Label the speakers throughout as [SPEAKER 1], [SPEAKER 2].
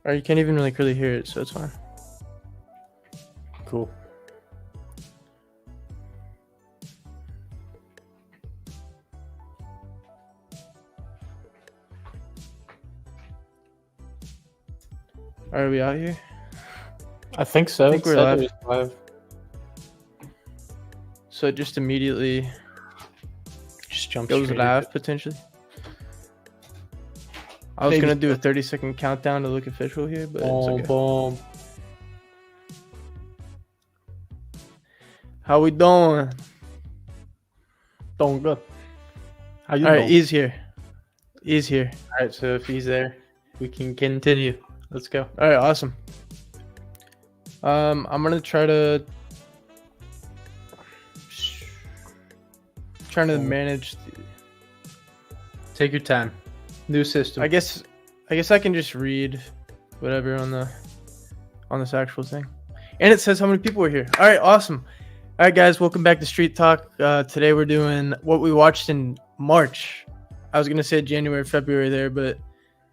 [SPEAKER 1] Or you can't even really hear it, so it's fine.
[SPEAKER 2] Cool.
[SPEAKER 1] Are we out here?
[SPEAKER 2] I think so.
[SPEAKER 1] I think
[SPEAKER 2] It
[SPEAKER 1] we're
[SPEAKER 2] said
[SPEAKER 1] live.
[SPEAKER 2] it was live.
[SPEAKER 1] So it just immediately
[SPEAKER 2] Just jump
[SPEAKER 1] goes
[SPEAKER 2] straight
[SPEAKER 1] live
[SPEAKER 2] into it.
[SPEAKER 1] potentially. I was
[SPEAKER 2] Maybe
[SPEAKER 1] gonna do a
[SPEAKER 2] so.
[SPEAKER 1] 30-second countdown to look official here, but it's
[SPEAKER 2] Boom,
[SPEAKER 1] okay.
[SPEAKER 2] boom.
[SPEAKER 1] How we doing?
[SPEAKER 2] Doing good. How you
[SPEAKER 1] All right,
[SPEAKER 2] doing?
[SPEAKER 1] E's here. E's here.
[SPEAKER 2] All right, so if he's there, we can continue. Let's go.
[SPEAKER 1] All right, awesome. I'm gonna try to manage.
[SPEAKER 2] Take your time. New system.
[SPEAKER 1] I guess I can just read whatever on this actual thing, and it says how many people are here. All right, awesome. All right, guys, welcome back to Street Talk. Today we're doing what we watched in March. I was gonna say January, February there, but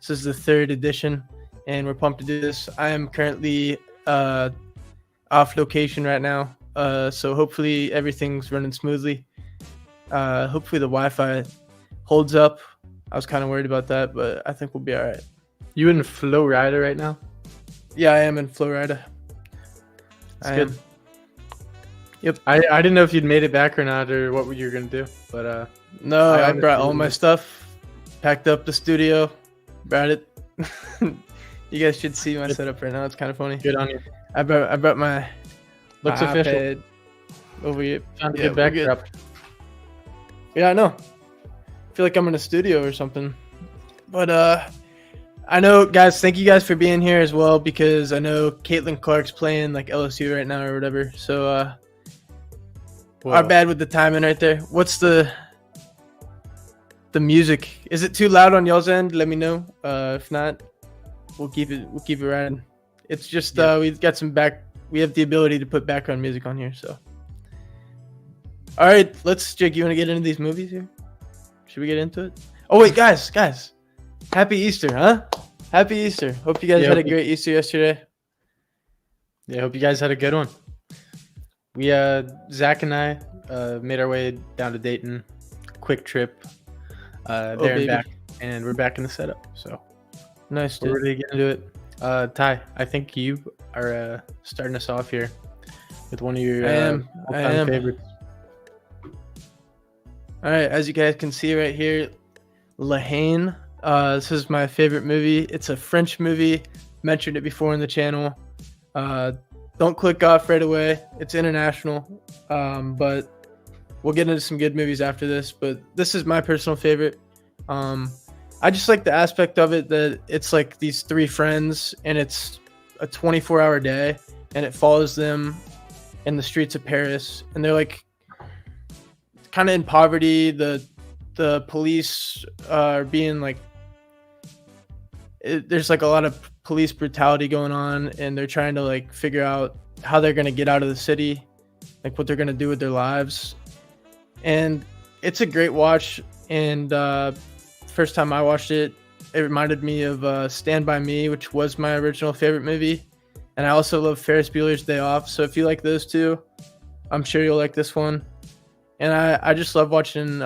[SPEAKER 1] this is the 3rd edition, and we're pumped to do this. I am currently off location right now, so hopefully everything's running smoothly. Hopefully the Wi-Fi holds up. I was kind of worried about that, but I think we'll be all right.
[SPEAKER 2] You in Flow Rider right now?
[SPEAKER 1] Yeah, I am in Florida.
[SPEAKER 2] That's good. Yep. I didn't know if you'd made it back or not, or what you were gonna do, but
[SPEAKER 1] No, I
[SPEAKER 2] honestly
[SPEAKER 1] brought all my
[SPEAKER 2] didn't.
[SPEAKER 1] stuff, packed up the studio, brought it. You guys should see my setup right now. It's kind of funny.
[SPEAKER 2] Good on you.
[SPEAKER 1] I brought my
[SPEAKER 2] Looks
[SPEAKER 1] my
[SPEAKER 2] official.
[SPEAKER 1] iPad over here.
[SPEAKER 2] Found a
[SPEAKER 1] Yeah,
[SPEAKER 2] good
[SPEAKER 1] we're good.
[SPEAKER 2] backdrop.
[SPEAKER 1] Yeah, I know. I feel like I'm in a studio or something. But I know, guys, thank you guys for being here as well, because I know Caitlin Clark's playing like LSU right now or whatever. So our bad with the timing right there. What's the music? Is it too loud on y'all's end? Let me know. If not, we'll keep it riding. It's just we've got we have the ability to put background music on here, so. All right, Jake, you want to get into these movies here? Should we get into it? Oh wait, guys, happy Easter, huh? Happy Easter. Hope you guys had a great Easter yesterday.
[SPEAKER 2] Yeah, hope you guys had a good one. We Zach and I made our way down to Dayton. Quick trip there and back, and we're back in the setup. So
[SPEAKER 1] Nice,
[SPEAKER 2] we're
[SPEAKER 1] dude.
[SPEAKER 2] ready to get into it. Ty, I think you are starting us off here with one of your all-time favorites.
[SPEAKER 1] All right, as you guys can see right here, Haine. This is my favorite movie. It's a French movie. Mentioned it before in the channel. Don't click off right away. It's international, but we'll get into some good movies after this. But this is my personal favorite. I just like the aspect of it that it's like these 3 friends, and it's a 24-hour day, and it follows them in the streets of Paris, and they're like kind of in poverty. The police are being like, there's like a lot of police brutality going on, and they're trying to like figure out how they're going to get out of the city, like what they're going to do with their lives. And it's a great watch. And first time I watched it, it reminded me of Stand By Me, which was my original favorite movie. And I also love Ferris Bueller's Day Off. So if you like those two, I'm sure you'll like this one. And I just love watching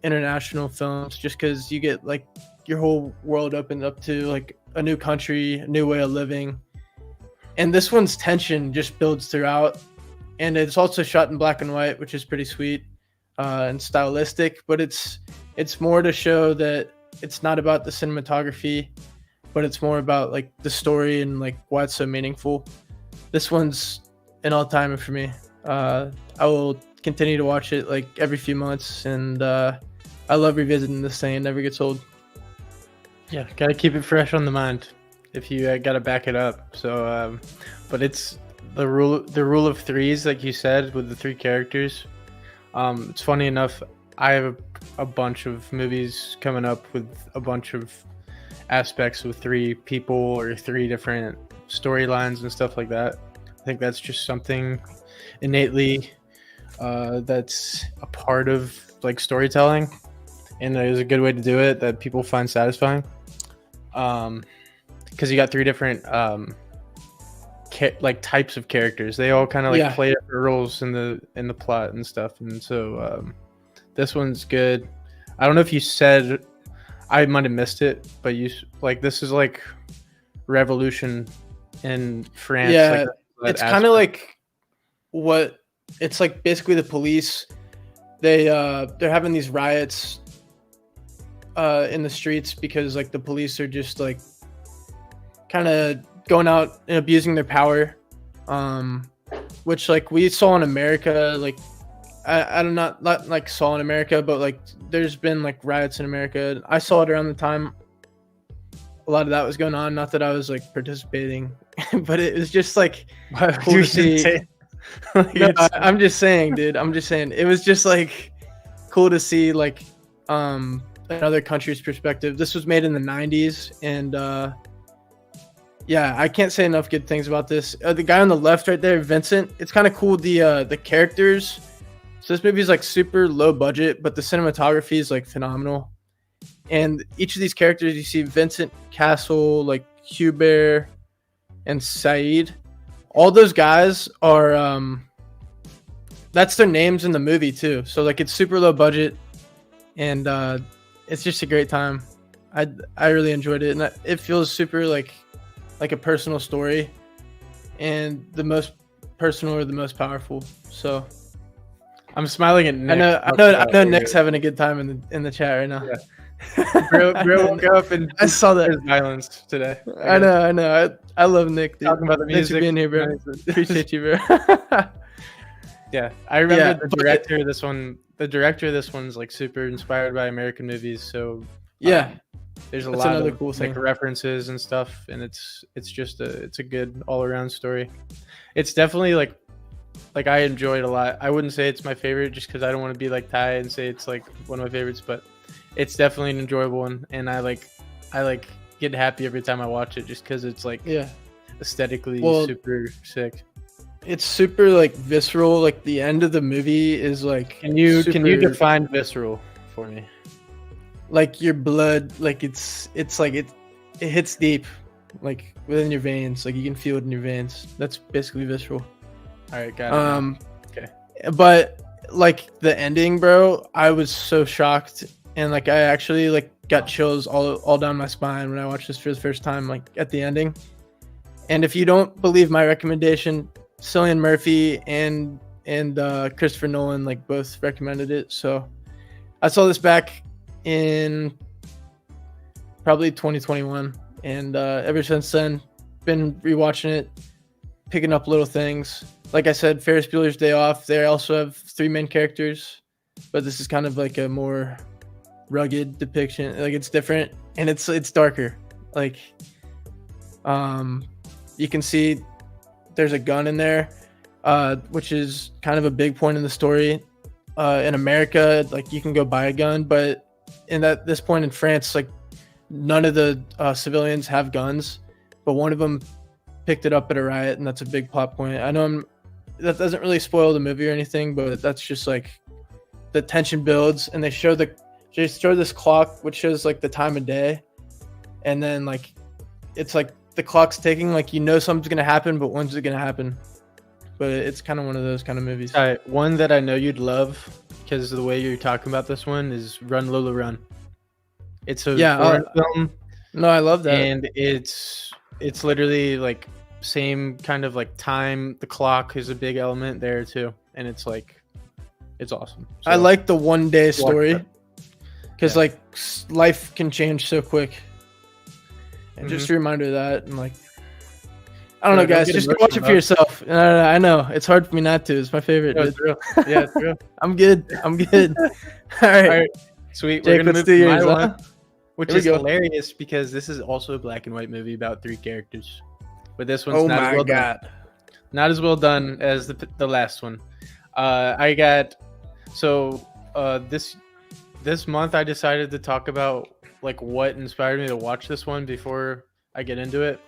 [SPEAKER 1] international films, just because you get like your whole world opened up to like a new country, a new way of living. And this one's tension just builds throughout. And it's also shot in black and white, which is pretty sweet and stylistic. But it's more to show that it's not about the cinematography, but it's more about like the story and like why it's so meaningful. This one's an all-timer for me. I will continue to watch it like every few months, and I love revisiting this thing. It never gets old.
[SPEAKER 2] Yeah, gotta keep it fresh on the mind if you gotta back it up. So, but it's the rule of threes, like you said, with the 3 characters. It's funny enough, I have a bunch of movies coming up with a bunch of aspects with 3 people or 3 different storylines and stuff like that. I think that's just something innately that's a part of like storytelling, and there's a good way to do it that people find satisfying. because you got three different like types of characters. They all kind of like play different roles in the plot and stuff. And so this one's good. I don't know if you said, I might have missed it, but you like this is like revolution in France.
[SPEAKER 1] Yeah,
[SPEAKER 2] like
[SPEAKER 1] it's kind of like what it's like. Basically, the police they're having these riots in the streets because like the police are just like kind of going out and abusing their power, which like we saw in America. Like I don't not like saw in America, but like there's been like riots in America. I saw it around the time a lot of that was going on. Not that I was like participating, but it was just like cool to see. No, I'm just saying, dude. I'm just saying it was just like cool to see like another country's perspective. This was made in the 90s, and yeah, I can't say enough good things about this. The guy on the left right there, Vincent, it's kind of cool. The characters. So this movie is like super low budget, but the cinematography is like phenomenal. And each of these characters, you see Vincent, Castle, like Hubert, and Saeed. All those guys are that's their names in the movie too. So like it's super low budget, and it's just a great time. I really enjoyed it, and it feels super like a personal story, and the most personal or the most powerful. So
[SPEAKER 2] I'm smiling at Nick.
[SPEAKER 1] I know Nick's having a good time in the chat right now.
[SPEAKER 2] Yeah. bro woke up and
[SPEAKER 1] I saw that.
[SPEAKER 2] There's violence today.
[SPEAKER 1] I know. I love Nick, dude.
[SPEAKER 2] Talking about the music.
[SPEAKER 1] Thanks for being here, bro. Appreciate you, bro.
[SPEAKER 2] Yeah, I remember the director of this one. The director of this one's like super inspired by American movies. So
[SPEAKER 1] yeah,
[SPEAKER 2] there's a lot of cool like references and stuff, and it's just it's a good all around story. It's definitely like I enjoyed a lot. I wouldn't say it's my favorite just because I don't want to be like Tye and say it's like one of my favorites, but it's definitely an enjoyable one, and I get happy every time I watch it just because it's like aesthetically super sick.
[SPEAKER 1] It's super like visceral. Like the end of the movie is like.
[SPEAKER 2] Can you define visceral for me?
[SPEAKER 1] Like your blood, like it's like it hits deep, like within your veins. Like you can feel it in your veins. That's basically visceral.
[SPEAKER 2] All right, got it.
[SPEAKER 1] Okay. But like the ending, bro, I was so shocked, and like I actually like got chills all down my spine when I watched this for the first time, like at the ending. And if you don't believe my recommendation, Cillian Murphy and Christopher Nolan like both recommended it. So I saw this back in probably 2021, and ever since then been rewatching it, picking up little things. Like I said, Ferris Bueller's Day Off, they also have three main characters, but this is kind of like a more rugged depiction. Like it's different, and it's darker. Like you can see there's a gun in there, which is kind of a big point in the story. In America, like you can go buy a gun, but this point in France, like none of the civilians have guns, but one of them picked it up at a riot, and that's a big plot point. I know that doesn't really spoil the movie or anything, but that's just like the tension builds, and they show this clock which shows like the time of day, and then like it's like the clock's ticking, like you know something's gonna happen, but when's it gonna happen? But it's kind of one of those kind of movies.
[SPEAKER 2] All right, one that I know you'd love because of the way you're talking about this one is Run Lola Run. It's a foreign film. No,
[SPEAKER 1] I love that,
[SPEAKER 2] and it's literally like same kind of like time. The clock is a big element there too, and it's awesome. So,
[SPEAKER 1] I like the one day story because like life can change so quick, and just a reminder of that. And like I don't know, guys, just go watch it for yourself. I know it's hard for me not to. It's my favorite.
[SPEAKER 2] No, it's real. Yeah, it's real.
[SPEAKER 1] I'm good. All right,
[SPEAKER 2] sweet.
[SPEAKER 1] Jake, let's do yours,
[SPEAKER 2] which is hilarious because this is also a black and white movie about three characters, but this one's not as well done as the last one. This month I decided to talk about like what inspired me to watch this one before I get into it.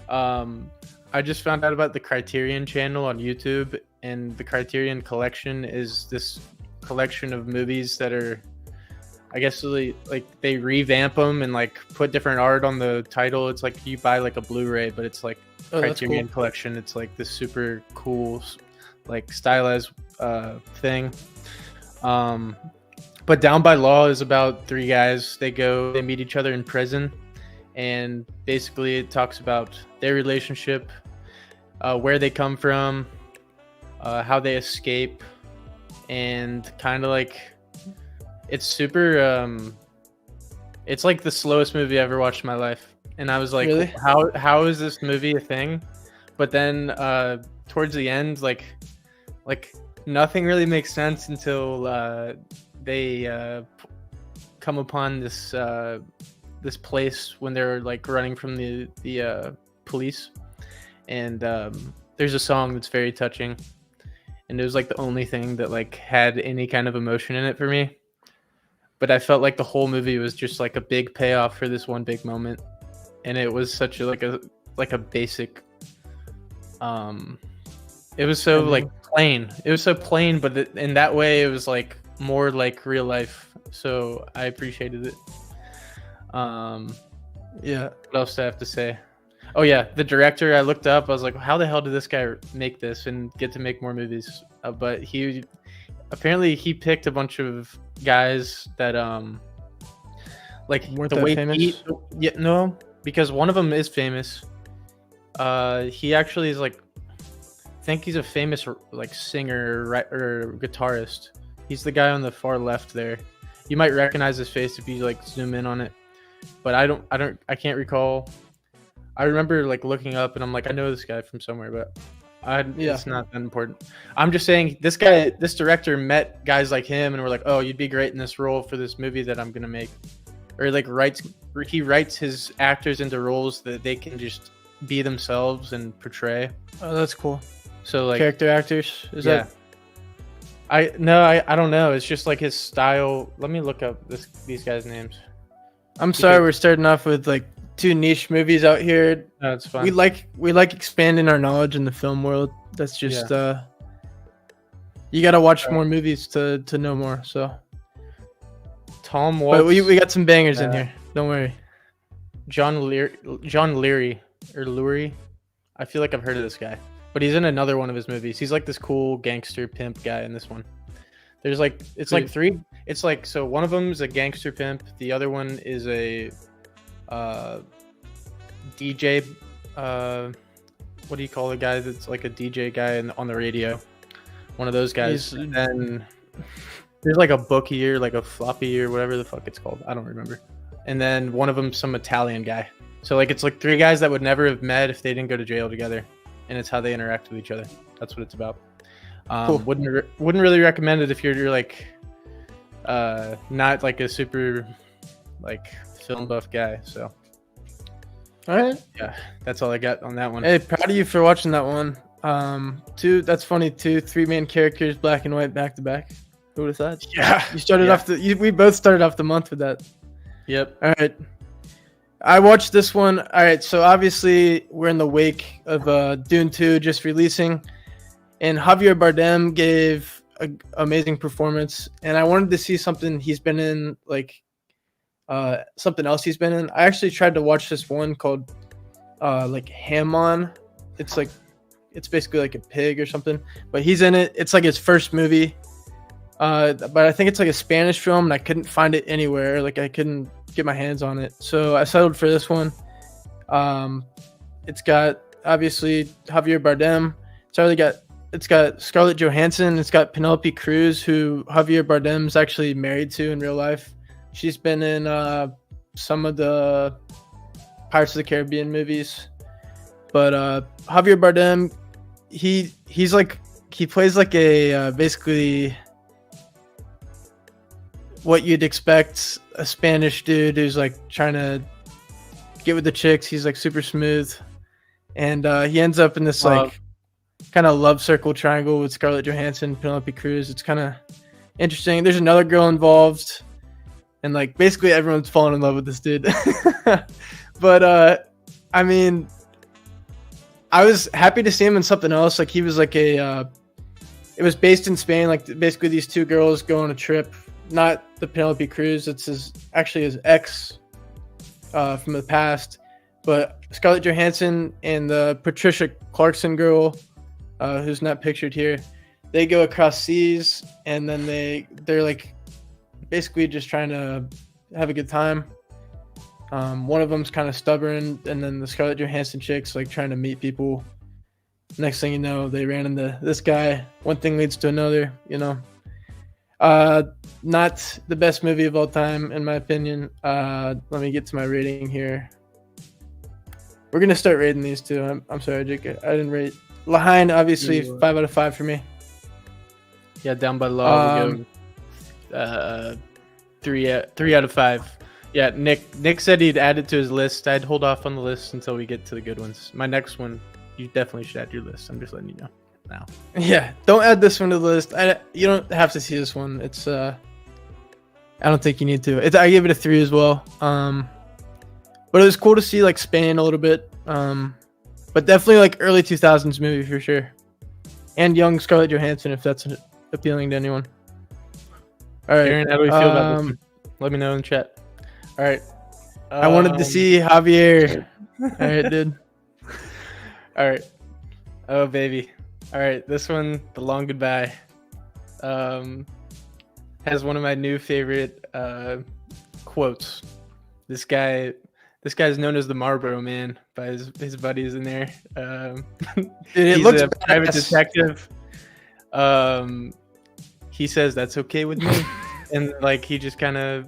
[SPEAKER 2] I just found out about the Criterion channel on YouTube, and the Criterion collection is this collection of movies that are I guess they revamp them and like put different art on the title. It's like you buy like a Blu-ray, but it's like Criterion Collection. It's like this super cool, like stylized thing. But Down by Law is about three guys. They meet each other in prison, and basically it talks about their relationship, where they come from, how they escape, and kind of like it's super. It's like the slowest movie I ever watched in my life, and I was like,
[SPEAKER 1] really?
[SPEAKER 2] How is this movie a thing? But then towards the end, like nothing really makes sense until they come upon this place when they're like running from the police, and there's a song that's very touching, and it was like the only thing that like had any kind of emotion in it for me. But I felt like the whole movie was just like a big payoff for this one big moment, and it was such a basic. It was so like plain. It was so plain, but in that way, it was like more like real life. So I appreciated it.
[SPEAKER 1] Yeah.
[SPEAKER 2] What else do I have to say? Oh yeah, the director. I looked up. I was like, how the hell did this guy make this and get to make more movies? But he picked a bunch of guys that like
[SPEAKER 1] weren't
[SPEAKER 2] the
[SPEAKER 1] that
[SPEAKER 2] way
[SPEAKER 1] famous?
[SPEAKER 2] No, because one of them is famous. He actually is like, I think he's a famous like singer or guitarist. He's the guy on the far left there. You might recognize his face if you like zoom in on it, but I can't recall. I remember like looking up and I'm like, I know this guy from somewhere, but it's not that important. I'm just saying this director met guys like him and we're like, oh, you'd be great in this role for this movie that I'm gonna make, or like he writes his actors into roles that they can just be themselves and portray.
[SPEAKER 1] Oh, that's cool.
[SPEAKER 2] So like
[SPEAKER 1] character actors, is that?
[SPEAKER 2] I don't know. It's just like his style. Let me look up these guys' names.
[SPEAKER 1] I'm sorry, we're starting off with like two niche movies out here.
[SPEAKER 2] No, it's fine.
[SPEAKER 1] We like expanding our knowledge in the film world. That's just you got to watch more movies to know more. So
[SPEAKER 2] Tom Waltz.
[SPEAKER 1] But we got some bangers in here. Don't worry.
[SPEAKER 2] John Leary or Lurie. I feel like I've heard of this guy, but he's in another one of his movies. He's like this cool gangster pimp guy in this one. There's like like three. It's like, so one of them is a gangster pimp. The other one is a DJ. What do you call the guy that's like a DJ guy on the radio? One of those guys. And then there's like a bookie or like a floppy or whatever the fuck it's called. I don't remember. And then one of them, some Italian guy. So like it's like three guys that would never have met if they didn't go to jail together, and it's how they interact with each other. That's what it's about. Cool. Wouldn't really recommend it if you're like not like a super like film buff guy. So
[SPEAKER 1] all right,
[SPEAKER 2] yeah, that's all I got on that one.
[SPEAKER 1] Hey, proud of you for watching that one. That's funny too. Three main characters, black and white, back to back. Who would have thought?
[SPEAKER 2] Yeah,
[SPEAKER 1] you started off we both started off the month with that.
[SPEAKER 2] Yep.
[SPEAKER 1] All right. I watched this one. All right, so obviously we're in the wake of Dune 2 just releasing, and Javier Bardem gave an amazing performance, and I wanted to see something he's been in, like something else he's been in. I actually tried to watch this one called like Hamon. It's basically like a pig or something, but he's in it. It's like his first movie, but I think it's like a Spanish film, and I couldn't find it anywhere. Like I couldn't get my hands on it, so I settled for this one. It's got obviously Javier Bardem. It's got Scarlett Johansson. It's got Penelope Cruz, who Javier Bardem's actually married to in real life. She's been in some of the Pirates of the Caribbean movies. But Javier Bardem, he plays like a basically what you'd expect a Spanish dude who's like trying to get with the chicks. He's like super smooth, and he ends up in this like kind of love circle triangle with Scarlett Johansson, Penelope Cruz. It's kind of interesting. There's another girl involved, and like basically everyone's falling in love with this dude. But I mean, I was happy to see him in something else. Like he was like it was based in Spain. Like basically these two girls go on a trip not the Penelope Cruz. It's his ex from the past. But Scarlett Johansson and the Patricia Clarkson girl, who's not pictured here, they go across seas, and then they're like basically just trying to have a good time. One of them's kind of stubborn, and then the Scarlett Johansson chick's like trying to meet people. Next thing you know, they ran into this guy. One thing leads to another, you know. Not the best movie of all time, in my opinion. Let me get to my rating here. We're going to start rating these two. I'm sorry, Jake. I didn't rate. Haine, obviously, 5 out of 5 for me.
[SPEAKER 2] Yeah, down by law, we go 3 out of 5. Yeah, Nick said he'd add it to his list. I'd hold off on the list until we get to the good ones. My next one, you definitely should add your list. I'm just letting you know now.
[SPEAKER 1] Yeah, don't add this one to the list. You don't have to see this one. It's I don't think you need to. I gave it a 3 as well. But it was cool to see like Spain a little bit. But definitely like early 2000s movie for sure. And young Scarlett Johansson, if that's appealing to anyone. All right,
[SPEAKER 2] Aaron, how do we feel about this one? Let me know in the chat. All right.
[SPEAKER 1] I wanted to see Javier. All right, dude.
[SPEAKER 2] All right. Oh, baby. All right. This one, The Long Goodbye, has one of my new favorite quotes. This guy's known as the Marlboro Man by his buddies in there.
[SPEAKER 1] Dude, it
[SPEAKER 2] he's
[SPEAKER 1] looks
[SPEAKER 2] a private
[SPEAKER 1] badass.
[SPEAKER 2] detective. He says that's okay with me, and like he just kind of.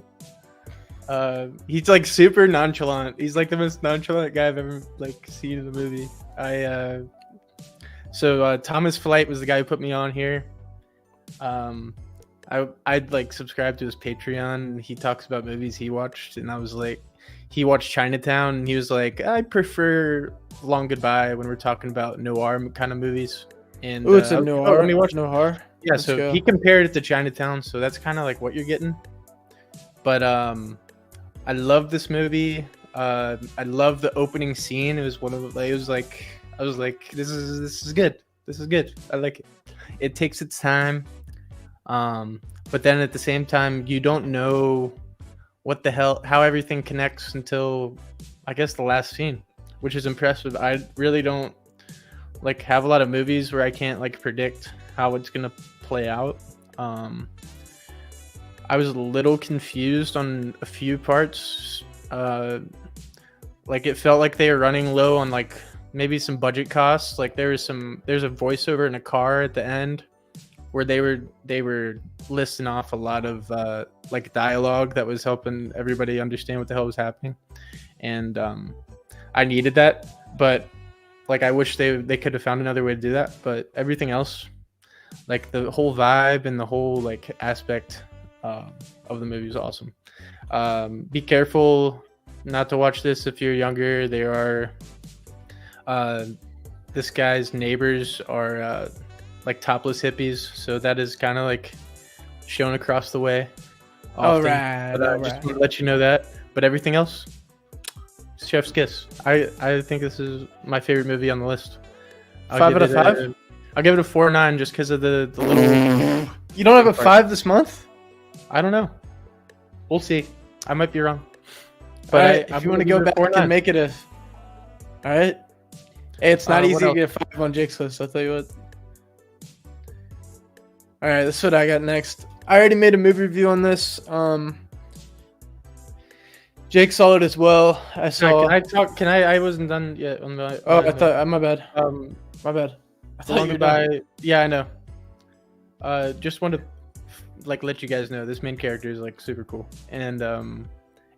[SPEAKER 2] He's like super nonchalant. He's like the most nonchalant guy I've ever like seen in the movie. Thomas Flight was the guy who put me on here. I'd like subscribe to his Patreon, and he talks about movies he watched, and I was like, he watched Chinatown, and he was like, I prefer Long Goodbye when we're talking about noir kind of movies. And
[SPEAKER 1] It's a noir.
[SPEAKER 2] when he watched
[SPEAKER 1] noir.
[SPEAKER 2] yeah,
[SPEAKER 1] Let's
[SPEAKER 2] so
[SPEAKER 1] go.
[SPEAKER 2] he compared it to Chinatown, so that's kind of like what you're getting. But I love this movie. I love the opening scene. It was one of the, I was like, this is good. This is good. I like it. It takes its time. But then at the same time, you don't know what the hell, how everything connects until I guess the last scene, which is impressive. I really don't like have a lot of movies where I can't like predict how it's gonna play out. I was a little confused on a few parts. Like it felt like they were running low on like maybe some budget costs. Like there's a voiceover in a car at the end where they were listing off a lot of like dialogue that was helping everybody understand what the hell was happening. And I needed that, but like I wish they could have found another way to do that. But everything else, like the whole vibe and the whole like aspect of the movie is awesome. Be careful not to watch this if you're younger. There are this guy's neighbors are like topless hippies, so that is kind of like shown across the way often. Just want to let you know that. But everything else, chef's kiss. I think this is my favorite movie on the list.
[SPEAKER 1] 5 out of 5.
[SPEAKER 2] I'll give it a 4.9 just because of the little.
[SPEAKER 1] You don't have a 5 this month?
[SPEAKER 2] I don't know. We'll see. I might be wrong.
[SPEAKER 1] But right, if you want to go back and make it a... All right. Hey, it's not easy to get a 5 on Jake's list, I'll tell you what. All right, this is what I got next. I already made a movie review on this. Jake saw it as well. I saw...
[SPEAKER 2] Can I talk? I wasn't done yet. On my,
[SPEAKER 1] I thought... my bad. My bad. I thought you were done.
[SPEAKER 2] Yeah, I know. Just wanted to like let you guys know this main character is like super cool, and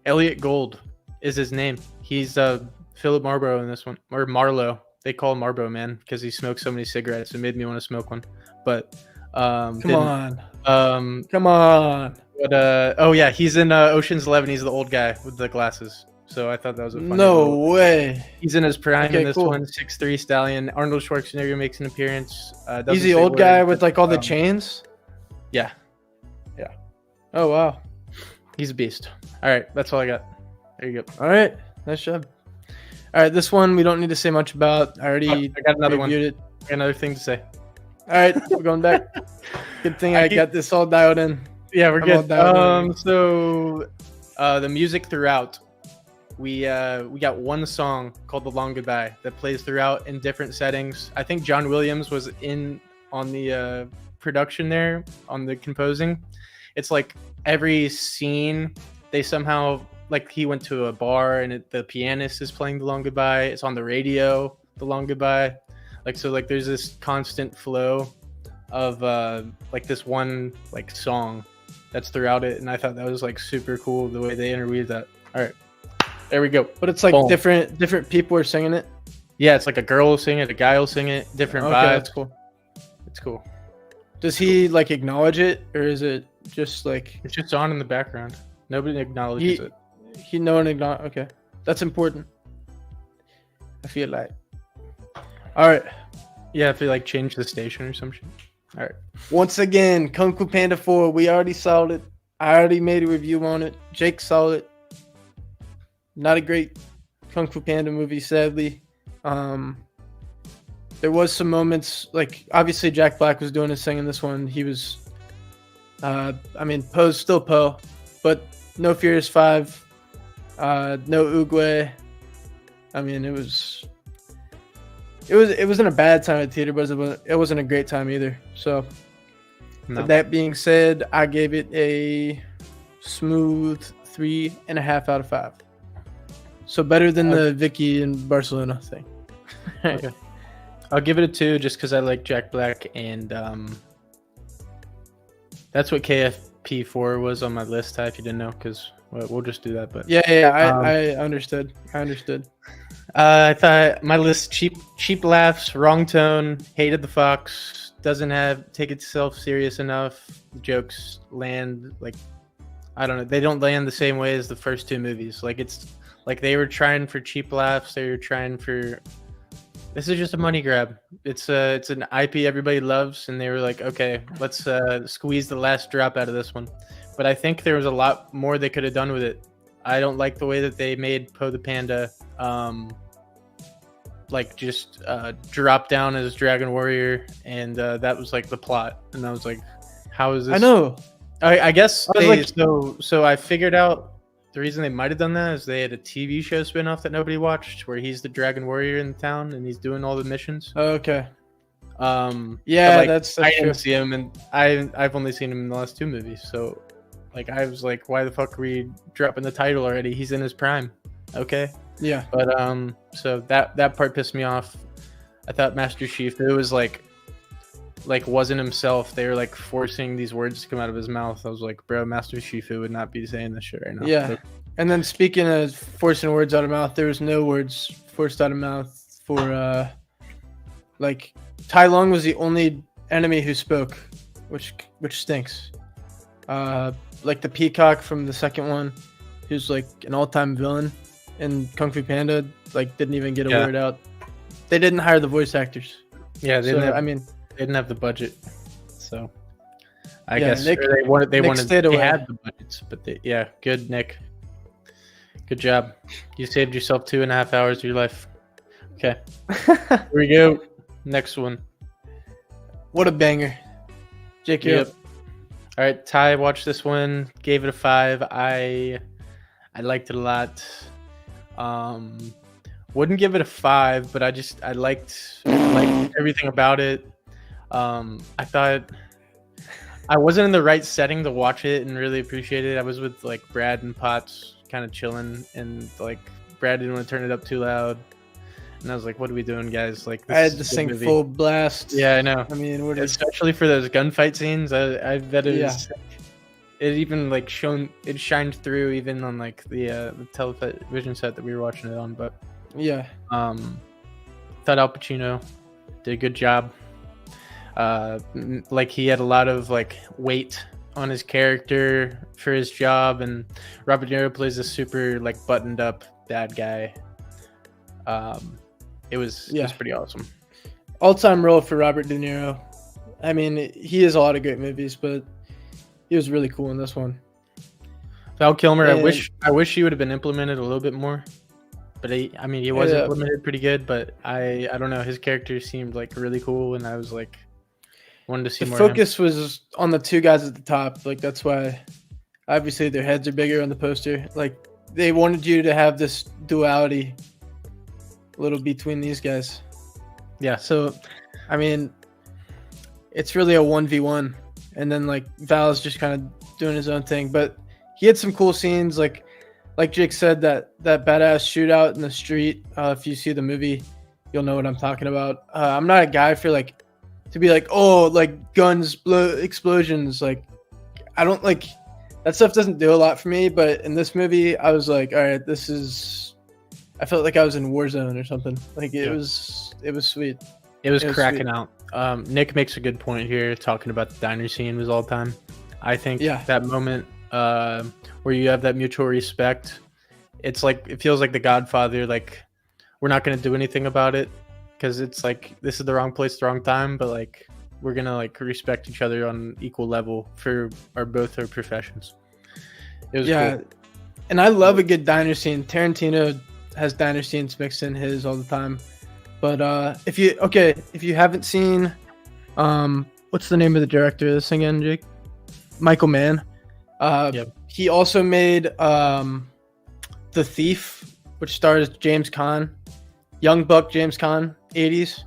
[SPEAKER 2] Elliot Gould is his name. He's Philip Marlboro in this one, or Marlowe. They call him Marlboro Man because he smokes so many cigarettes. It made me want to smoke one. But come on. But oh yeah, he's in Ocean's 11. He's the old guy with the glasses. So I thought that was a funny
[SPEAKER 1] way.
[SPEAKER 2] He's in his prime in this one. 6'3" stallion. Arnold Schwarzenegger makes an appearance.
[SPEAKER 1] He's the old guy with like all the chains.
[SPEAKER 2] Yeah.
[SPEAKER 1] Oh wow,
[SPEAKER 2] he's a beast. All right, that's all I got. There you go.
[SPEAKER 1] All right, nice job. All right, this one we don't need to say much about. I
[SPEAKER 2] got another one.
[SPEAKER 1] It.
[SPEAKER 2] I got another thing to say.
[SPEAKER 1] All right, we're going back. Good thing I got this all dialed in.
[SPEAKER 2] Yeah, we're
[SPEAKER 1] I'm all
[SPEAKER 2] good.
[SPEAKER 1] down with
[SPEAKER 2] So the music throughout, we got one song called "The Long Goodbye" that plays throughout in different settings. I think John Williams was in on the production there, on the composing. It's like every scene they somehow, like, he went to a bar and the pianist is playing "The Long Goodbye." It's on the radio, "The Long Goodbye." Like, so like there's this constant flow of like this one like song that's throughout it, and I thought that was like super cool the way they interweaved that. All right, there we go.
[SPEAKER 1] But it's like
[SPEAKER 2] Boom.
[SPEAKER 1] different people are singing it.
[SPEAKER 2] Yeah, it's like a girl will sing it, a guy will sing it, different
[SPEAKER 1] Okay,
[SPEAKER 2] vibes.
[SPEAKER 1] that's cool.
[SPEAKER 2] It's cool.
[SPEAKER 1] Does he like acknowledge it, or is it just like
[SPEAKER 2] It's just on in the background. Nobody acknowledges it.
[SPEAKER 1] no one acknowledge? Okay, that's important. I feel like. All right.
[SPEAKER 2] Yeah, if they like change the station or some shit. All right.
[SPEAKER 1] Once again, Kung Fu Panda 4. We already saw it. I already made a review on it. Jake saw it. Not a great Kung Fu Panda movie, sadly. There was some moments, like obviously Jack Black was doing his thing in this one. He was, Poe's still Poe, but no Furious 5, no Oogway. I mean, it wasn't a bad time at the theater, but it wasn't a great time either. So,
[SPEAKER 2] No.
[SPEAKER 1] with that being said, I gave it a smooth 3.5 out of 5. So better than the Vicky and Barcelona thing.
[SPEAKER 2] Okay. I'll give it a 2 just because I like Jack Black, and that's what KFP4 was on my list, Ty, if you didn't know, because we'll just do that. But
[SPEAKER 1] I understood.
[SPEAKER 2] I thought my list: cheap laughs, wrong tone, hated the fox, doesn't take itself serious enough. Jokes land like, I don't know, they don't land the same way as the first two movies. Like, it's like they were trying for cheap laughs. They were trying for, this is just a money grab. It's an IP everybody loves, and they were like, okay, let's squeeze the last drop out of this one. But I think there was a lot more they could have done with it. I don't like the way that they made Poe the Panda like just drop down as Dragon Warrior, and that was like the plot. And I was like, how is this?
[SPEAKER 1] I know.
[SPEAKER 2] I guess
[SPEAKER 1] I was
[SPEAKER 2] so I figured out the reason they might have done that is they had a TV show spinoff that nobody watched where he's the Dragon Warrior in town and he's doing all the missions.
[SPEAKER 1] Okay.
[SPEAKER 2] Yeah,
[SPEAKER 1] like, that's
[SPEAKER 2] I
[SPEAKER 1] true.
[SPEAKER 2] didn't see him, and I've only seen him in the last two movies. So, like, I was like, why the fuck are we dropping the title already? He's in his prime. Okay.
[SPEAKER 1] Yeah.
[SPEAKER 2] But so that part pissed me off. I thought Master Chief, it was like wasn't himself. They were like forcing these words to come out of his mouth. I was like, bro, Master Chief would not be saying this shit right now.
[SPEAKER 1] Yeah.
[SPEAKER 2] But,
[SPEAKER 1] And then speaking of forcing words out of mouth, there was no words forced out of mouth for like Tai Lung was the only enemy who spoke, which stinks. Like the peacock from the second one, who's like an all-time villain in Kung Fu Panda, like didn't even get a word out. They didn't hire the voice actors.
[SPEAKER 2] yeah, they didn't have the budget. So I guess
[SPEAKER 1] Nick
[SPEAKER 2] they had the budgets, but good, Nick. Good job. You saved yourself 2.5 hours of your life. Okay. Here we go. Next one.
[SPEAKER 1] What a banger. Jake, you're up.
[SPEAKER 2] All right, Ty watched this one, gave it a 5. I liked it a lot. Wouldn't give it a 5, but I liked everything about it. I thought I wasn't in the right setting to watch it and really appreciate it. I was with like Brad and Potts, kind of chilling, and like Brad didn't want to turn it up too loud, and I was like, "What are we doing, guys?" Like,
[SPEAKER 1] I had to sing full blast.
[SPEAKER 2] Yeah, I know.
[SPEAKER 1] I mean,
[SPEAKER 2] especially for those gunfight scenes, I bet it was. It even like shined through even on like the television set that we were watching it on. But
[SPEAKER 1] yeah,
[SPEAKER 2] thought Al Pacino did a good job. Like he had a lot of like weight on his character for his job, and Robert De Niro plays a super like buttoned up bad guy. It was pretty awesome.
[SPEAKER 1] All-time role for Robert De Niro. I mean, he has a lot of great movies, but he was really cool in this one.
[SPEAKER 2] Val Kilmer, I wish he would have been implemented a little bit more. But he was implemented pretty good, but I don't know, his character seemed like really cool, and I was like, Wanted to see
[SPEAKER 1] The
[SPEAKER 2] more.
[SPEAKER 1] focus was on the two guys at the top. Like that's why, obviously, their heads are bigger on the poster. Like they wanted you to have this duality, a little between these guys.
[SPEAKER 2] Yeah.
[SPEAKER 1] So, I mean, it's really a 1v1, and then like Val's just kind of doing his own thing. But he had some cool scenes, like Jake said, that badass shootout in the street. If you see the movie, you'll know what I'm talking about. I'm not a guy for like to be like, oh, like guns, explosions. Like, I don't like that stuff. Doesn't do a lot for me. But in this movie, I was like, all right, this is. I felt like I was in Warzone or something. Like it was sweet.
[SPEAKER 2] It was cracking sweet. Out. Nick makes a good point here, talking about the diner scene was all time. I think that moment where you have that mutual respect, it's like it feels like The Godfather. Like we're not gonna do anything about it because it's like this is the wrong place, the wrong time. But like we're gonna like respect each other on equal level for both our professions. It was cool.
[SPEAKER 1] And I love a good diner scene. Tarantino has diner scenes mixed in his all the time. But if you haven't seen, what's the name of the director of this again, Jake? Michael Mann. He also made The Thief, which stars James Caan, young buck James Caan, 80s.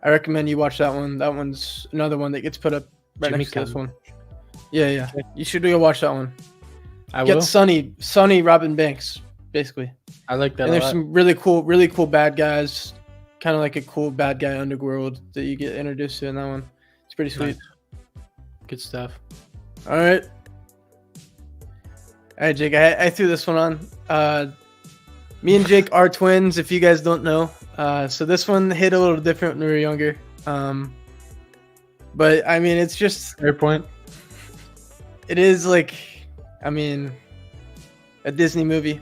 [SPEAKER 1] I recommend you watch that one. That one's another one that gets put up right next to this one. Yeah. You should go watch that one.
[SPEAKER 2] I will.
[SPEAKER 1] Get Sonny Robin Banks, basically.
[SPEAKER 2] I like that.
[SPEAKER 1] And there's some really cool bad guys. Kind of like a cool bad guy underworld that you get introduced to in that one. It's pretty sweet.
[SPEAKER 2] Nice. Good stuff.
[SPEAKER 1] All right, Jake. I threw this one on. Me and Jake are twins, if you guys don't know. So this one hit a little different when we were younger. But I mean, it's just
[SPEAKER 2] fair point.
[SPEAKER 1] It is like, I mean, a Disney movie.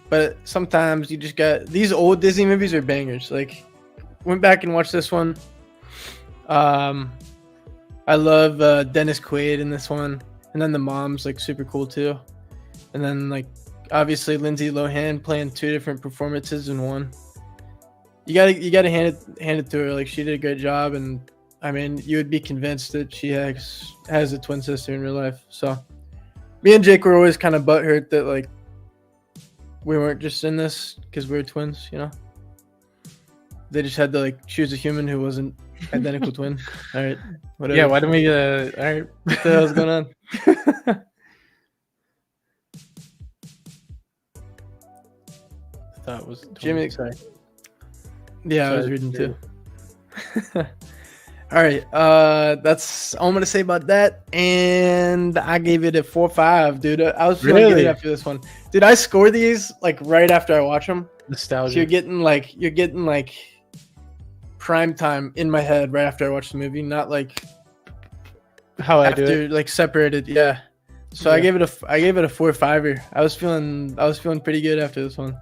[SPEAKER 1] But sometimes you just got these old Disney movies are bangers. Like, went back and watched this one. I love Dennis Quaid in this one, and then the mom's like super cool too. And then like obviously Lindsay Lohan playing two different performances in one. You gotta hand it to her. Like she did a great job, and I mean you would be convinced that she has a twin sister in real life. So me and Jake were always kind of butthurt that like. We weren't just in this because we were twins, you know? They just had to, like, choose a human who wasn't identical twin. All right. Whatever.
[SPEAKER 2] Yeah, why don't we, all right.
[SPEAKER 1] What the hell's going on?
[SPEAKER 2] That was
[SPEAKER 1] Jimmy.
[SPEAKER 2] Sorry.
[SPEAKER 1] Yeah, I was reading too. All right. That's all I'm going to say about that. And I gave it a 4.5, dude. I was feeling good after this one. Dude, I score these like right after I watch them.
[SPEAKER 2] Nostalgia.
[SPEAKER 1] So you're getting like prime time in my head right after I watch the movie, not like
[SPEAKER 2] how I do it.
[SPEAKER 1] Like separated. Yeah. So yeah. I gave it a 4.5. I was feeling pretty good after this one.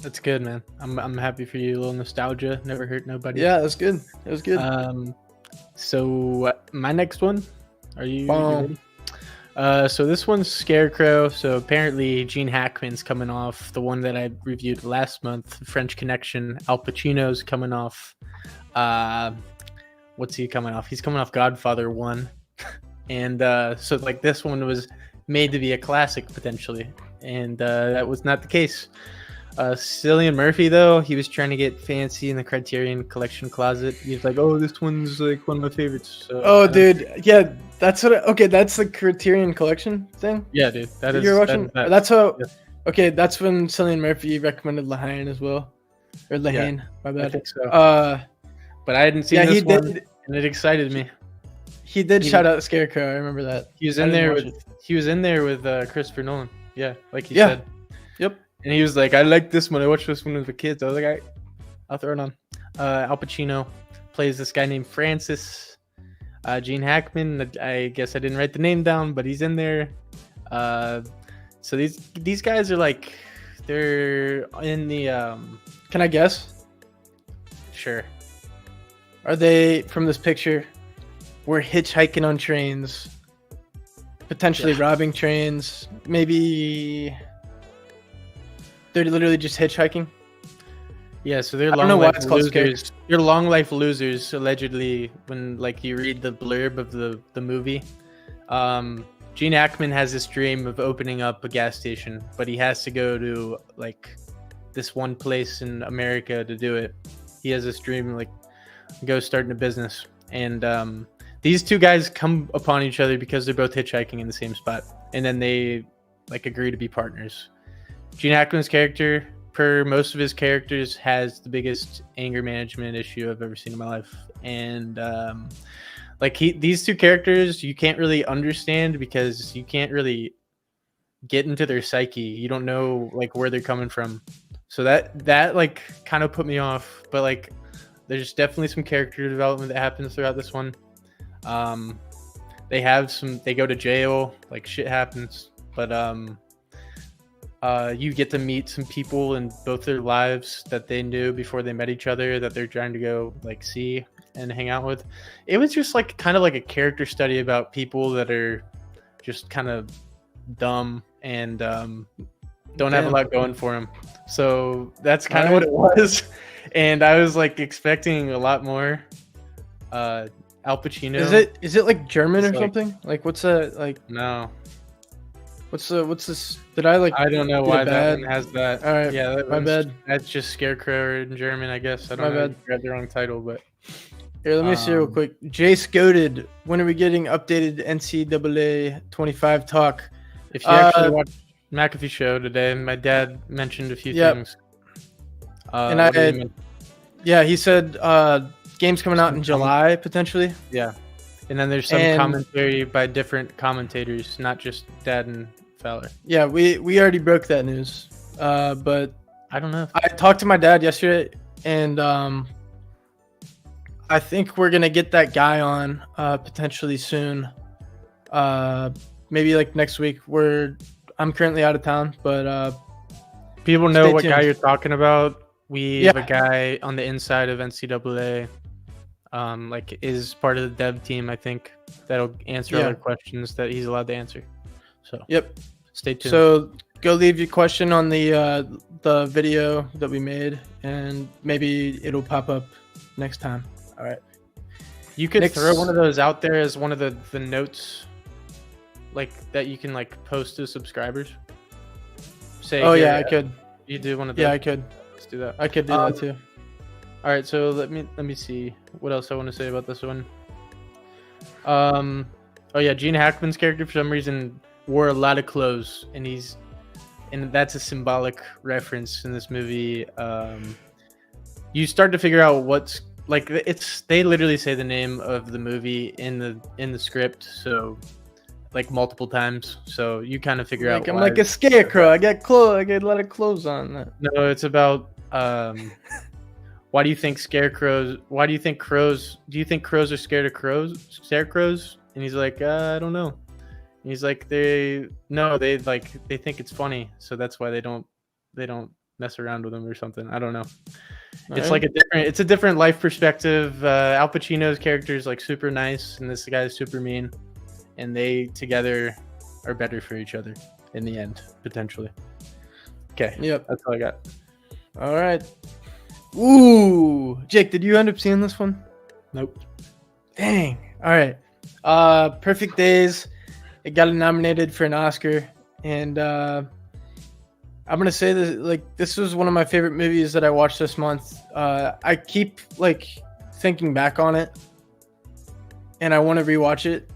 [SPEAKER 2] That's good, man. I'm happy for you. A little nostalgia never hurt nobody.
[SPEAKER 1] Yeah, that's good. It was good.
[SPEAKER 2] So my next one. Are you ready? So this one's Scarecrow. So apparently Gene Hackman's coming off the one that I reviewed last month, French Connection. Al Pacino's coming off. What's he coming off? He's coming off Godfather 1. And so like this one was made to be a classic potentially, and that was not the case. Cillian Murphy, though, he was trying to get fancy in the Criterion Collection closet. He's like, "Oh, this one's like one of my favorites." So,
[SPEAKER 1] dude, yeah, that's that's the Criterion Collection thing.
[SPEAKER 2] Yeah, dude, that is.
[SPEAKER 1] You're watching. That's how.
[SPEAKER 2] Yeah.
[SPEAKER 1] Okay, that's when Cillian Murphy recommended Haine as well, or Haine. My bad.
[SPEAKER 2] I think so. But I hadn't seen this one, and it excited me.
[SPEAKER 1] He did shout out Scarecrow. I remember that.
[SPEAKER 2] He was in there with Christopher Nolan. Yeah, like he said.
[SPEAKER 1] Yep.
[SPEAKER 2] And he was like, I like this one. I watched this one with the kids. I was like, I'll throw it on. Al Pacino plays this guy named Francis. Gene Hackman, I guess I didn't write the name down, but he's in there. So these guys are like, they're in the...
[SPEAKER 1] Can I guess?
[SPEAKER 2] Sure.
[SPEAKER 1] Are they, from this picture, we're hitchhiking on trains, potentially robbing trains, maybe... They're literally just hitchhiking?
[SPEAKER 2] Yeah, so they're
[SPEAKER 1] I don't
[SPEAKER 2] long
[SPEAKER 1] know why
[SPEAKER 2] life
[SPEAKER 1] it's called
[SPEAKER 2] losers. They're long life losers, allegedly. When like you read the blurb of the movie, Gene Hackman has this dream of opening up a gas station, but he has to go to like this one place in America to do it. He has this dream like go starting a business, and these two guys come upon each other because they're both hitchhiking in the same spot, and then they like agree to be partners. Gene Hackman's character, per most of his characters, has the biggest anger management issue I've ever seen in my life, and like these two characters you can't really understand because you can't really get into their psyche. You don't know like where they're coming from, so that like kind of put me off. But like there's definitely some character development that happens throughout this one. They go to jail, like shit happens, but you get to meet some people in both their lives that they knew before they met each other that they're trying to go like see and hang out with. It was just like kind of like a character study about people that are just kind of dumb and don't have a lot going for them. So that's kind of what it was. And I was like expecting a lot more. Al Pacino.
[SPEAKER 1] Is it like German or something? Like what's that like?
[SPEAKER 2] No.
[SPEAKER 1] What's this? Did I like?
[SPEAKER 2] I don't know why that one has that.
[SPEAKER 1] All right,
[SPEAKER 2] yeah,
[SPEAKER 1] my bad.
[SPEAKER 2] That's just Scarecrow in German, I guess. I don't know. I read the wrong title, but
[SPEAKER 1] here, let me see real quick. Jace Goated. When are we getting updated NCAA 25 talk?
[SPEAKER 2] If you actually watched McAfee show today, my dad mentioned a few things.
[SPEAKER 1] And he said games coming out in July potentially.
[SPEAKER 2] Yeah, and then there's some commentary by different commentators, not just Dad and Fowler.
[SPEAKER 1] Yeah, we already broke that news, but
[SPEAKER 2] I don't know.
[SPEAKER 1] I talked to my dad yesterday, and I think we're gonna get that guy on potentially soon. Maybe like next week. I'm currently out of town, but
[SPEAKER 2] people know what guy you're talking about. We have a guy on the inside of NCAA, like is part of the dev team. I think that'll answer other questions that he's allowed to answer. So stay tuned.
[SPEAKER 1] So go leave your question on the video that we made, and maybe it'll pop up next time. All right.
[SPEAKER 2] You could throw one of those out there as one of the notes, like that you can like post to subscribers. Say,
[SPEAKER 1] I could.
[SPEAKER 2] You do one of those.
[SPEAKER 1] Yeah, I could.
[SPEAKER 2] Let's do that.
[SPEAKER 1] I could do that too.
[SPEAKER 2] All right, so let me see what else I want to say about this one. Gene Hackman's character for some reason wore a lot of clothes, and that's a symbolic reference in this movie. You start to figure out what's like they literally say the name of the movie in the script, so like multiple times, so you kind of figure out.
[SPEAKER 1] I'm like a scarecrow. I got a lot of clothes on.
[SPEAKER 2] No, it's about why do you think scarecrows? Why do you think crows? Do you think crows are scared of scarecrows? And he's like, I don't know. And he's like, they think it's funny, so that's why they don't mess around with them or something. I don't know. It's like it's a different life perspective. Al Pacino's character is like super nice, and this guy's super mean, and they together are better for each other in the end, potentially. Okay.
[SPEAKER 1] Yep.
[SPEAKER 2] That's all I got.
[SPEAKER 1] All right. Ooh, Jake, did you end up seeing this one?
[SPEAKER 2] Nope.
[SPEAKER 1] Dang. All right. Perfect Days. It got nominated for an Oscar, and I'm gonna say that like this was one of my favorite movies that I watched this month. I keep like thinking back on it, and I want to rewatch it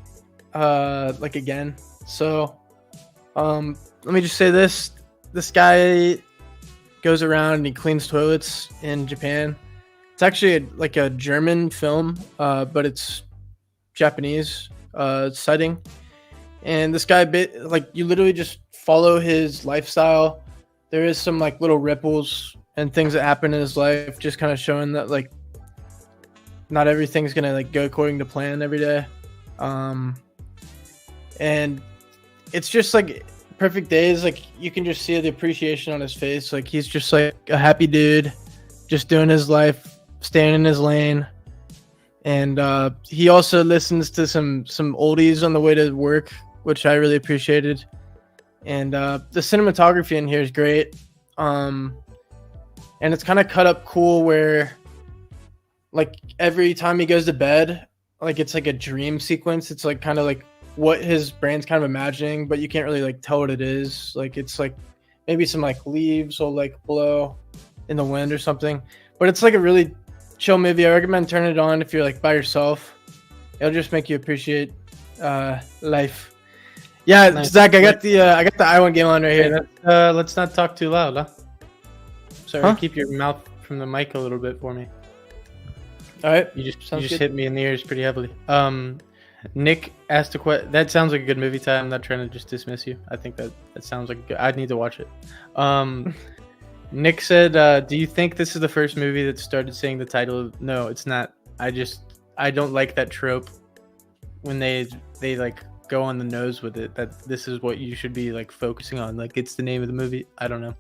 [SPEAKER 1] like again. So let me just say this guy goes around and he cleans toilets in Japan. It's actually like a German film, but it's Japanese setting. And this guy, you literally just follow his lifestyle. There is some like little ripples and things that happen in his life, just kind of showing that like not everything's gonna like go according to plan every day. And it's just like Perfect Days, like you can just see the appreciation on his face. Like he's just like a happy dude, just doing his life, staying in his lane. And he also listens to some oldies on the way to work, which I really appreciated. And the cinematography in here is great. and it's kind of cut up cool where like every time he goes to bed, like it's like a dream sequence. It's like kind of like what his brain's kind of imagining, but you can't really like tell what it is. Like it's like maybe some like leaves will like blow in the wind or something. But it's like a really chill movie. I recommend turning it on if you're like by yourself. It'll just make you appreciate life. Yeah, nice. Zach, I got the I1 game on right here.
[SPEAKER 2] Let's not talk too loud, huh? Sorry, keep your mouth from the mic a little bit for me.
[SPEAKER 1] All right,
[SPEAKER 2] you just hit me in the ears pretty heavily. Nick asked a question. That sounds like a good movie time. I'm not trying to just dismiss you. I think that sounds like I'd need to watch it. Nick said, "Do you think this is the first movie that started saying the title?" No, it's not. I don't like that trope when they like go on the nose with it. That this is what you should be like focusing on. Like it's the name of the movie. I don't know.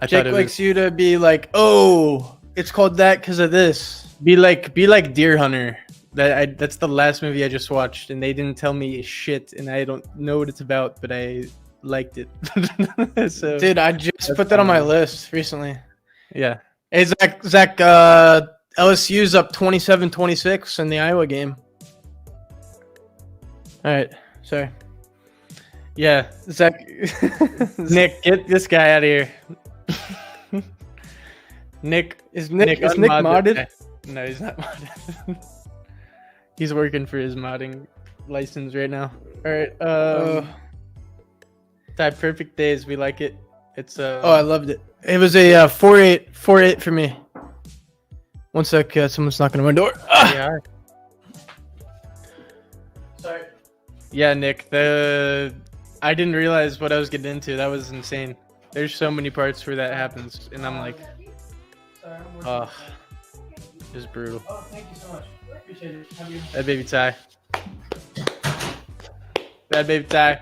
[SPEAKER 1] Jake likes you to be like, oh, it's called that because of this.
[SPEAKER 2] Be like Deer Hunter. That's the last movie I just watched, and they didn't tell me shit, and I don't know what it's about, but I liked it.
[SPEAKER 1] So, dude, I just put that on my list recently.
[SPEAKER 2] Yeah.
[SPEAKER 1] Hey, Zach, LSU's up 27-26 in the Iowa game. All right, sorry.
[SPEAKER 2] Yeah,
[SPEAKER 1] Zach.
[SPEAKER 2] Nick, get this guy out of here. Nick
[SPEAKER 1] is Nick modded?
[SPEAKER 2] No, he's not modded. He's working for his modding license right now. All right. Tye, Perfect Days. We like it. It's
[SPEAKER 1] I loved it. It was a 4.8 for me. One sec. Someone's knocking on my door.
[SPEAKER 2] Yeah.
[SPEAKER 1] Sorry.
[SPEAKER 2] Yeah, Nick. I didn't realize what I was getting into. That was insane. There's so many parts where that happens, and I'm like, it's brutal.
[SPEAKER 1] Oh, thank you so much. I appreciate it.
[SPEAKER 2] Bad baby Tye. Bad baby Tye.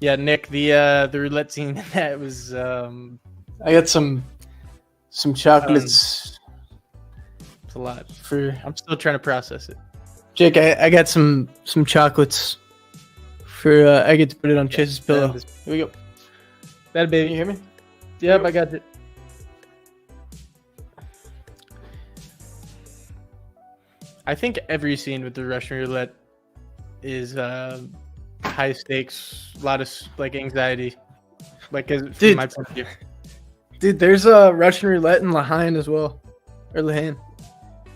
[SPEAKER 2] Yeah, Nick. The roulette scene that was.
[SPEAKER 1] I got some chocolates.
[SPEAKER 2] It's a lot. I'm still trying to process it.
[SPEAKER 1] Jake, I got some chocolates. I get to put it on Chase's pillow. Here we go.
[SPEAKER 2] Bad baby.
[SPEAKER 1] Can you hear me?
[SPEAKER 2] Yep, I got it. I think every scene with the Russian roulette is high stakes, a lot of like anxiety. Like, from my point of view.
[SPEAKER 1] Dude, there's a Russian roulette in Haine as well, or Haine.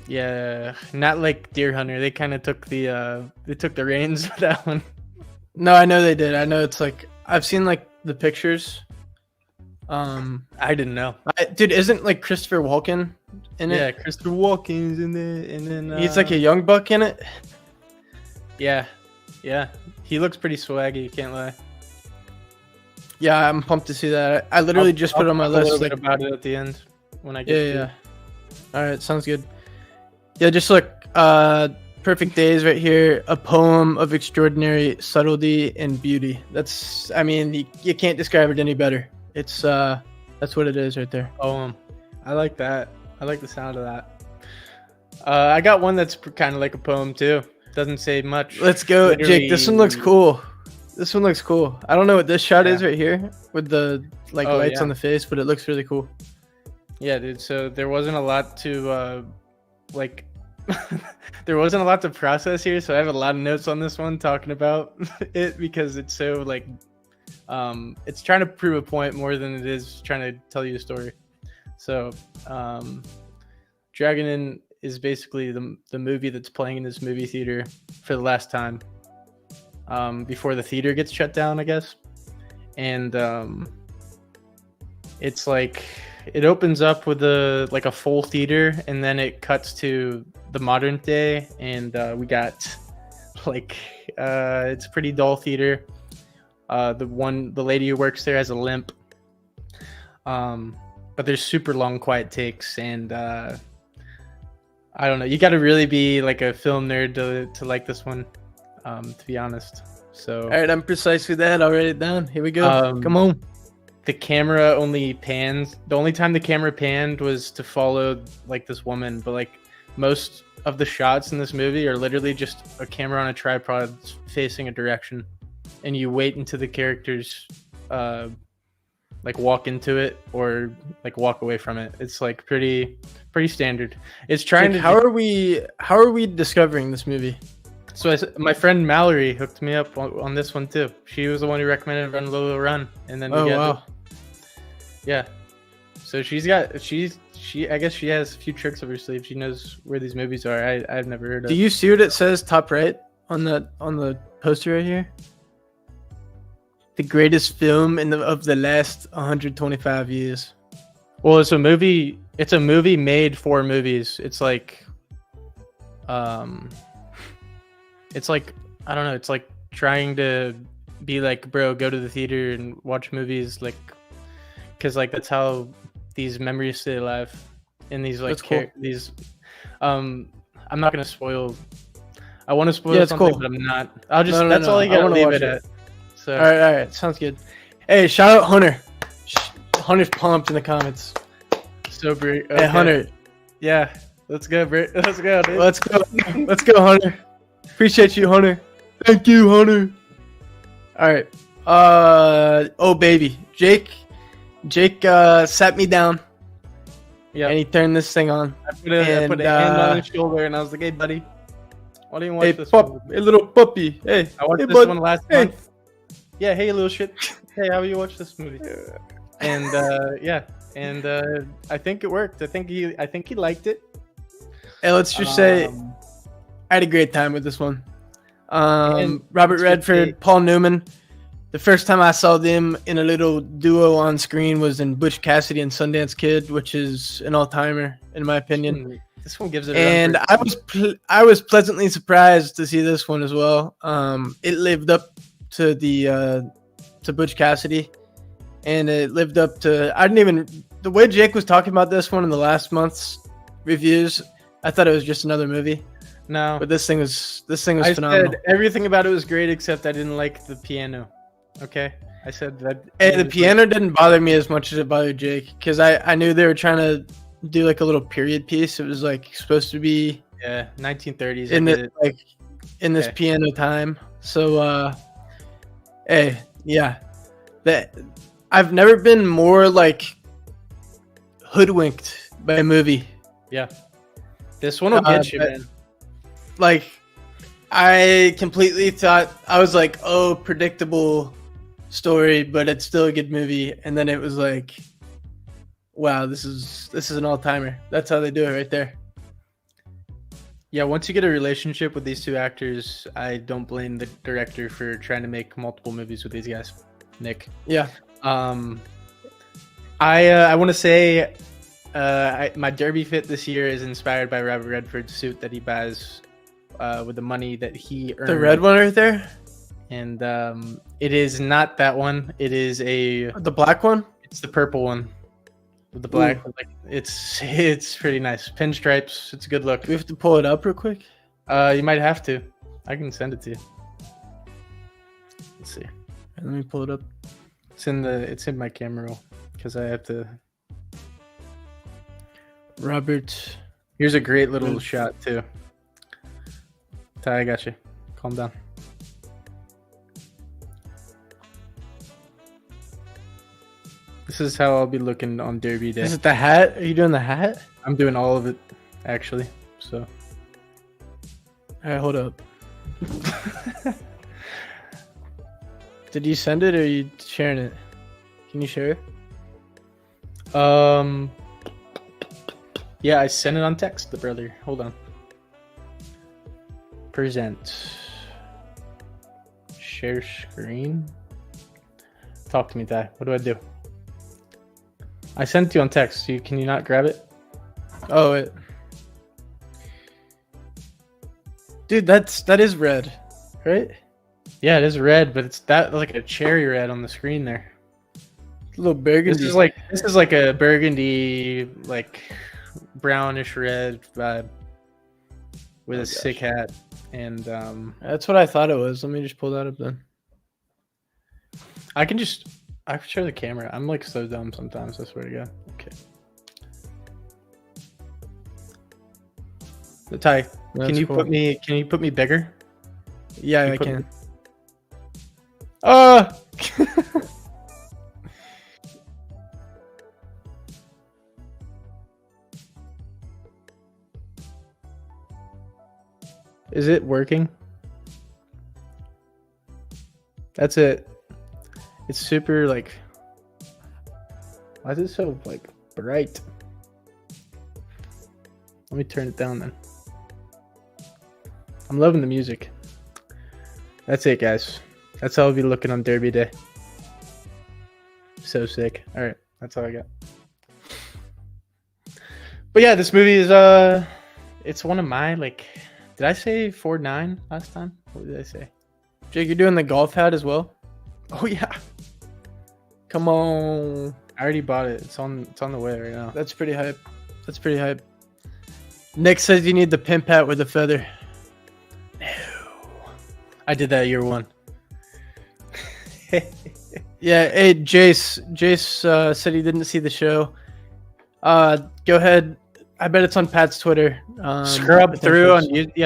[SPEAKER 2] Yeah, not like Deer Hunter. They kind of took the reins with that one.
[SPEAKER 1] No, I know they did. I know it's like I've seen like the pictures.
[SPEAKER 2] I didn't know.
[SPEAKER 1] Dude, isn't like Christopher Walken in it?
[SPEAKER 2] Yeah, Christopher Walken's in it, and then
[SPEAKER 1] he's like a young buck in it.
[SPEAKER 2] Yeah, he looks pretty swaggy. You can't lie.
[SPEAKER 1] Yeah, I'm pumped to see that. I literally just put it on my list.
[SPEAKER 2] A little bit about it at the end when I get to it.
[SPEAKER 1] All right, sounds good. Yeah, just look. Perfect Days right here. A poem of extraordinary subtlety and beauty. I mean, you can't describe it any better. It's that's what it is right there.
[SPEAKER 2] Poem. I like that. I like the sound of that. I got one that's kind of like a poem too. Doesn't say much.
[SPEAKER 1] Let's go, literally... Jake. This one looks cool. I don't know what this shot is right here with the lights on the face, but it looks really cool.
[SPEAKER 2] Yeah, dude. So there wasn't a lot to there wasn't a lot to process here, so I have a lot of notes on this one talking about it because it's so like it's trying to prove a point more than it is trying to tell you a story. So Dragon Inn is basically the movie that's playing in this movie theater for the last time before the theater gets shut down, I guess. And it's like it opens up with a full theater, and then it cuts to the modern day, and we got it's a pretty dull theater. The lady who works there has a limp, but there's super long quiet takes, and I don't know, you got to really be like a film nerd to like this one, to be honest. So
[SPEAKER 1] all right, I'm precisely that. I'll write it down. Here we go. Come on.
[SPEAKER 2] The camera only pans. The only time the camera panned was to follow like this woman, but like most of the shots in this movie are literally just a camera on a tripod facing a direction, and you wait until the characters like walk into it or like walk away from it. It's like pretty standard. It's trying
[SPEAKER 1] Like,
[SPEAKER 2] to.
[SPEAKER 1] how are we discovering this movie?
[SPEAKER 2] So my friend Mallory hooked me up on this one too. She was the one who recommended Run Lola Run, and then
[SPEAKER 1] Wow.
[SPEAKER 2] Yeah. So she I guess she has a few tricks up her sleeve. She knows where these movies are. I've never heard of.
[SPEAKER 1] Do you see what it says top right on the poster right here? The greatest film of the last 125 years.
[SPEAKER 2] Well, it's a movie made for movies. It's like it's like, I don't know, it's like trying to be like, bro, go to the theater and watch movies, like, because like that's how these memories stay alive in these like these I'm not gonna spoil. I want to spoil something, but I'm not. I'll just that's all you gotta leave it at. So
[SPEAKER 1] all right, sounds good. Hey, shout out Hunter. Hunter's pumped in the comments.
[SPEAKER 2] So great.
[SPEAKER 1] Okay. Hey Hunter.
[SPEAKER 2] Yeah, let's go, bro. Let's go, dude.
[SPEAKER 1] Let's go, Hunter. Appreciate you, Hunter. Thank you, Hunter. All right. Oh baby, Jake sat me down. Yeah. And he turned this thing on.
[SPEAKER 2] I put a hand on his shoulder and I was like, "Hey, buddy, why do you watch this one?"
[SPEAKER 1] Hey, little puppy. Hey,
[SPEAKER 2] I watched this one last month. Yeah, hey, little shit. Hey, how you watch this movie? And I think it worked. I think he liked it.
[SPEAKER 1] Hey, let's just say I had a great time with this one. Robert Redford, Paul Newman. The first time I saw them in a little duo on screen was in Butch Cassidy and Sundance Kid, which is an all-timer in my opinion.
[SPEAKER 2] This one gives it.
[SPEAKER 1] And I was pleasantly surprised to see this one as well. It lived up to to Butch Cassidy, and it lived up to. The way Jake was talking about this one in the last month's reviews, I thought it was just another movie.
[SPEAKER 2] No,
[SPEAKER 1] but this thing was phenomenal.
[SPEAKER 2] Said everything about it was great except I didn't like the piano. Okay, I said that.
[SPEAKER 1] Hey, the piano didn't bother me as much as it bothered Jake because I knew they were trying to do like a little period piece. It was like supposed to be
[SPEAKER 2] 1930s
[SPEAKER 1] in this piano time. So that I've never been more like hoodwinked by a movie.
[SPEAKER 2] Yeah, this one will get you, man.
[SPEAKER 1] Like, I completely thought I was like, oh, predictable story, but it's still a good movie. And then it was like, wow, this is an all-timer. That's how they do it right there.
[SPEAKER 2] Yeah, once you get a relationship with these two actors, I don't blame the director for trying to make multiple movies with these guys. Nick.
[SPEAKER 1] Yeah.
[SPEAKER 2] I want to say my derby fit this year is inspired by Robert Redford's suit that he buys with the money that he earned.
[SPEAKER 1] The red one right there?
[SPEAKER 2] And it is not that one. It is the
[SPEAKER 1] black one?
[SPEAKER 2] It's the purple one. With the black, like, it's pretty nice. Pinstripes. It's a good look.
[SPEAKER 1] Do we have to pull it up real quick?
[SPEAKER 2] You might have to. I can send it to you. Let's see.
[SPEAKER 1] Let me pull it up.
[SPEAKER 2] It's in my camera roll because I have to.
[SPEAKER 1] Robert.
[SPEAKER 2] Here's a great little shot too. Tye, I got you. Calm down. This is how I'll be looking on Derby Day.
[SPEAKER 1] Is it the hat? Are you doing the hat?
[SPEAKER 2] I'm doing all of it, actually. So.
[SPEAKER 1] All right, hold up. Did you send it or are you sharing it? Can you share it?
[SPEAKER 2] Yeah, I sent it on text, the brother. Hold on. Present. Share screen. Talk to me, Tye. What do I do? I sent it to you on text. Can you not grab it?
[SPEAKER 1] Oh, wait. Dude, that is red, right?
[SPEAKER 2] Yeah, it is red, but it's that like a cherry red on the screen there.
[SPEAKER 1] A little burgundy.
[SPEAKER 2] This is like a burgundy, like brownish red vibe with a sick hat, and
[SPEAKER 1] that's what I thought it was. Let me just pull that up then.
[SPEAKER 2] I can show the camera. I'm like so dumb sometimes. I swear to God. Okay. Tye, can you put me bigger?
[SPEAKER 1] Yeah, I can.
[SPEAKER 2] Is it working? That's it. It's super like. Why is it so like bright? Let me turn it down then. I'm loving the music. That's it, guys. That's how I'll be looking on Derby Day. So sick. All right, that's all I got. But yeah, this movie is it's one of my like. Did I say 4.9 last time? What did I say?
[SPEAKER 1] Jake, you're doing the golf hat as well?
[SPEAKER 2] Oh yeah.
[SPEAKER 1] Come on.
[SPEAKER 2] I already bought it. It's on the way right now.
[SPEAKER 1] That's pretty hype. That's pretty hype. Nick says you need the pimp hat with a feather.
[SPEAKER 2] No. I did that year one.
[SPEAKER 1] Yeah, hey, Jace said he didn't see the show. Go ahead. I bet it's on Pat's Twitter.
[SPEAKER 2] Scrub through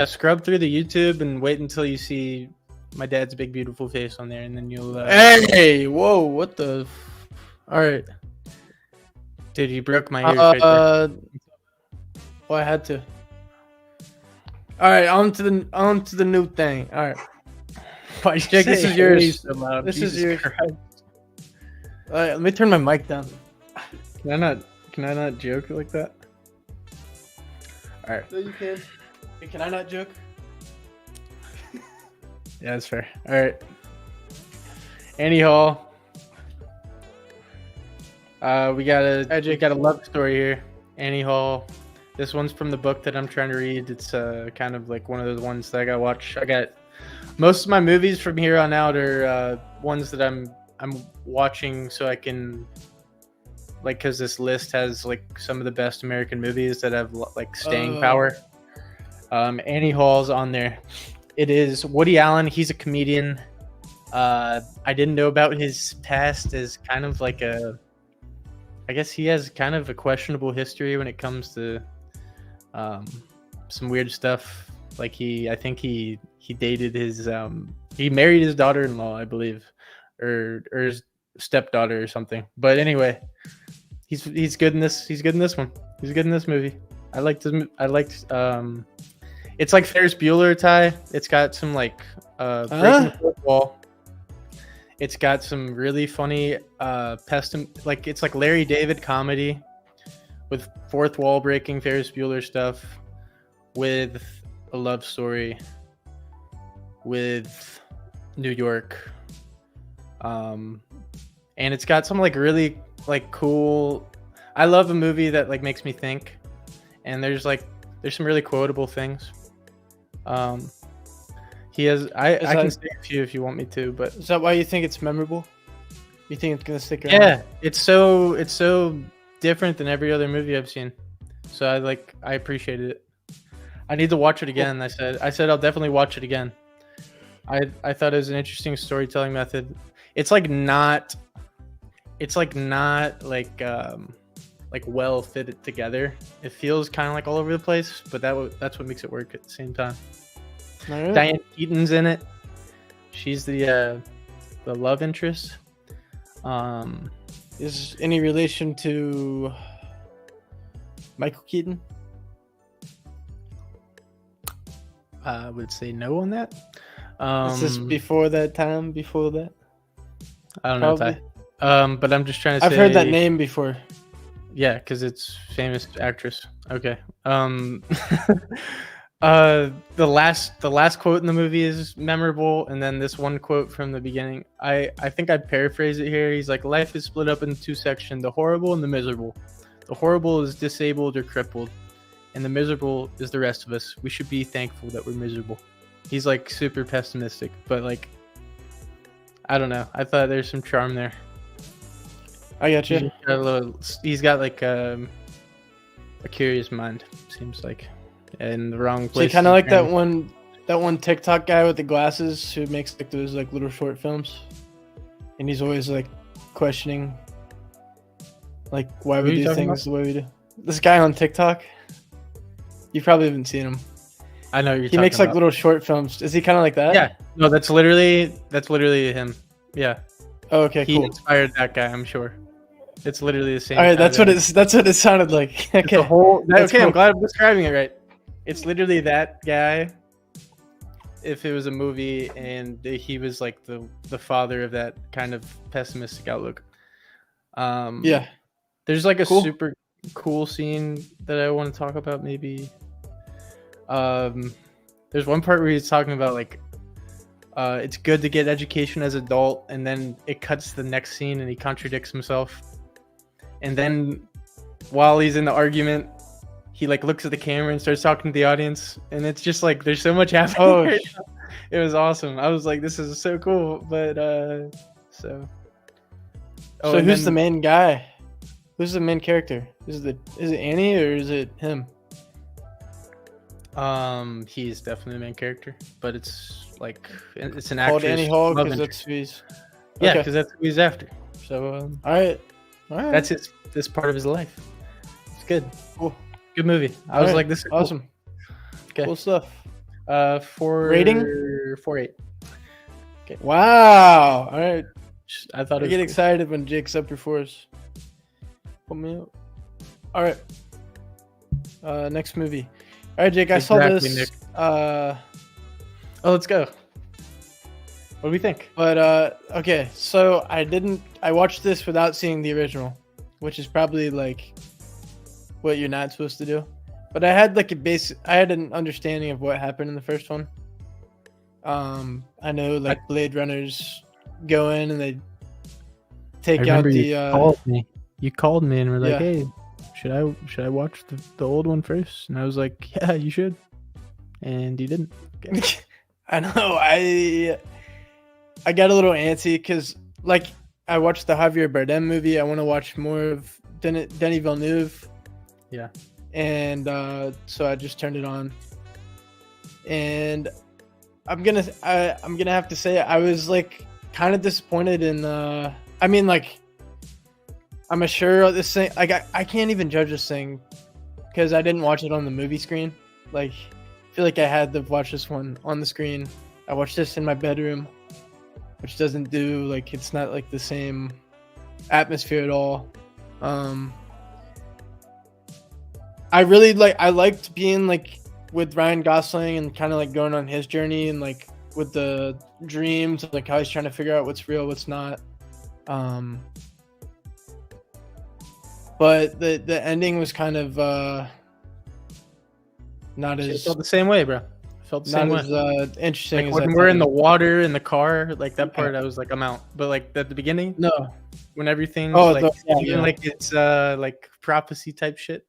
[SPEAKER 2] scrub through the YouTube and wait until you see my dad's big beautiful face on there, and then you'll.
[SPEAKER 1] Hey, whoa! What the? All right,
[SPEAKER 2] dude, you broke my ears right there.
[SPEAKER 1] Well, I had to. All right, on to the new thing. All right, Jake, this is yours.
[SPEAKER 2] So loud.
[SPEAKER 1] This
[SPEAKER 2] Jesus
[SPEAKER 1] is yours.
[SPEAKER 2] Christ.
[SPEAKER 1] All right, let me turn my mic down.
[SPEAKER 2] Can I not joke like that? All right.
[SPEAKER 1] No, you can. Hey, can I not joke?
[SPEAKER 2] Yeah, that's fair. All right. Annie Hall. We got a love story here. Annie Hall. This one's from the book that I'm trying to read. It's kind of like one of those ones that I gotta watch. I got most of my movies from here on out are ones that I'm watching so I can like, because this list has like some of the best American movies that have like staying power. Annie Hall's on there. It is Woody Allen. He's a comedian. I didn't know about his past as kind of like I guess he has kind of a questionable history when it comes to some weird stuff. Like I think he dated his he married his daughter-in-law, I believe, or his stepdaughter or something. But anyway, he's good in this. He's good in this one. He's good in this movie. I liked it's like Ferris Bueller, Tye. It's got some like breaking the fourth wall. It's got some really funny like it's like Larry David comedy with fourth wall breaking Ferris Bueller stuff with a love story with New York. And it's got some like really like cool. I love a movie that like makes me think, and there's some really quotable things. He has. I can say a few if you want me to, but
[SPEAKER 1] is that why you think it's memorable? You think it's gonna stick around?
[SPEAKER 2] Yeah, it's so different than every other movie I've seen. So I appreciated it. I need to watch it again. I said I'll definitely watch it again. I thought it was an interesting storytelling method. It's not well fitted together. It feels kind of like all over the place, but that's what makes it work at the same time.
[SPEAKER 1] Right.
[SPEAKER 2] Diane Keaton's in it. She's the love interest.
[SPEAKER 1] Is any relation to Michael Keaton?
[SPEAKER 2] I would say no on that.
[SPEAKER 1] Is this before that time? Before that?
[SPEAKER 2] I don't know. But I'm just trying to say.
[SPEAKER 1] I've heard that name before.
[SPEAKER 2] Yeah, because it's famous actress. Okay. The last quote in the movie is memorable, and then this one quote from the beginning. I think I paraphrase it here. He's like, life is split up into two sections: the horrible and the miserable. The horrible is disabled or crippled, and the miserable is the rest of us. We should be thankful that we're miserable. He's like super pessimistic, but like, I don't know. I thought there's some charm there.
[SPEAKER 1] I got you.
[SPEAKER 2] He's got like a curious mind, seems like, in the wrong place.
[SPEAKER 1] So kind of like that one TikTok guy with the glasses who makes like those like little short films, and he's always like questioning, like why we do things the way we do. This guy on TikTok, you probably haven't seen him.
[SPEAKER 2] I know you're.
[SPEAKER 1] He makes like little short films. Is he kind of like that?
[SPEAKER 2] Yeah. No, that's literally him. Yeah.
[SPEAKER 1] Oh, okay.
[SPEAKER 2] He
[SPEAKER 1] cool.
[SPEAKER 2] inspired that guy, I'm sure. It's literally the same.
[SPEAKER 1] All right, that's what it sounded like. Okay.
[SPEAKER 2] Okay,
[SPEAKER 1] cool.
[SPEAKER 2] I'm glad I'm describing it right. It's literally that guy if it was a movie and he was like the father of that kind of pessimistic outlook.
[SPEAKER 1] Yeah.
[SPEAKER 2] There's like a
[SPEAKER 1] Cool.
[SPEAKER 2] super cool scene that I want to talk about. Maybe. There's one part where he's talking about like, it's good to get education as an adult, and then it cuts to the next scene and he contradicts himself. And then while he's in the argument, he like looks at the camera and starts talking to the audience, and it's just like there's so much happening.
[SPEAKER 1] Oh,
[SPEAKER 2] right now. It was awesome. I was like, this is so cool. But so. Oh,
[SPEAKER 1] so
[SPEAKER 2] and
[SPEAKER 1] who's
[SPEAKER 2] then-
[SPEAKER 1] the main guy? Who's the main character? Is it Annie or is it him?
[SPEAKER 2] He's definitely the main character, but it's like it's an
[SPEAKER 1] Called
[SPEAKER 2] actress.
[SPEAKER 1] Annie Hall
[SPEAKER 2] love
[SPEAKER 1] because
[SPEAKER 2] interest.
[SPEAKER 1] that's who he's.
[SPEAKER 2] Yeah,
[SPEAKER 1] Okay.
[SPEAKER 2] because that's who he's after. So
[SPEAKER 1] All right.
[SPEAKER 2] that's this part of his life. It's good.
[SPEAKER 1] Cool.
[SPEAKER 2] Good movie. I
[SPEAKER 1] All
[SPEAKER 2] was
[SPEAKER 1] right.
[SPEAKER 2] like, this is cool.
[SPEAKER 1] Awesome.
[SPEAKER 2] Okay.
[SPEAKER 1] Cool stuff.
[SPEAKER 2] For
[SPEAKER 1] Rating?
[SPEAKER 2] 4.8.
[SPEAKER 1] Wow. All right.
[SPEAKER 2] I thought
[SPEAKER 1] I
[SPEAKER 2] it
[SPEAKER 1] get
[SPEAKER 2] was
[SPEAKER 1] excited when Jake's up before us. Put me up. All right. Next movie. All right, Jake. I saw
[SPEAKER 2] Exactly,
[SPEAKER 1] this.
[SPEAKER 2] Nick. Oh, let's go. What do we think?
[SPEAKER 1] But okay. So I watched this without seeing the original, which is probably like what you're not supposed to do. But I had like I had an understanding of what happened in the first one. I know like Blade Runners go in and they take out the.
[SPEAKER 2] You called me and were like,
[SPEAKER 1] yeah.
[SPEAKER 2] "Hey, should I watch the old one first?" And I was like, "Yeah, you should." And you didn't. Okay.
[SPEAKER 1] I know. I got a little antsy because like I watched the Javier Bardem movie. I want to watch more of Denis Villeneuve.
[SPEAKER 2] Yeah.
[SPEAKER 1] And so I just turned it on. And I'm gonna have to say I was like kind of disappointed in. I mean, like I'm sure this thing. Like I can't even judge this thing because I didn't watch it on the movie screen. Like I feel like I had to watch this one on the screen. I watched this in my bedroom, which doesn't do like it's not like the same atmosphere at all. I liked being like with Ryan Gosling and kind of like going on his journey and like with the dreams, like how he's trying to figure out what's real, what's not. But the ending was kind of not
[SPEAKER 2] It
[SPEAKER 1] as
[SPEAKER 2] felt the same way, bro. It felt the same way.
[SPEAKER 1] not as interesting
[SPEAKER 2] Like
[SPEAKER 1] as
[SPEAKER 2] when
[SPEAKER 1] I
[SPEAKER 2] we're
[SPEAKER 1] thought
[SPEAKER 2] in
[SPEAKER 1] it
[SPEAKER 2] the
[SPEAKER 1] would be.
[SPEAKER 2] water in the car, like that part, I was like, I'm out. But like at the beginning,
[SPEAKER 1] No.
[SPEAKER 2] when everything's
[SPEAKER 1] Oh,
[SPEAKER 2] like
[SPEAKER 1] yeah,
[SPEAKER 2] even
[SPEAKER 1] yeah.
[SPEAKER 2] like it's like prophecy type shit,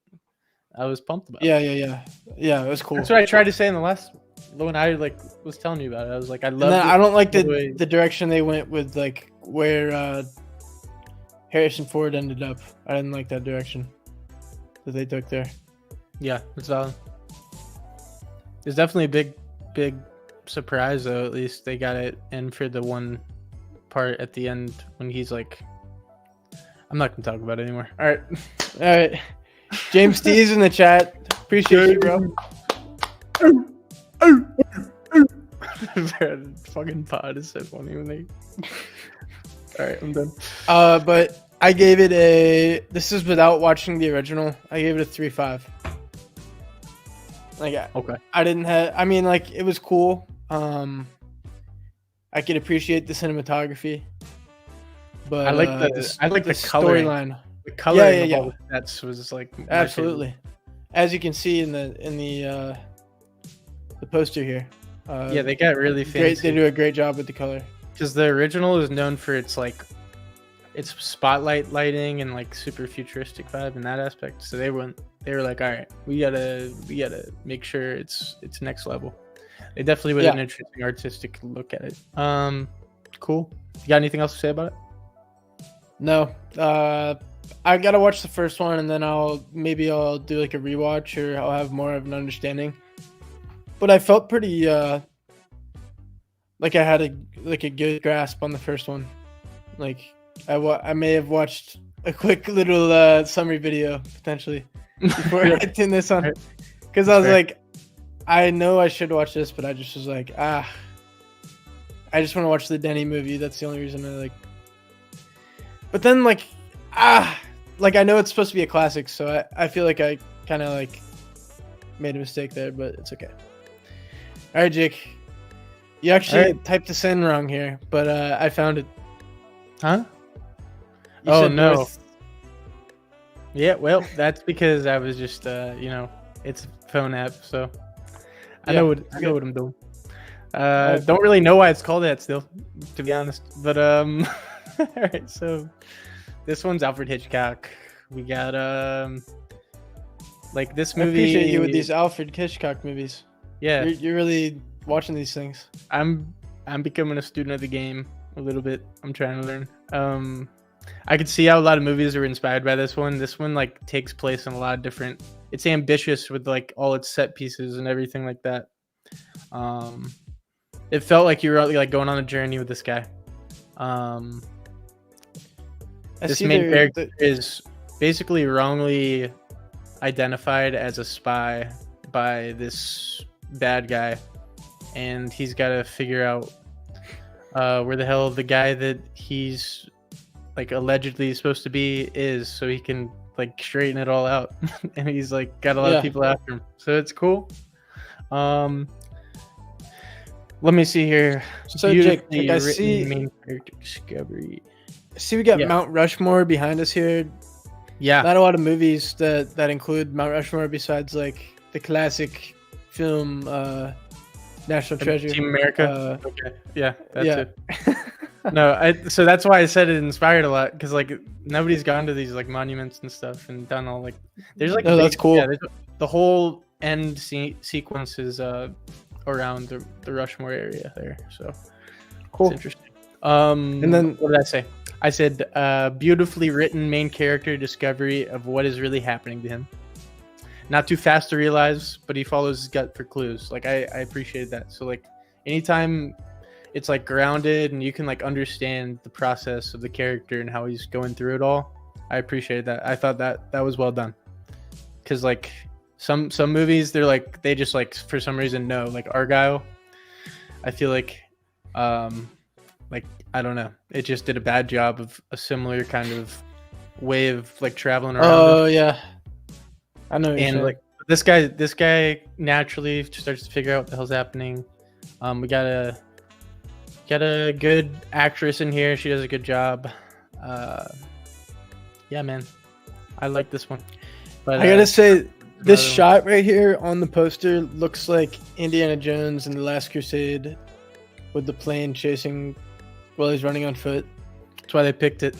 [SPEAKER 2] I was pumped about.
[SPEAKER 1] Yeah, it was cool.
[SPEAKER 2] That's what I tried to say in the last when I like was telling you about it. I was like, I
[SPEAKER 1] And
[SPEAKER 2] love.
[SPEAKER 1] then I don't like
[SPEAKER 2] the way-
[SPEAKER 1] the direction they went with like where Harrison Ford ended up. I didn't like that direction that they took there.
[SPEAKER 2] Yeah, it's valid. It's definitely a big surprise though. At least they got it in for the one part at the end when he's like, I'm not gonna talk about it anymore. All right.
[SPEAKER 1] All right, James T's in the chat. Appreciate you, bro.
[SPEAKER 2] Fucking pod is so funny when they. All right, I'm done.
[SPEAKER 1] But I gave it a. This is without watching the original. I gave it a 3.5. Like,
[SPEAKER 2] Okay.
[SPEAKER 1] I didn't have. I mean, like it was cool. I could appreciate the cinematography, but
[SPEAKER 2] I like the coloring.
[SPEAKER 1] storyline.
[SPEAKER 2] The coloring
[SPEAKER 1] Yeah.
[SPEAKER 2] of all the sets was like my
[SPEAKER 1] Absolutely, as you can see in the poster here.
[SPEAKER 2] Yeah, they got really
[SPEAKER 1] great. They
[SPEAKER 2] fancy.
[SPEAKER 1] do a great job with the color.
[SPEAKER 2] Because the original is known for its spotlight lighting and like super futuristic vibe in that aspect. So they were like, all right, we gotta make sure it's next level. They definitely with an interesting artistic look at it. Cool. You got anything else to say about it?
[SPEAKER 1] No, I gotta watch the first one and then I'll do like a rewatch or I'll have more of an understanding. But I felt pretty like I had a good grasp on the first one. Like I may have watched a quick little summary video potentially before I did this on, because I was like, I know I should watch this, but I just was like, I just want to watch the Denny movie. That's the only reason I like. But then like I know it's supposed to be a classic, so I feel like I kind of like made a mistake there, but it's okay. All right, Jake. You actually
[SPEAKER 2] Alright.
[SPEAKER 1] typed this in wrong here, but I found it.
[SPEAKER 2] Huh?
[SPEAKER 1] You
[SPEAKER 2] Oh,
[SPEAKER 1] said
[SPEAKER 2] no.
[SPEAKER 1] north.
[SPEAKER 2] Yeah, well, that's because I was just it's a phone app, so I
[SPEAKER 1] Yeah,
[SPEAKER 2] know what I'm doing. Don't really know why it's called that still, to be honest. But all right, so this one's Alfred Hitchcock. We got like this
[SPEAKER 1] I
[SPEAKER 2] movie.
[SPEAKER 1] appreciate you with these Alfred Hitchcock movies.
[SPEAKER 2] Yeah,
[SPEAKER 1] You're really watching these things.
[SPEAKER 2] I'm becoming a student of the game a little bit. I'm trying to learn. I could see how a lot of movies are inspired by this one. This one like takes place in a lot of different. It's ambitious with like all its set pieces and everything like that. It felt like you were like going on a journey with this guy. This main character is basically wrongly identified as a spy by this bad guy, and he's got to figure out where the hell the guy that he's like allegedly supposed to be is, so he can like straighten it all out. And he's like got a lot of people after him, so it's cool. Let me see here.
[SPEAKER 1] So Jake, like I see
[SPEAKER 2] main character discovery.
[SPEAKER 1] See, we got Mount Rushmore behind us here.
[SPEAKER 2] Yeah,
[SPEAKER 1] not a lot of movies that include Mount Rushmore besides like the classic film National Treasure.
[SPEAKER 2] Team America. Okay, yeah, that's it. No, so that's why I said it inspired a lot, because like nobody's gone to these like monuments and stuff and done all like there's like
[SPEAKER 1] that's cool.
[SPEAKER 2] Yeah, the whole end sequence is around the Rushmore area there, so
[SPEAKER 1] cool.
[SPEAKER 2] It's interesting. And then what did I say? I said beautifully written main character discovery of what is really happening to him. Not too fast to realize, but he follows his gut for clues. Like I appreciate that. So like anytime it's like grounded and you can like understand the process of the character and how he's going through it all, I appreciate that. I thought that was well done. Because like some movies, they're like they just like for some reason know, like Argyle. I feel like I don't know, it just did a bad job of a similar kind of way of like traveling around.
[SPEAKER 1] Oh yeah, I know.
[SPEAKER 2] And like this guy naturally starts to figure out what the hell's happening. We got a good actress in here. She does a good job. Yeah, man, I like this one. But
[SPEAKER 1] I gotta say, this shot right here on the poster looks like Indiana Jones and the Last Crusade, with the plane chasing while he's running on foot.
[SPEAKER 2] That's why they picked it.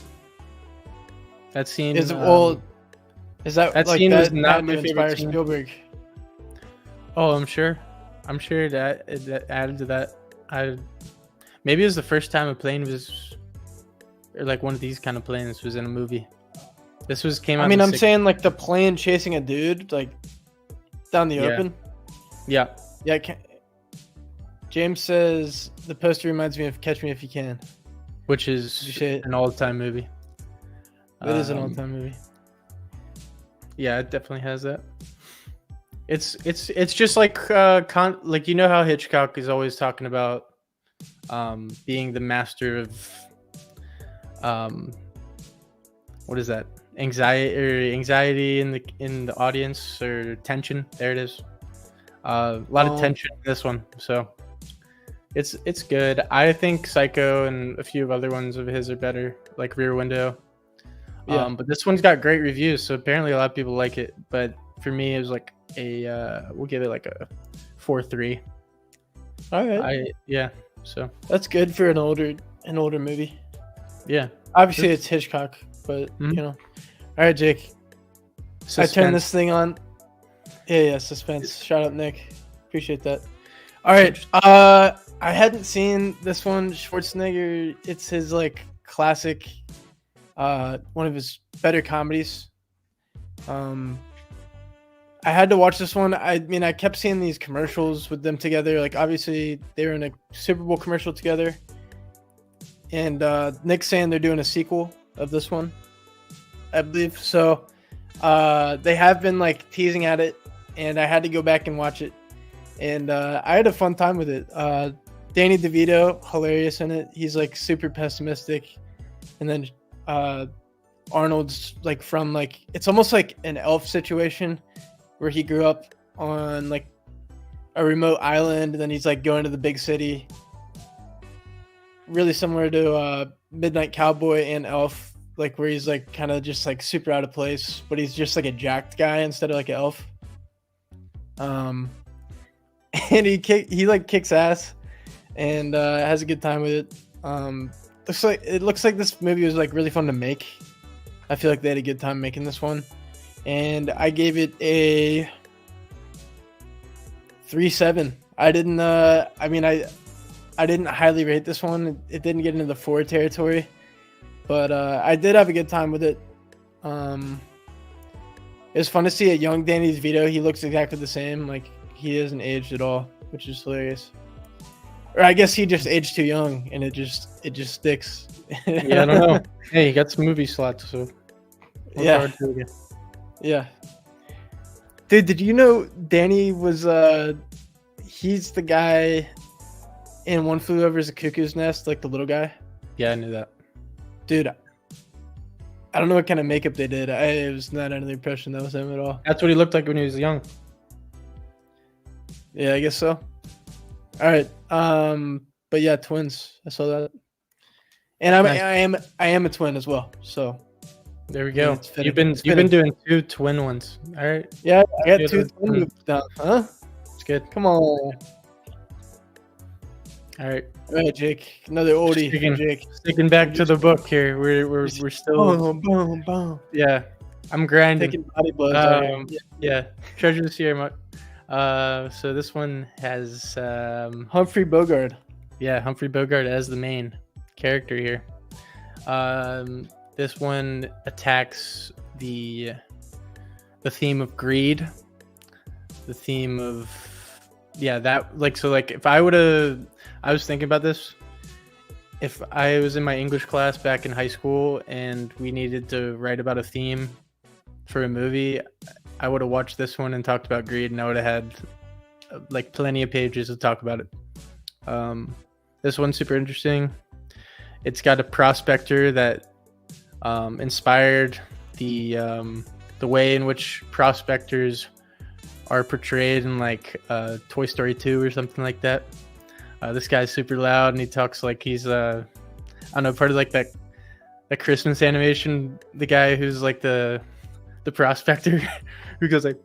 [SPEAKER 2] That scene
[SPEAKER 1] is that like
[SPEAKER 2] scene
[SPEAKER 1] that
[SPEAKER 2] was not my
[SPEAKER 1] favorite
[SPEAKER 2] favorite
[SPEAKER 1] Spielberg?
[SPEAKER 2] Oh, I'm sure that it added to that. Maybe it was the first time a plane was, or like one of these kind of planes was in a movie. This came out.
[SPEAKER 1] I mean, I'm saying like the plane chasing a dude like down the open.
[SPEAKER 2] Yeah.
[SPEAKER 1] James says the poster reminds me of Catch Me If You Can,
[SPEAKER 2] which is an all-time movie.
[SPEAKER 1] It is an all-time movie.
[SPEAKER 2] Yeah, it definitely has that. It's just like like you know how Hitchcock is always talking about being the master of what is that? Anxiety in the audience, or tension. There it is. A lot of tension in this one, so it's good. I think Psycho and a few of other ones of his are better, like Rear Window. Yeah. But this one's got great reviews, so apparently a lot of people like it. But for me, it was like we'll give it like a 4.3.
[SPEAKER 1] All right.
[SPEAKER 2] So
[SPEAKER 1] that's good for an older movie.
[SPEAKER 2] Yeah.
[SPEAKER 1] Obviously, it's Hitchcock, but you know. All right, Jake. Suspense. I turned this thing on. Yeah, suspense. Shout out Nick. Appreciate that. All right. I hadn't seen this one, Schwarzenegger. It's his like classic, one of his better comedies. I had to watch this one. I mean, I kept seeing these commercials with them together. Like, obviously, they were in a Super Bowl commercial together. And Nick's saying they're doing a sequel of this one, I believe. So they have been like teasing at it, and I had to go back and watch it. And I had a fun time with it. Danny DeVito, hilarious in it. He's like super pessimistic. And then Arnold's like from like, it's almost like an elf situation where he grew up on like a remote island, and then he's like going to the big city, really similar to Midnight Cowboy and Elf, like where he's like kind of just like super out of place, but he's just like a jacked guy instead of like an elf. And he like kicks ass and has a good time with it. Looks like this movie was like really fun to make. I feel like they had a good time making this one, and I gave it a 3.7. I didn't. I didn't highly rate this one. It didn't get into the 4 territory, but I did have a good time with it. It was fun to see a young Danny DeVito. He looks exactly the same. Like he hasn't aged at all, which is hilarious. Or I guess he just aged too young, and it just sticks.
[SPEAKER 2] Yeah, I don't know. Hey, you got some movie slots, so
[SPEAKER 1] yeah, yeah. Dude, did you know Danny was he's the guy in One Flew Over the Cuckoo's Nest, like the little guy?
[SPEAKER 2] Yeah, I knew that.
[SPEAKER 1] Dude, I don't know what kind of makeup they did. I was not under the impression that was him at all.
[SPEAKER 2] That's what he looked like when he was young.
[SPEAKER 1] Yeah, I guess so. All right. But yeah, twins. I saw that. And
[SPEAKER 2] Nice.
[SPEAKER 1] I am a twin as well. So
[SPEAKER 2] There we go.
[SPEAKER 1] it's fitting.
[SPEAKER 2] You've been
[SPEAKER 1] It's fitting.
[SPEAKER 2] doing 2 twin ones. All right.
[SPEAKER 1] Yeah, I got
[SPEAKER 2] Good
[SPEAKER 1] 2
[SPEAKER 2] one.
[SPEAKER 1] twin moves down. Huh?
[SPEAKER 2] It's good.
[SPEAKER 1] Come on.
[SPEAKER 2] All right.
[SPEAKER 1] All right, Jake. Another oldie
[SPEAKER 2] Sticking-
[SPEAKER 1] for Jake.
[SPEAKER 2] Sticking back to the book here. We're still
[SPEAKER 1] Boom, boom, boom.
[SPEAKER 2] yeah. I'm grinding.
[SPEAKER 1] Taking body blows. out here.
[SPEAKER 2] Yeah. Treasure this year. So this one has
[SPEAKER 1] Humphrey Bogart.
[SPEAKER 2] Humphrey Bogart as the main character here. This one attacks the theme of greed, the theme of if I was thinking about this, if I was in my English class back in high school and we needed to write about a theme for a movie, I would have watched this one and talked about greed, and I would have had like plenty of pages to talk about it. This one's super interesting. It's got a prospector that inspired the way in which prospectors are portrayed in like Toy Story 2 or something like that. This guy's super loud and he talks like he's I don't know, part of like that Christmas animation. The guy who's like the prospector who goes like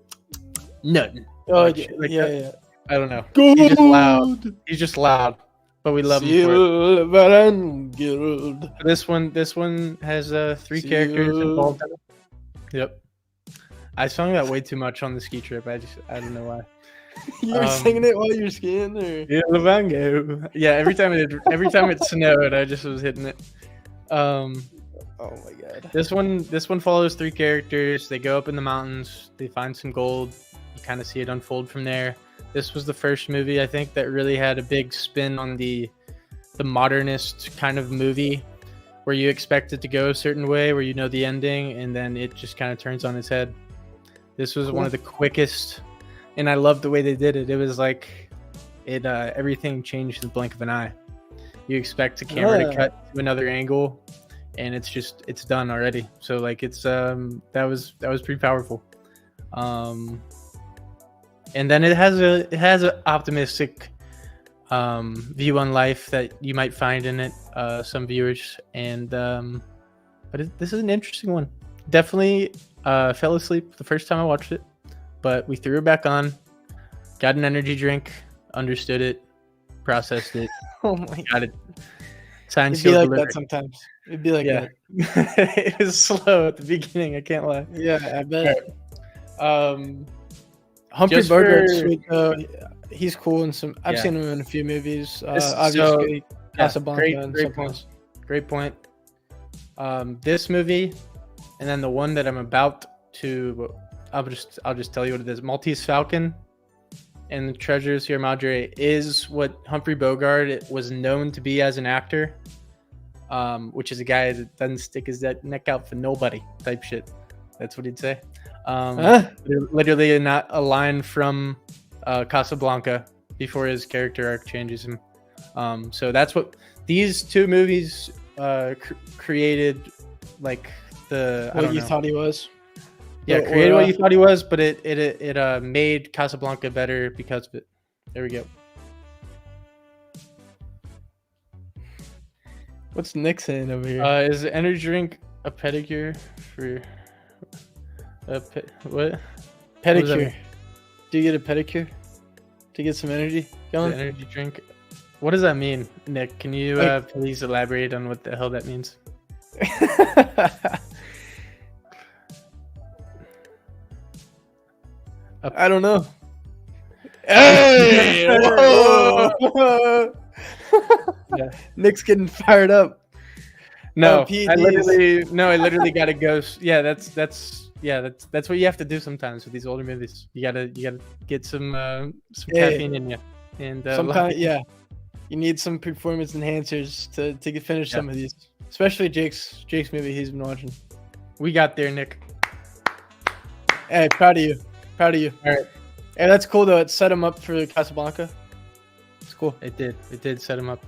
[SPEAKER 2] nothing.
[SPEAKER 1] Oh,
[SPEAKER 2] Like
[SPEAKER 1] yeah,
[SPEAKER 2] shit like
[SPEAKER 1] yeah,
[SPEAKER 2] that.
[SPEAKER 1] yeah.
[SPEAKER 2] I don't know.
[SPEAKER 1] Gold.
[SPEAKER 2] He's just loud. He's just loud, but we love him for it.
[SPEAKER 1] Silver and gold.
[SPEAKER 2] This one has 3 characters involved in it. Yep. I sung that way too much on the ski trip. I don't know why.
[SPEAKER 1] You were singing it while you were skiing, or?
[SPEAKER 2] Yeah, Zhivago. Yeah, every time it snowed, I just was hitting it.
[SPEAKER 1] Oh my god.
[SPEAKER 2] This one follows 3 characters. They go up in the mountains. They find some gold. You kind of see it unfold from there. This was the first movie I think that really had a big spin on the modernist kind of movie, where you expect it to go a certain way, where you know the ending, and then it just kind of turns on its head. This was one of the quickest, and I love the way they did it. It was like everything changed in the blink of an eye. You expect the camera to cut to another angle, and it's done already. So like it's that was pretty powerful. And then it has an optimistic view on life that you might find in it, some viewers, and this is an interesting one. Definitely fell asleep the first time I watched it, but we threw it back on, got an energy drink, understood it, processed it,
[SPEAKER 1] Oh my
[SPEAKER 2] got it. Signed,
[SPEAKER 1] It'd be
[SPEAKER 2] sealed,
[SPEAKER 1] like
[SPEAKER 2] delivered.
[SPEAKER 1] that sometimes. It'd be like
[SPEAKER 2] Yeah.
[SPEAKER 1] that.
[SPEAKER 2] It was slow at the beginning, I can't lie.
[SPEAKER 1] Yeah, I bet.
[SPEAKER 2] Um,
[SPEAKER 1] Humphrey
[SPEAKER 2] just
[SPEAKER 1] Bogart's
[SPEAKER 2] for-
[SPEAKER 1] sweet though. He's cool in some. I've
[SPEAKER 2] Yeah.
[SPEAKER 1] seen him in a few movies.
[SPEAKER 2] This-
[SPEAKER 1] Obviously,
[SPEAKER 2] yeah,
[SPEAKER 1] Casablanca
[SPEAKER 2] great
[SPEAKER 1] and something
[SPEAKER 2] point.
[SPEAKER 1] else.
[SPEAKER 2] Great point. This movie, and then the one that I'm about to, I'll just tell you what it is. Maltese Falcon and the Treasures Here, Madre is what Humphrey Bogart was known to be as an actor, which is a guy that doesn't stick his neck out for nobody type shit. That's what he'd say. Literally not a line from Casablanca before his character arc changes him. So that's what these 2 movies created, like
[SPEAKER 1] What you thought he was.
[SPEAKER 2] Yeah, created what you thought he was, but it made Casablanca better because of it. There we go.
[SPEAKER 1] What's Nick saying over here?
[SPEAKER 2] Is the energy drink a pedicure for what?
[SPEAKER 1] Pedicure. Do you get a pedicure to get some energy going?
[SPEAKER 2] The energy drink. What does that mean, Nick? Can you please elaborate on what the hell that means?
[SPEAKER 1] I don't know. Hey! Yeah. Nick's getting fired up.
[SPEAKER 2] No, I literally got to go. Yeah, that's what you have to do sometimes with these older movies. You gotta get some caffeine in you, and
[SPEAKER 1] sometimes you need some performance enhancers to finish some of these, especially Jake's movie he's been watching.
[SPEAKER 2] We got there, Nick.
[SPEAKER 1] Hey, proud of you. All right. Hey, that's cool though. It set him up for Casablanca. It's cool.
[SPEAKER 2] It did set him up.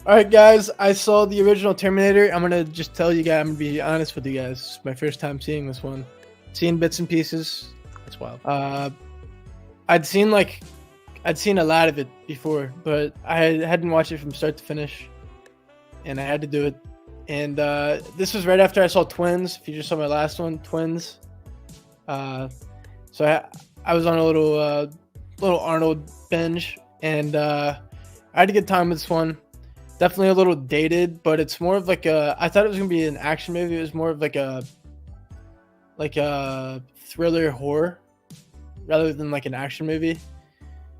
[SPEAKER 1] All right, guys. I saw the original Terminator. I'm gonna just tell you guys. I'm gonna be honest with you guys. It's my first time seeing this one. Seeing bits and pieces.
[SPEAKER 2] That's wild.
[SPEAKER 1] I'd seen a lot of it before, but I hadn't watched it from start to finish, and I had to do it. And this was right after I saw Twins. If you just saw my last one, Twins. So I was on a little Arnold binge, and I had a good time with this one. Definitely a little dated, but it's more of like I thought it was gonna be an action movie. It was more of like a thriller horror rather than like an action movie.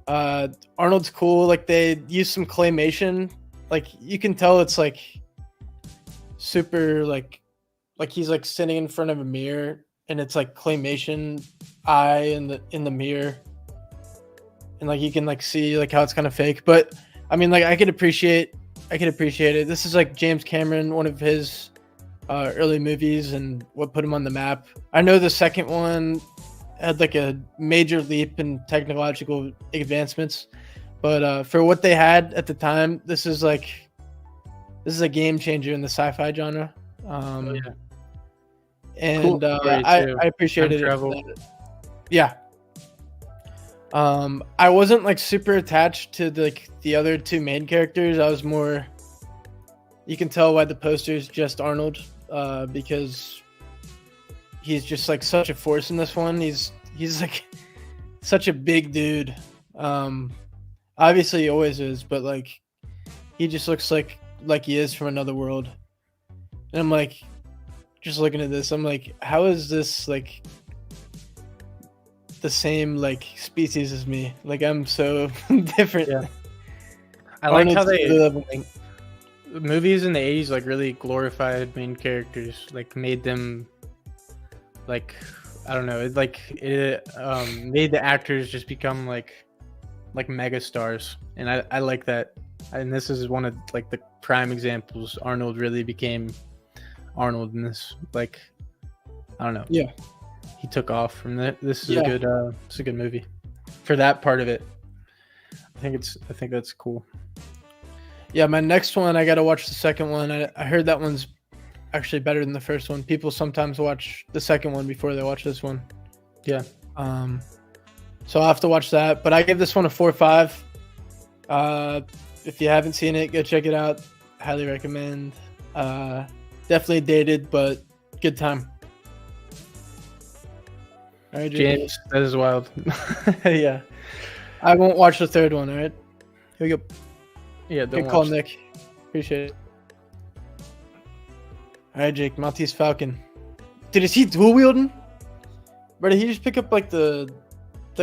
[SPEAKER 1] Arnold's cool. Like they use some claymation. Like you can tell it's like super like he's like sitting in front of a mirror, and it's like claymation eye in the mirror, and like you can like see like how it's kind of fake. But I mean, like I could appreciate it. This is like James Cameron, one of his early movies, and what put him on the map. I know the second one had like a major leap in technological advancements, but for what they had at the time, this is a game changer in the sci-fi genre. And cool. I appreciated it. Yeah. I wasn't like super attached to the other two main characters. I was more, you can tell why the poster's just Arnold, because he's just like such a force in this one. He's like such a big dude. Obviously he always is, but like he just looks like he is from another world. And I'm like, just looking at this, I'm like, how is this like the same like species as me? Like I'm so different.
[SPEAKER 2] Yeah. I like how movies in the 80s like really glorified main characters, like made them like, I don't know, it made the actors just become like mega stars, and I like that. And this is one of like the prime examples. Arnold really became Arnold in this. Like, I don't know.
[SPEAKER 1] Yeah.
[SPEAKER 2] He took off from that. This is a good movie for that part of it. I think that's cool.
[SPEAKER 1] Yeah, my next one, I got to watch the second one. I heard that one's actually better than the first one. People sometimes watch the second one before they watch this one.
[SPEAKER 2] Yeah.
[SPEAKER 1] So I'll have to watch that. But I give this one a 4.5. If you haven't seen it, go check it out. Highly recommend. Definitely dated, but good time. All right,
[SPEAKER 2] James, that is wild.
[SPEAKER 1] Yeah. I won't watch the third one, all right? Here we go.
[SPEAKER 2] Yeah,
[SPEAKER 1] good call, Nick. Appreciate it. All right, Jake, Maltese Falcon. Dude, is he dual wielding? Bro, did he just pick up like the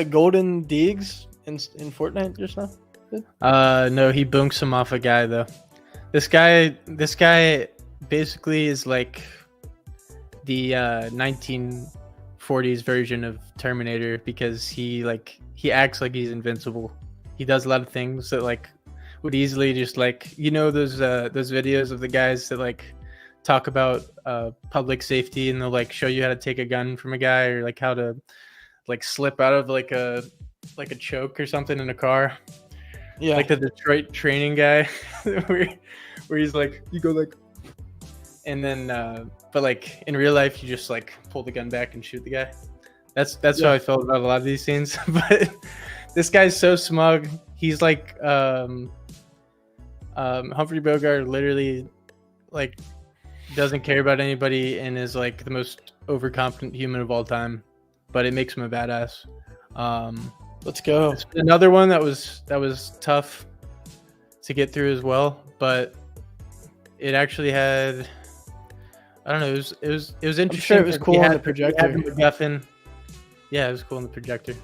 [SPEAKER 1] golden digs in Fortnite just now?
[SPEAKER 2] No, he bunks him off a guy though. This guy basically is like the 1940s version of Terminator, because he acts like he's invincible. He does a lot of things that like would easily just like, you know, those videos of the guys that like talk about public safety, and they'll like show you how to take a gun from a guy, or like how to like slip out of like a choke or something in a car. Yeah, like the Detroit training guy where he's like, you go like, and then but like in real life you just like pull the gun back and shoot the guy. That's how I felt about a lot of these scenes. But this guy's so smug. He's like Humphrey Bogart literally like doesn't care about anybody and is like the most overconfident human of all time, but it makes him a badass.
[SPEAKER 1] Let's go.
[SPEAKER 2] Another one that was tough to get through as well, but it actually had, I don't know, it was interesting.
[SPEAKER 1] I'm sure it was cool on the projector.
[SPEAKER 2] Yeah, it was cool on the projector.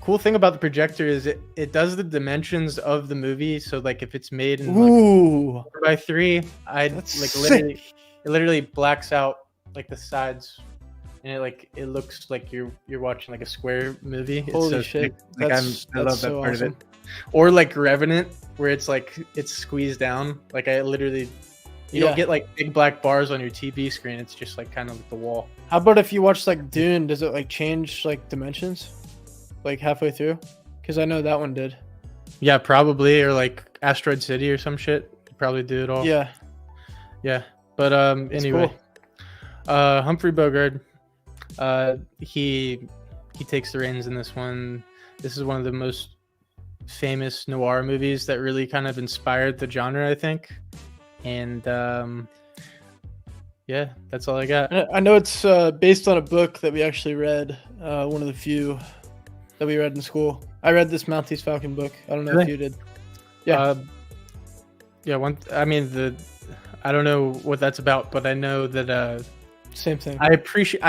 [SPEAKER 2] Cool thing about the projector is it does the dimensions of the movie. So like if it's made in like 4x3, it literally blacks out like the sides, and it looks like you're watching like a square movie.
[SPEAKER 1] Holy shit!
[SPEAKER 2] I love that part of it. Or like Revenant, where it's like it's squeezed down. Like I literally, you don't get like big black bars on your TV screen. It's just like kind of like the wall.
[SPEAKER 1] How about if you watch like Dune? Does it like change like dimensions, like halfway through? Because I know that one did.
[SPEAKER 2] Yeah, probably, or like Asteroid City or some shit. Probably do it all.
[SPEAKER 1] Yeah.
[SPEAKER 2] But anyway, cool. Humphrey Bogart, he takes the reins in this one. This is one of the most famous noir movies that really kind of inspired the genre, I think. And yeah, that's all I got.
[SPEAKER 1] I know it's based on a book that we actually read, one of the few that we read in school. I read this Maltese Falcon book. I don't know if you did. Yeah.
[SPEAKER 2] I don't know what that's about, but I know that
[SPEAKER 1] same thing.
[SPEAKER 2] I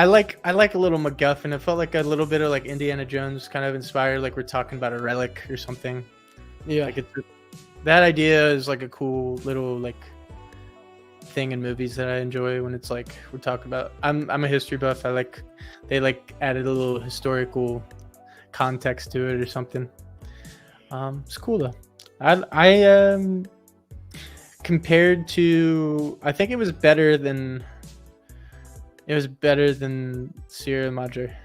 [SPEAKER 2] like a little MacGuffin. It felt like a little bit of like Indiana Jones kind of inspired, like we're talking about a relic or something.
[SPEAKER 1] Yeah.
[SPEAKER 2] Like that idea is like a cool little like thing in movies that I enjoy when it's like we're talking about. I'm a history buff. They like added a little historical context to it or something. It's cool though. I compared to, I think it was better than Sierra Madre.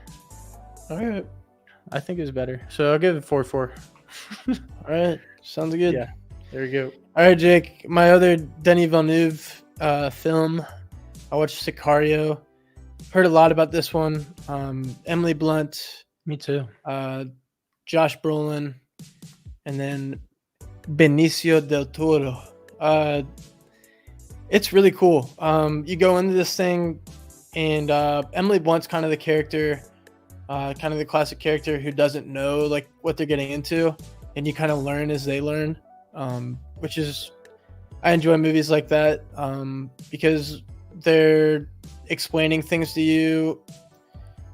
[SPEAKER 1] All right.
[SPEAKER 2] I think it was better. So I'll give it 4-4.
[SPEAKER 1] All right. Sounds good.
[SPEAKER 2] Yeah. There we go.
[SPEAKER 1] All right, Jake. My other Denis Villeneuve film, I watched Sicario. Heard a lot about this one. Emily Blunt.
[SPEAKER 2] Me too.
[SPEAKER 1] Josh Brolin. And then Benicio del Toro. It's really cool. You go into this thing, and Emily Blunt's kind of the character, kind of the classic character who doesn't know like what they're getting into, and you kind of learn as they learn, which is, I enjoy movies like that because they're explaining things to you,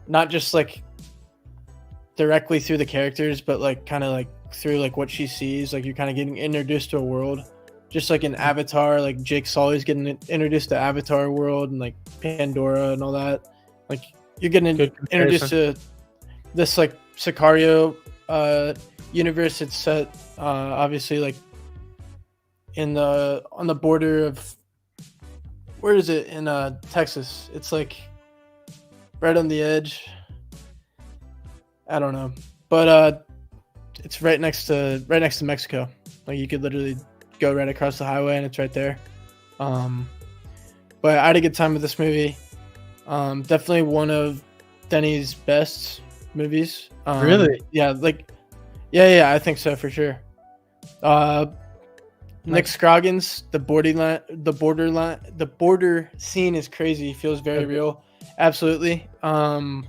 [SPEAKER 1] not just like directly through the characters, but like kind of like through like what she sees. Like you're kind of getting introduced to a world, just like in Avatar. Like Jake Sully's getting introduced to Avatar world and like Pandora and all that. Like you're getting introduced to this like Sicario universe. It's set obviously like on the border of, where is it, in Texas? It's like right on the edge. I don't know, but it's right next to Mexico. Like you could literally go right across the highway and it's right there. But I had a good time with this movie. Definitely one of Denis' best movies.
[SPEAKER 2] Really?
[SPEAKER 1] Yeah, yeah, I think so for sure. Nick Scroggins, the border scene is crazy. Feels very real. Absolutely. That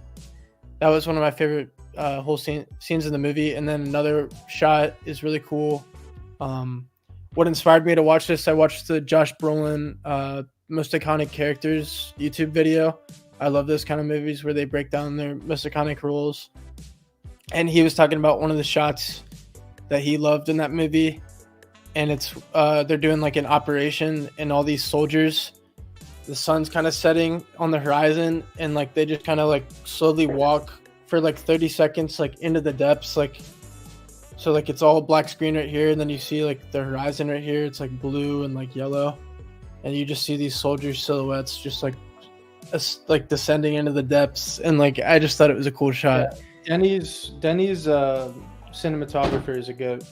[SPEAKER 1] was one of my favorite whole scenes in the movie. And then another shot is really cool. What inspired me to watch this, I watched the Josh Brolin most iconic characters YouTube video. I love those kind of movies where they break down their most iconic roles. And he was talking about one of the shots that he loved in that movie. And it's they're doing like an operation, and all these soldiers, the sun's kind of setting on the horizon, and like they just kind of like slowly walk for like 30 seconds like into the depths, like so like it's all black screen right here, and then you see like the horizon right here, it's like blue and like yellow, and you just see these soldier silhouettes just like descending into the depths, and like I just thought it was a cool shot.
[SPEAKER 2] Yeah. Denis cinematographer is a goat.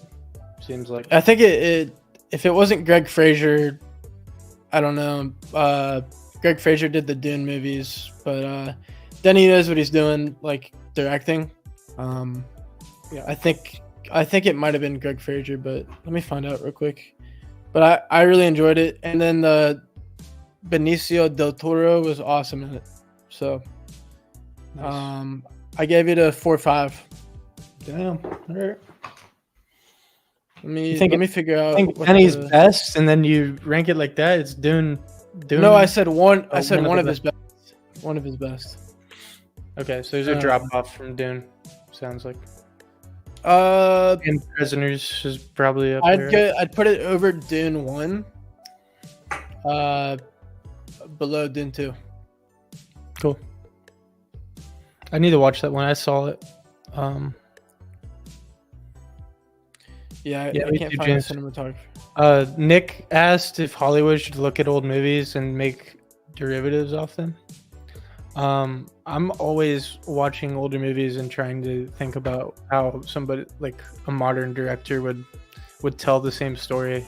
[SPEAKER 2] Seems like. I
[SPEAKER 1] think it if it wasn't Greg Fraser, I don't know. Greg Fraser did the Dune movies, but Denis knows what he's doing, like directing. Yeah, I think it might have been Greg Fraser, but let me find out real quick. But I really enjoyed it. And then the Benicio del Toro was awesome in it. So
[SPEAKER 2] Nice.
[SPEAKER 1] I gave it a 4.5.
[SPEAKER 2] Damn. All right.
[SPEAKER 1] Let me figure
[SPEAKER 2] I
[SPEAKER 1] out
[SPEAKER 2] think
[SPEAKER 1] what
[SPEAKER 2] Penny's
[SPEAKER 1] the.
[SPEAKER 2] best, and then you rank it like that. It's Dune.
[SPEAKER 1] No, I
[SPEAKER 2] Dune.
[SPEAKER 1] said one. I
[SPEAKER 2] Oh,
[SPEAKER 1] said
[SPEAKER 2] one of
[SPEAKER 1] one
[SPEAKER 2] the
[SPEAKER 1] of his best. One of his best.
[SPEAKER 2] Okay, so there's a
[SPEAKER 1] Uh,
[SPEAKER 2] drop off from Dune. Sounds like.
[SPEAKER 1] Uh,
[SPEAKER 2] And Prisoners is probably up there.
[SPEAKER 1] I'd put it over Dune 1. Uh, below Dune 2.
[SPEAKER 2] Cool. I need to watch that one. I saw it. Um,
[SPEAKER 1] Yeah,
[SPEAKER 2] Yeah,
[SPEAKER 1] I
[SPEAKER 2] me
[SPEAKER 1] can't
[SPEAKER 2] too,
[SPEAKER 1] find
[SPEAKER 2] James.
[SPEAKER 1] the cinematography.
[SPEAKER 2] Nick asked if Hollywood should look at old movies and make derivatives off them. I'm always watching older movies and trying to think about how somebody like a modern director would tell the same story.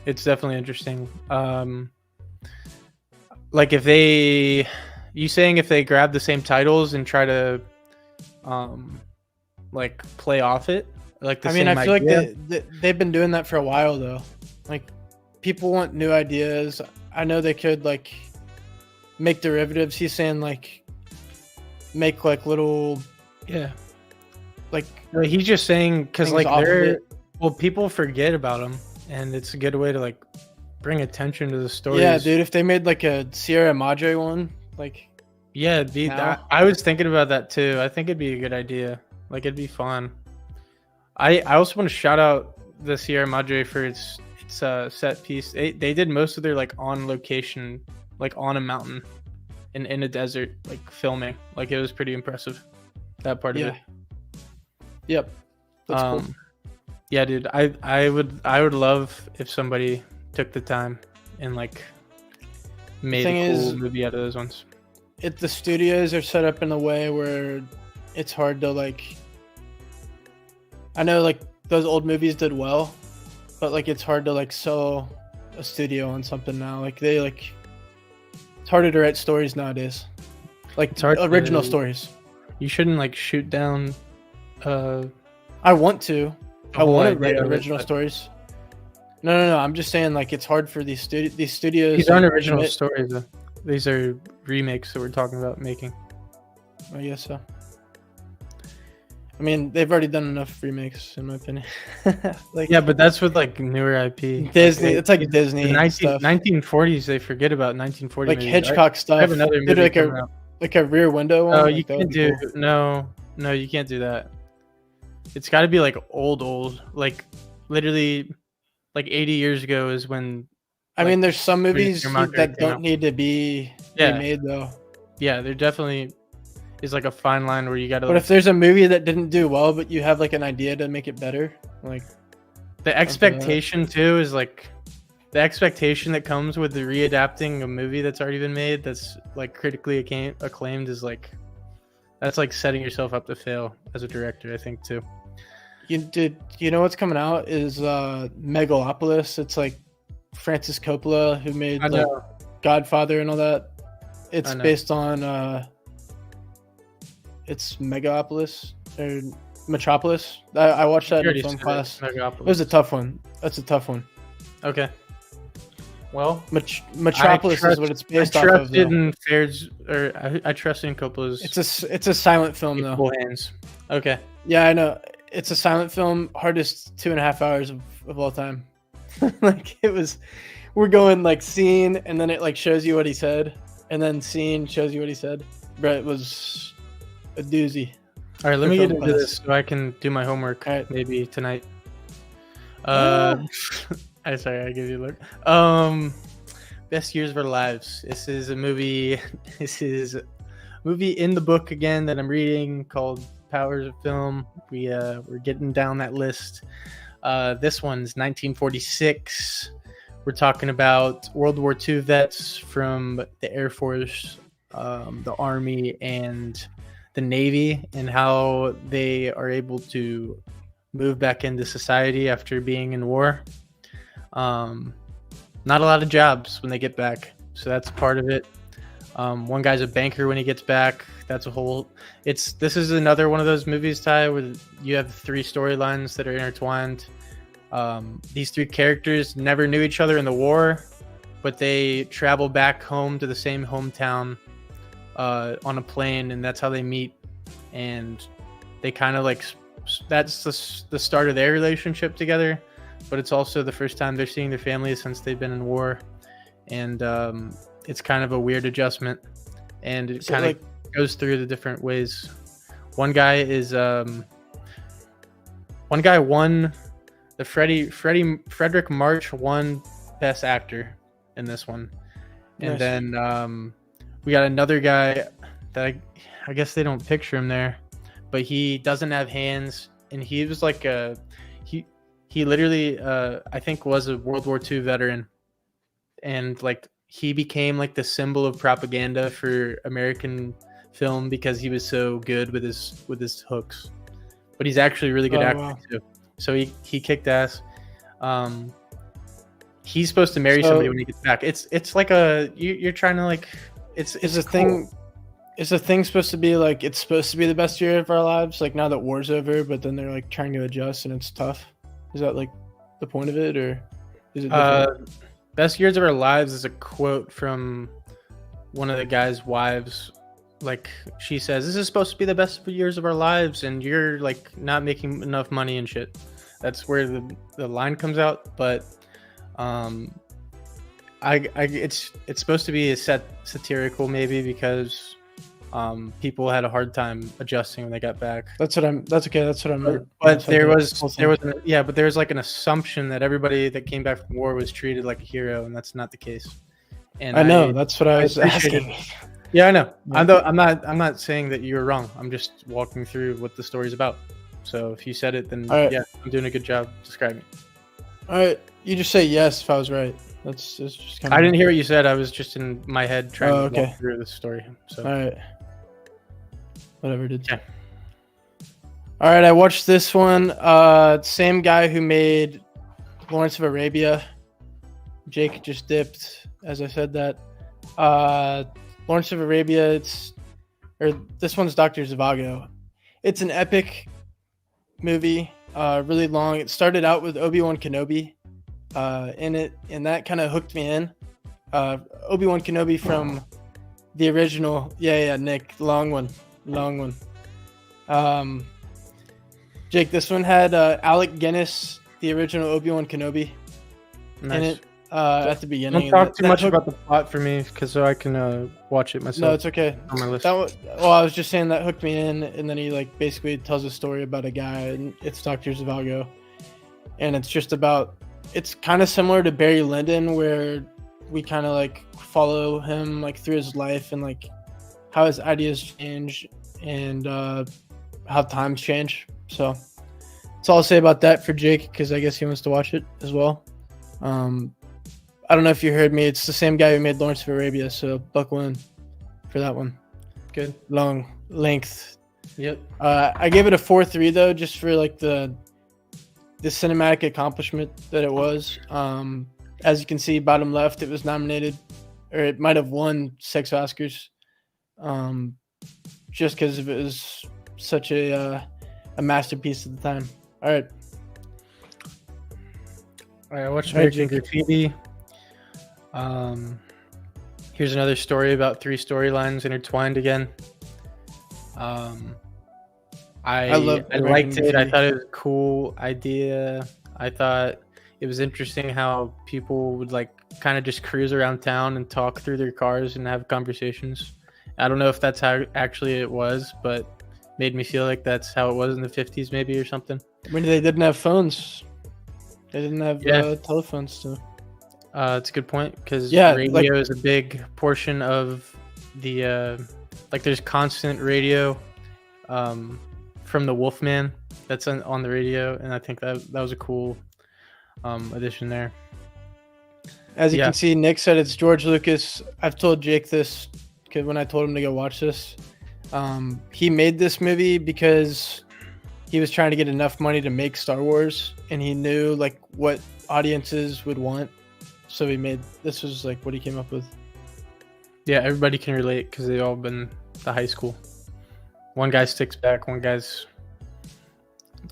[SPEAKER 2] It's definitely interesting. Like if they, you saying if they grab the same titles and try to, like play off it, like the
[SPEAKER 1] I mean,
[SPEAKER 2] same
[SPEAKER 1] I feel
[SPEAKER 2] idea.
[SPEAKER 1] like they've been doing that for a while though. Like, people want new ideas. I know they could like make derivatives. He's saying like make like little
[SPEAKER 2] Yeah.
[SPEAKER 1] like
[SPEAKER 2] No, he's just saying because
[SPEAKER 1] things
[SPEAKER 2] like
[SPEAKER 1] off of
[SPEAKER 2] they're
[SPEAKER 1] it.
[SPEAKER 2] well, people forget about them, and it's a good way to like bring attention to the stories.
[SPEAKER 1] Yeah, dude. If they made like a Sierra Madre one, like
[SPEAKER 2] Yeah,
[SPEAKER 1] now,
[SPEAKER 2] I was thinking about that too. I think it'd be a good idea. Like it'd be fun. I also want to shout out the Sierra Madre for its set piece. They did most of their like on location, like on a mountain, in a desert, like filming. Like it was pretty impressive. That part of
[SPEAKER 1] yeah,
[SPEAKER 2] it.
[SPEAKER 1] yep, that's cool.
[SPEAKER 2] Yeah, dude. I would love if somebody took the time and like made
[SPEAKER 1] thing
[SPEAKER 2] a cool
[SPEAKER 1] is-
[SPEAKER 2] movie out of those ones.
[SPEAKER 1] The studios are set up in a way where it's hard to like. I know like those old movies did well, but like it's hard to like sell a studio on something now. Like they like it's harder to write stories nowadays. Like
[SPEAKER 2] It's hard
[SPEAKER 1] original
[SPEAKER 2] to-
[SPEAKER 1] stories.
[SPEAKER 2] You shouldn't like shoot down.
[SPEAKER 1] I want to. I
[SPEAKER 2] whole
[SPEAKER 1] want to
[SPEAKER 2] idea
[SPEAKER 1] write
[SPEAKER 2] of it,
[SPEAKER 1] original
[SPEAKER 2] but-
[SPEAKER 1] stories. No. I'm just saying like it's hard for these studios.
[SPEAKER 2] These aren't
[SPEAKER 1] to
[SPEAKER 2] original
[SPEAKER 1] commit-
[SPEAKER 2] stories. Though. These are remakes that we're talking about making.
[SPEAKER 1] I guess so. I mean, they've already done enough remakes, in my opinion. Like
[SPEAKER 2] Yeah, but that's with like newer IP.
[SPEAKER 1] Disney.
[SPEAKER 2] Like,
[SPEAKER 1] It's like Disney
[SPEAKER 2] the
[SPEAKER 1] stuff.
[SPEAKER 2] 1940s. They forget about 1940.
[SPEAKER 1] Like
[SPEAKER 2] movies.
[SPEAKER 1] Hitchcock
[SPEAKER 2] I
[SPEAKER 1] stuff.
[SPEAKER 2] have another
[SPEAKER 1] Did
[SPEAKER 2] movie
[SPEAKER 1] like
[SPEAKER 2] coming out.
[SPEAKER 1] a Rear Window one.
[SPEAKER 2] No,
[SPEAKER 1] like,
[SPEAKER 2] you
[SPEAKER 1] that would
[SPEAKER 2] can't
[SPEAKER 1] be
[SPEAKER 2] do
[SPEAKER 1] cool.
[SPEAKER 2] no, you can't do that. It's got to be like old, like literally, like 80 years ago is when.
[SPEAKER 1] I mean, there's some
[SPEAKER 2] Your
[SPEAKER 1] movies
[SPEAKER 2] Madre
[SPEAKER 1] that
[SPEAKER 2] came
[SPEAKER 1] don't
[SPEAKER 2] out.
[SPEAKER 1] need to be
[SPEAKER 2] Yeah.
[SPEAKER 1] remade though.
[SPEAKER 2] Yeah, there definitely is like a fine line where you got to.
[SPEAKER 1] But if there's a movie that didn't do well, but you have like an idea to make it better, like
[SPEAKER 2] the expectation too is like the expectation that comes with the readapting a movie that's already been made that's like critically acclaimed is like that's like setting yourself up to fail as a director, I think too.
[SPEAKER 1] you know what's coming out is Megalopolis. It's like Francis Coppola who made
[SPEAKER 2] I
[SPEAKER 1] like
[SPEAKER 2] know.
[SPEAKER 1] Godfather and all that. It's
[SPEAKER 2] I know.
[SPEAKER 1] based on it's Megalopolis or Metropolis. I watched that
[SPEAKER 2] You
[SPEAKER 1] in
[SPEAKER 2] already
[SPEAKER 1] film
[SPEAKER 2] said it,
[SPEAKER 1] class.
[SPEAKER 2] Megalopolis.
[SPEAKER 1] It was a tough one. That's a tough one.
[SPEAKER 2] Okay. Well,
[SPEAKER 1] Metropolis is what it's based off of.
[SPEAKER 2] trust
[SPEAKER 1] Though.
[SPEAKER 2] in Faird's, or I trust in Coppola's
[SPEAKER 1] It's a silent film though.
[SPEAKER 2] capable hands. Okay.
[SPEAKER 1] Yeah, I know. It's a silent film, hardest 2.5 hours of all time. Like it was, we're going like scene, and then it like shows you what he said, and then scene shows you what he said. But it was a doozy.
[SPEAKER 2] All right, let
[SPEAKER 1] For
[SPEAKER 2] me get
[SPEAKER 1] film
[SPEAKER 2] into
[SPEAKER 1] class.
[SPEAKER 2] this so I can do my homework
[SPEAKER 1] All right.
[SPEAKER 2] maybe tonight.
[SPEAKER 1] Ah.
[SPEAKER 2] I'm sorry, I gave you a look. Best Years of Our Lives. This is a movie. This is a movie in the book again that I'm reading called Powers of Film. We're getting down that list. This one's 1946. We're talking about World War II vets from the Air Force, the Army, and the Navy, and how they are able to move back into society after being in war. Not a lot of jobs when they get back, so that's part of it. One guy's a banker when he gets back. That's a whole. This is another one of those movies, Ty, where you have 3 storylines that are intertwined. These three characters never knew each other in the war, but they travel back home to the same hometown on a plane, and that's how they meet. And they kind of like, that's the start of their relationship together, but it's also the first time they're seeing their family since they've been in war. And it's kind of a weird adjustment, and it kind of goes through the different ways. One guy won the Frederick March won Best Actor in this one. And nice. Then we got another guy that I guess they don't picture him there, but he doesn't have hands, and he was like he literally I think was a World War II veteran, and like he became like the symbol of propaganda for American film because he was so good with his hooks. But he's actually a really good actor too. So he kicked ass. He's supposed to marry somebody when he gets back. It's like you're trying to like it's a thing. Is the thing supposed to be like it's supposed to be the best year of our lives, like now that war's over, but then they're like trying to adjust and it's tough? Is that like the point of it, or is it different? Best years of our lives is a quote from one of the guy's wives. Like she says, "This is supposed to be the best years of our lives, and you're like not making enough money and shit." That's where the line comes out. But it's supposed to be a satirical maybe because people had a hard time adjusting when they got back. That's okay. That's what I meant. But there was like an assumption that everybody that came back from war was treated like a hero, and that's not the case. And I know that's what I was asking. Yeah, I know. I'm not saying that you were wrong. I'm just walking through what the story's about. So if you said it, then yeah, I'm doing a good job describing. All right, you just say yes if I was right. That's just kind of. I didn't hear what you said. I was just in my head trying to walk through the story. So. All right. Whatever, dude. Yeah. All right, I watched this one. Same guy who made Lawrence of Arabia. Jake just dipped as I said that. Lawrence of Arabia. This one's Dr. Zhivago. It's an epic movie. Really long. It started out with Obi-Wan Kenobi in it, and that kind of hooked me in. Obi-Wan Kenobi from the original. Yeah, Nick, long one. Jake, this one had Alec Guinness, the original Obi-Wan Kenobi, in it at the beginning. Don't talk too much about the plot for me, so I can watch it myself. No, it's okay. On my list. I was just saying that hooked me in, and then he like basically tells a story about a guy, and it's Dr. Zhivago, and it's just about. It's kind of similar to Barry Lyndon, where we kind of like follow him like through his life and like how his ideas change and how times change. So that's all I'll say about that for Jake, because I guess he wants to watch it as well. I don't know if you heard me. It's the same guy who made Lawrence of Arabia, so buckle in for that one. Good. Long length. Yep. I gave it a 4.3 though, just for like the cinematic accomplishment that it was. As you can see, bottom left, it was nominated, or it might have won 6 Oscars. Just because it was such a masterpiece at the time. All right, I watched Graffiti. Here's another story about 3 storylines intertwined again. I liked it. I thought it was a cool idea. I thought it was interesting how people would like kind of just cruise around town and talk through their cars and have conversations. I don't know if that's how actually it was, but made me feel like that's how it was in the 50s maybe or something. When they didn't have phones. They didn't have telephones too. It's a good point, because radio is a big portion of the there's constant radio from the Wolfman that's on the radio, and I think that was a cool addition there. As you can see, Nick said it's George Lucas. I've told Jake this because when I told him to go watch this, he made this movie because he was trying to get enough money to make Star Wars, and he knew like what audiences would want. So this was like what he came up with. Yeah, everybody can relate because they've all been to high school. One guy sticks back, one guy's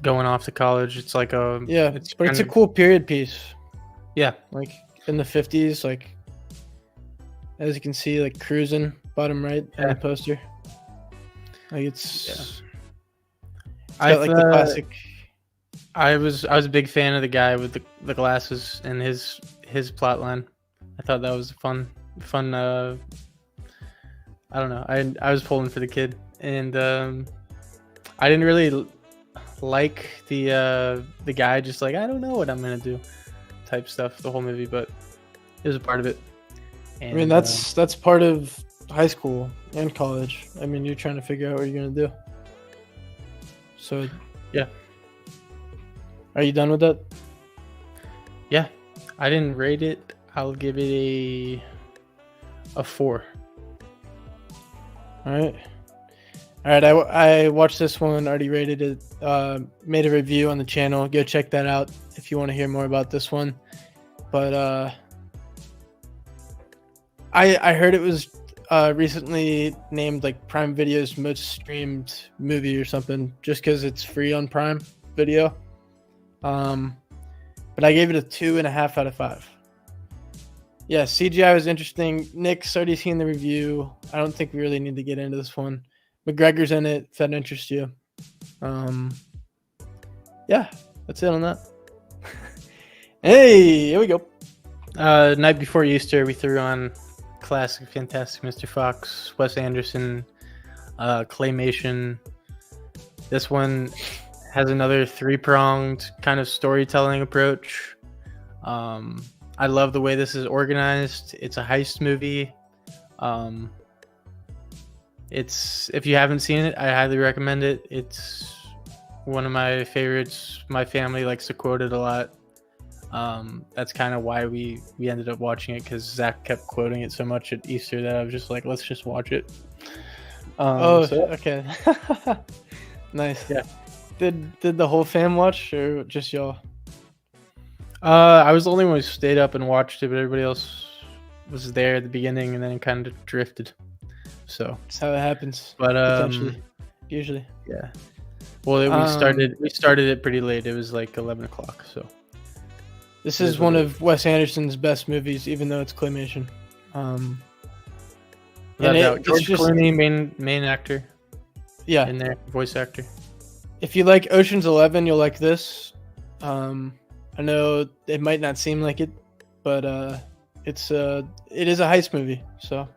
[SPEAKER 2] going off to college. It's like a
[SPEAKER 1] Yeah,
[SPEAKER 2] it's
[SPEAKER 1] but it's a
[SPEAKER 2] kinda-
[SPEAKER 1] cool period piece.
[SPEAKER 2] yeah.
[SPEAKER 1] Like in the 50s, like as you can see, like cruising bottom right on
[SPEAKER 2] Yeah.
[SPEAKER 1] the poster. Like it's
[SPEAKER 2] I
[SPEAKER 1] got like the classic.
[SPEAKER 2] I was a big fan of the guy with the glasses and his plot line. I thought that was fun. I don't know. I was pulling for the kid, and I didn't really like the guy just like I don't know what I'm gonna do type stuff the whole movie, but it was a part of it. And,
[SPEAKER 1] I mean, that's part of high school and college. I mean, you're trying to figure out what you're gonna do. So
[SPEAKER 2] yeah.
[SPEAKER 1] Are you done with that?
[SPEAKER 2] Yeah, I didn't rate it. I'll give it a 4.
[SPEAKER 1] All right. I watched this one, already rated it, made a review on the channel. Go check that out if you want to hear more about this one. But I heard it was recently named like Prime Video's most streamed movie or something, just because it's free on Prime Video. But I gave it a 2.5 out of 5. Yeah, CGI was interesting. Nick's already seen the review. I don't think we really need to get into this one. McGregor's in it, if that interests you. Yeah, that's it on that. Hey, here we go.
[SPEAKER 2] Night Before Easter, we threw on classic Fantastic Mr. Fox, Wes Anderson, claymation. This one has another 3-pronged kind of storytelling approach. I love the way this is organized. It's a heist movie. It's if you haven't seen it, I highly recommend it. It's one of my favorites. My family likes to quote it a lot. That's kind of why we ended up watching it, because Zach kept quoting it so much at Easter that I was just like, let's just watch it.
[SPEAKER 1] Okay. Nice.
[SPEAKER 2] Yeah.
[SPEAKER 1] Did the whole fam watch or just y'all?
[SPEAKER 2] I was the only one who stayed up and watched it, but everybody else was there at the beginning and then it kind of drifted. So
[SPEAKER 1] That's how it happens.
[SPEAKER 2] But
[SPEAKER 1] usually.
[SPEAKER 2] Yeah. Well, we started it pretty late. It was like 11 o'clock. So
[SPEAKER 1] this is one of Wes Anderson's best movies, even though it's claymation.
[SPEAKER 2] George Clooney, main actor.
[SPEAKER 1] Yeah,
[SPEAKER 2] in there, voice actor.
[SPEAKER 1] If you like Ocean's 11, you'll like this. I know it might not seem like it, but it is a heist movie, so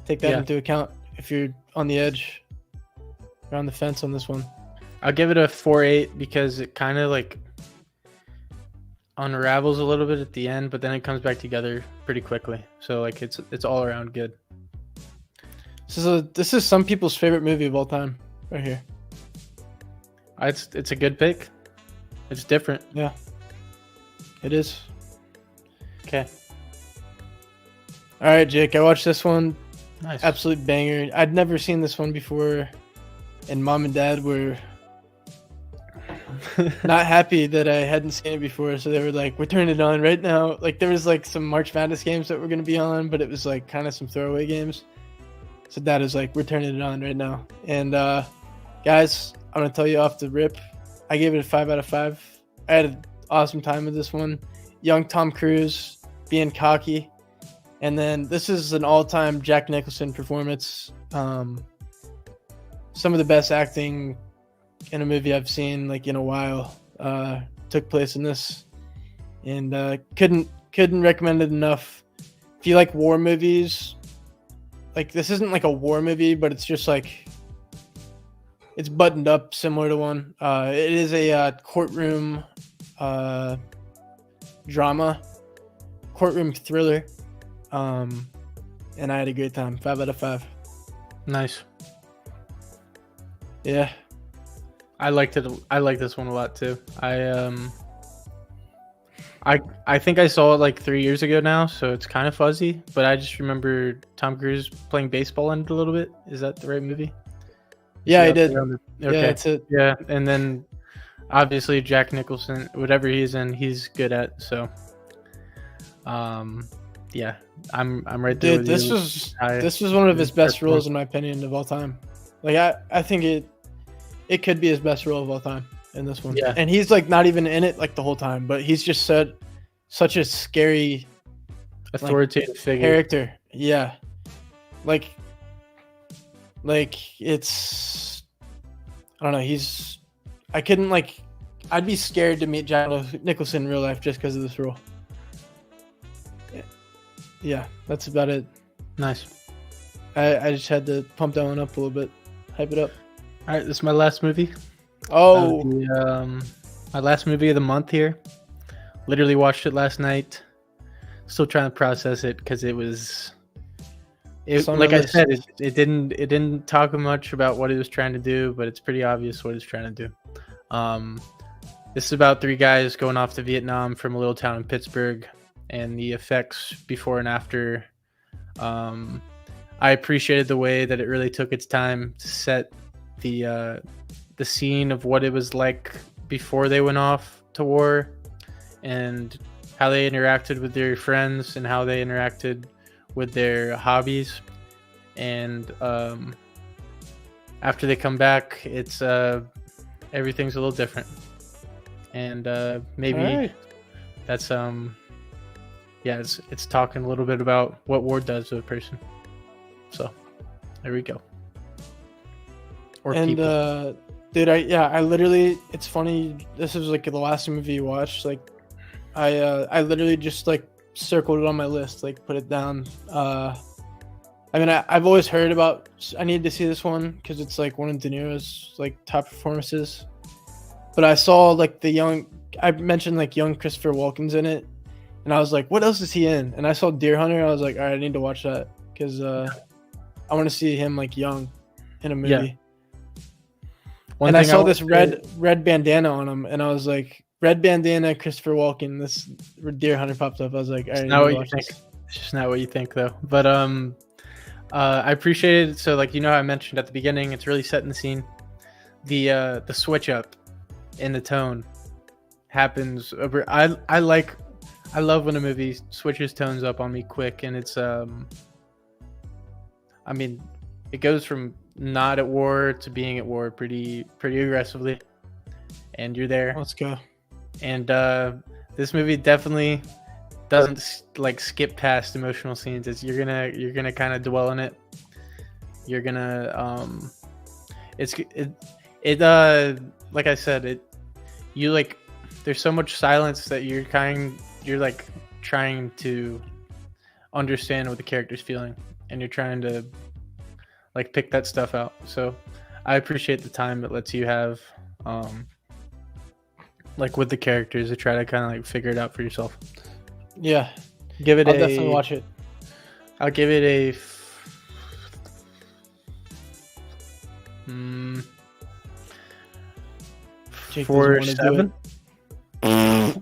[SPEAKER 1] take that into account if you're on the edge or on the fence on this one.
[SPEAKER 2] I'll give it a 4.8 because it kind of like unravels a little bit at the end, but then it comes back together pretty quickly. So like it's all around good.
[SPEAKER 1] This is some people's favorite movie of all time, right here.
[SPEAKER 2] It's a good pick. It's different.
[SPEAKER 1] Yeah, it is.
[SPEAKER 2] Okay.
[SPEAKER 1] All right, Jake. I watched this one.
[SPEAKER 2] Nice.
[SPEAKER 1] Absolute banger. I'd never seen this one before, and Mom and Dad were not happy that I hadn't seen it before, so they were like, "We're turning it on right now." Like there was like some March Madness games that were going to be on, but it was like kind of some throwaway games. So Dad was like, "We're turning it on right now." And guys, I'm gonna tell you off the rip, I gave it a 5 out of 5. I had an awesome time with this one. Young Tom Cruise being cocky, and then this is an all-time Jack Nicholson performance. Some of the best acting in a movie I've seen like in a while took place in this, and couldn't recommend it enough. If you like war movies, like this isn't like a war movie, but it's just like it's buttoned up similar to one. It is a courtroom drama, courtroom thriller, and I had a great time. 5 out of 5.
[SPEAKER 2] Nice.
[SPEAKER 1] Yeah,
[SPEAKER 2] I liked it. I like this one a lot too. I think I saw it like 3 years ago now, so it's kind of fuzzy. But I just remember Tom Cruise playing baseball in it a little bit. Is that the right movie?
[SPEAKER 1] Yeah, I did.
[SPEAKER 2] Okay.
[SPEAKER 1] Yeah, that's it.
[SPEAKER 2] Yeah, and then obviously Jack Nicholson, whatever he's in, he's good at. So, yeah, I'm right there.
[SPEAKER 1] Dude,
[SPEAKER 2] with
[SPEAKER 1] this was one of his best roles in my opinion of all time. Like I think it could be his best role of all time. in this one.
[SPEAKER 2] Yeah.
[SPEAKER 1] And he's like not even in it like the whole time, but he's just said such a scary
[SPEAKER 2] Authoritative figure.
[SPEAKER 1] character. Yeah. Like it's I don't know, I couldn't like I'd be scared to meet Jack Nicholson in real life just because of this role. Yeah, that's about it.
[SPEAKER 2] Nice.
[SPEAKER 1] I just had to pump that one up a little bit, hype it up.
[SPEAKER 2] All right, this is my last movie.
[SPEAKER 1] Oh,
[SPEAKER 2] my last movie of the month here. Literally watched it last night. Still trying to process it because it was. Like I said, it didn't talk much about what it was trying to do, but it's pretty obvious what it's trying to do. This is about 3 guys going off to Vietnam from a little town in Pittsburgh, and the effects before and after. I appreciated the way that it really took its time to set the scene of what it was like before they went off to war, and how they interacted with their friends and how they interacted with their hobbies. And after they come back, it's everything's a little different. And maybe that's it's talking a little bit about what war does to a person. So there we go. Or
[SPEAKER 1] and
[SPEAKER 2] people.
[SPEAKER 1] dude, I literally, it's funny, this is like the last movie you watched. Like I literally just like circled it on my list, like put it down. I mean, I've always heard about, I need to see this one because it's like one of De Niro's like top performances. But I saw like I mentioned like young Christopher Walken's in it, and I was like, what else is he in? And I saw Deer Hunter. I was like, all right, I need to watch that because I want to see him like young in a movie. Yeah. And I saw this red bandana on him, and I was like, red bandana, Christopher Walken. This Deer Hunter popped up. I was like, all right,
[SPEAKER 2] not what you think. It's just not what you think, though. But I appreciate it. So, like, you know, I mentioned at the beginning, it's really setting the scene. The switch up in the tone happens over. I love when a movie switches tones up on me quick, and it's I mean, it goes from not at war to being at war pretty aggressively, and you're there.
[SPEAKER 1] Let's go.
[SPEAKER 2] And this movie definitely doesn't like skip past emotional scenes. It's you're gonna kind of dwell in it. You're gonna like I said, you like, there's so much silence that you're like trying to understand what the character's feeling, and you're trying to like pick that stuff out. So I appreciate the time it lets you have like with the characters to try to kind of like figure it out for yourself.
[SPEAKER 1] Yeah,
[SPEAKER 2] I'll
[SPEAKER 1] definitely watch it.
[SPEAKER 2] I'll give it a 4.7.
[SPEAKER 1] All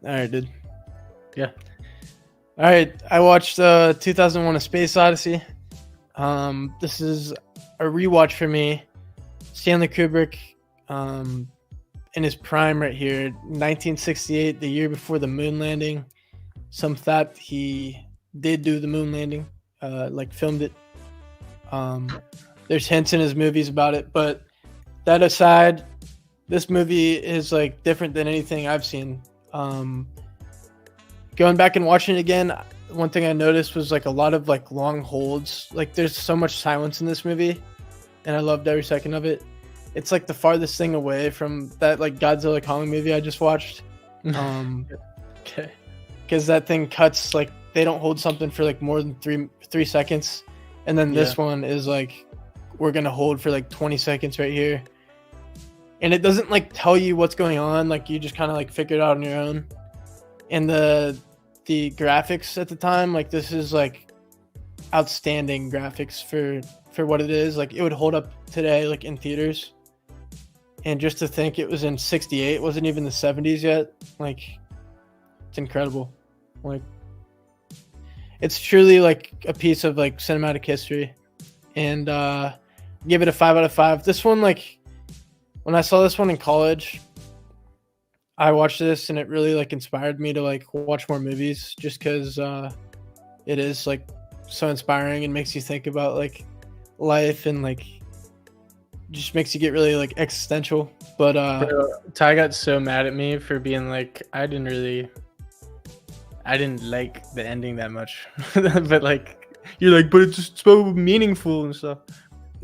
[SPEAKER 1] right, dude.
[SPEAKER 2] Yeah.
[SPEAKER 1] All right, I watched 2001: A Space Odyssey. This is a rewatch for me. Stanley Kubrick, in his prime right here, 1968, the year before the moon landing. Some thought he did do the moon landing, like filmed it. There's hints in his movies about it, but that aside, this movie is like different than anything I've seen. Going back and watching it again, one thing I noticed was like a lot of like long holds. Like there's so much silence in this movie, and I loved every second of it. It's like the farthest thing away from that like Godzilla Kong movie I just watched.
[SPEAKER 2] Okay.
[SPEAKER 1] Because that thing cuts, like they don't hold something for like more than three seconds, and then this one is like, we're gonna hold for like 20 seconds right here, and it doesn't like tell you what's going on. Like you just kind of like figure it out on your own. And the graphics at the time, like this is like outstanding graphics for what it is. Like it would hold up today, like in theaters. And just to think it was in 68, wasn't even the 70s yet. Like it's incredible. Like it's truly like a piece of like cinematic history. And give it a 5 out of 5. This one, like when I saw this one in college, I watched this and it really like inspired me to like watch more movies, just because it is like so inspiring and makes you think about like life and like just makes you get really like existential. But
[SPEAKER 2] Bro, Tye got so mad at me for being like, I didn't like the ending that much. But like, you're like, but it's just so meaningful and stuff.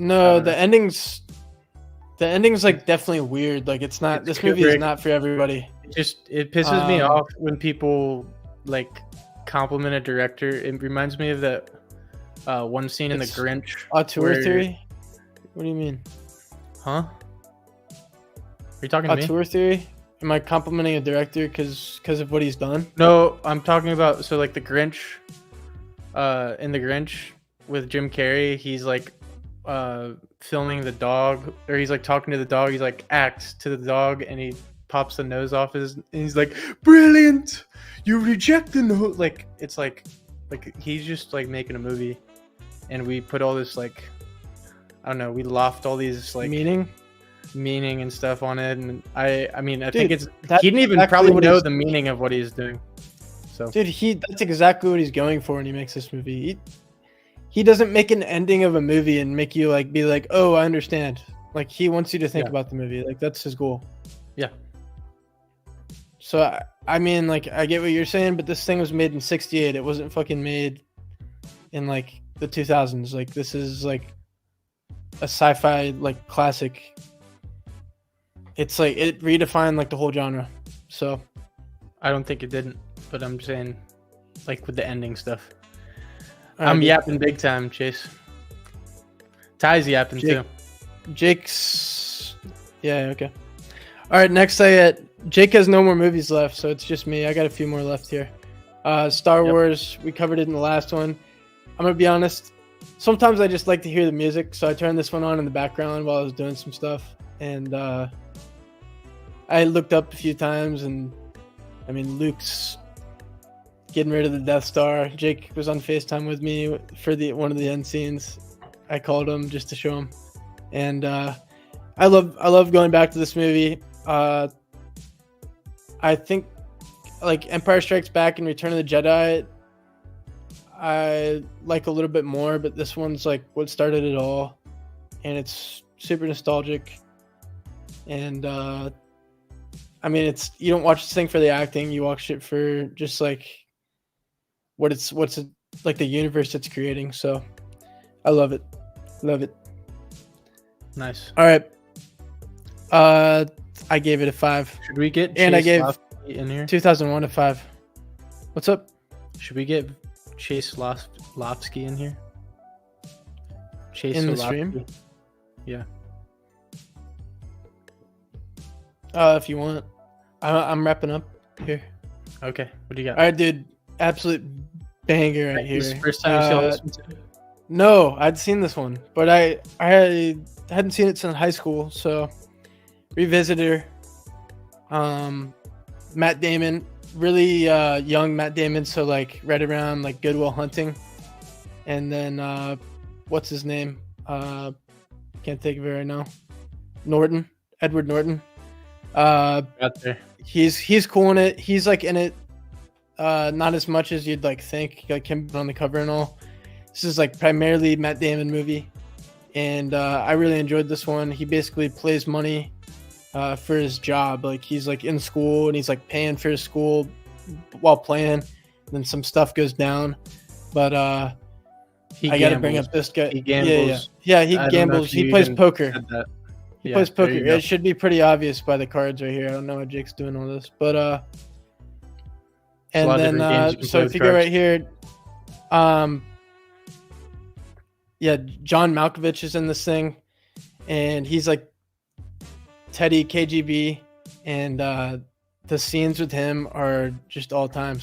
[SPEAKER 1] no, the ending's like definitely weird. Like it's not. This movie is not for everybody.
[SPEAKER 2] It pisses me off when people like compliment a director. It reminds me of that one scene in The Grinch.
[SPEAKER 1] Auteur theory? What do you mean?
[SPEAKER 2] Huh? Are you talking to me?
[SPEAKER 1] Auteur theory? Am I complimenting a director because of what he's done?
[SPEAKER 2] No, I'm talking about like The Grinch. In The Grinch with Jim Carrey, he's like filming the dog, or he's like talking to the dog. He's like acts to the dog, and he pops the nose off and he's like, "Brilliant! You reject the nose." Like it's like he's just like making a movie, and we put all this like, I don't know, we loft all these like meaning and stuff on it, and I mean I think it's he didn't even probably know the meaning of what he's doing. So
[SPEAKER 1] dude, that's exactly what he's going for when he makes this movie. He doesn't make an ending of a movie and make you like be like, oh, I understand. Like he wants you to think about the movie. Like that's his goal.
[SPEAKER 2] Yeah.
[SPEAKER 1] So I mean, like I get what you're saying, but this thing was made in '68. It wasn't fucking made in like the 2000s. Like this is like a sci-fi like classic. It's like it redefined like the whole genre. So
[SPEAKER 2] I don't think it didn't, but I'm saying like with the ending stuff. I'm yapping big time, Chase. Tye's yapping too.
[SPEAKER 1] Jake's okay. All right, next Jake has no more movies left, so it's just me. I got a few more left here. Star Wars, we covered it in the last one. I'm gonna be honest. Sometimes I just like to hear the music, so I turned this one on in the background while I was doing some stuff, and I looked up a few times, and I mean Luke's getting rid of the Death Star. Jake was on FaceTime with me for one of the end scenes. I called him just to show him, and I love going back to this movie. I think like Empire Strikes Back and Return of the Jedi I like a little bit more, but this one's like what started it all, and it's super nostalgic. And I mean, it's you don't watch this thing for the acting, you watch it for just like what's like the universe it's creating. So I love it.
[SPEAKER 2] Nice.
[SPEAKER 1] All right. I gave it a 5.
[SPEAKER 2] Should we get
[SPEAKER 1] and I gave
[SPEAKER 2] in here
[SPEAKER 1] 2001 a 5. What's up?
[SPEAKER 2] Should we get Chase Lofsky in here? Chase
[SPEAKER 1] in the stream?
[SPEAKER 2] Yeah.
[SPEAKER 1] If you want. I'm wrapping up here.
[SPEAKER 2] Okay. What do you got?
[SPEAKER 1] All right, dude. Absolute banger right here.
[SPEAKER 2] This is the first time you saw this one too?
[SPEAKER 1] No, I'd seen this one, but I hadn't seen it since high school, so revisited her. Matt Damon, really young Matt Damon, so like right around like Good Will Hunting, and then what's his name? Can't think of it right now. Edward Norton.
[SPEAKER 2] Got there.
[SPEAKER 1] He's cool in it. He's like in it, not as much as you'd like think. Like him on the cover and all. This is like primarily Matt Damon movie, and I really enjoyed this one. He basically plays money for his job. Like he's like in school and he's like paying for his school while playing. Then some stuff goes down, but I got to bring up this guy.
[SPEAKER 2] He gambles.
[SPEAKER 1] Yeah, he gambles. He plays poker. He plays poker.
[SPEAKER 2] It
[SPEAKER 1] should be pretty obvious by the cards right here. I don't know how Jake's doing all this, but and then so if you go right here, yeah, John Malkovich is in this thing, and he's like Teddy KGB, and the scenes with him are just all time.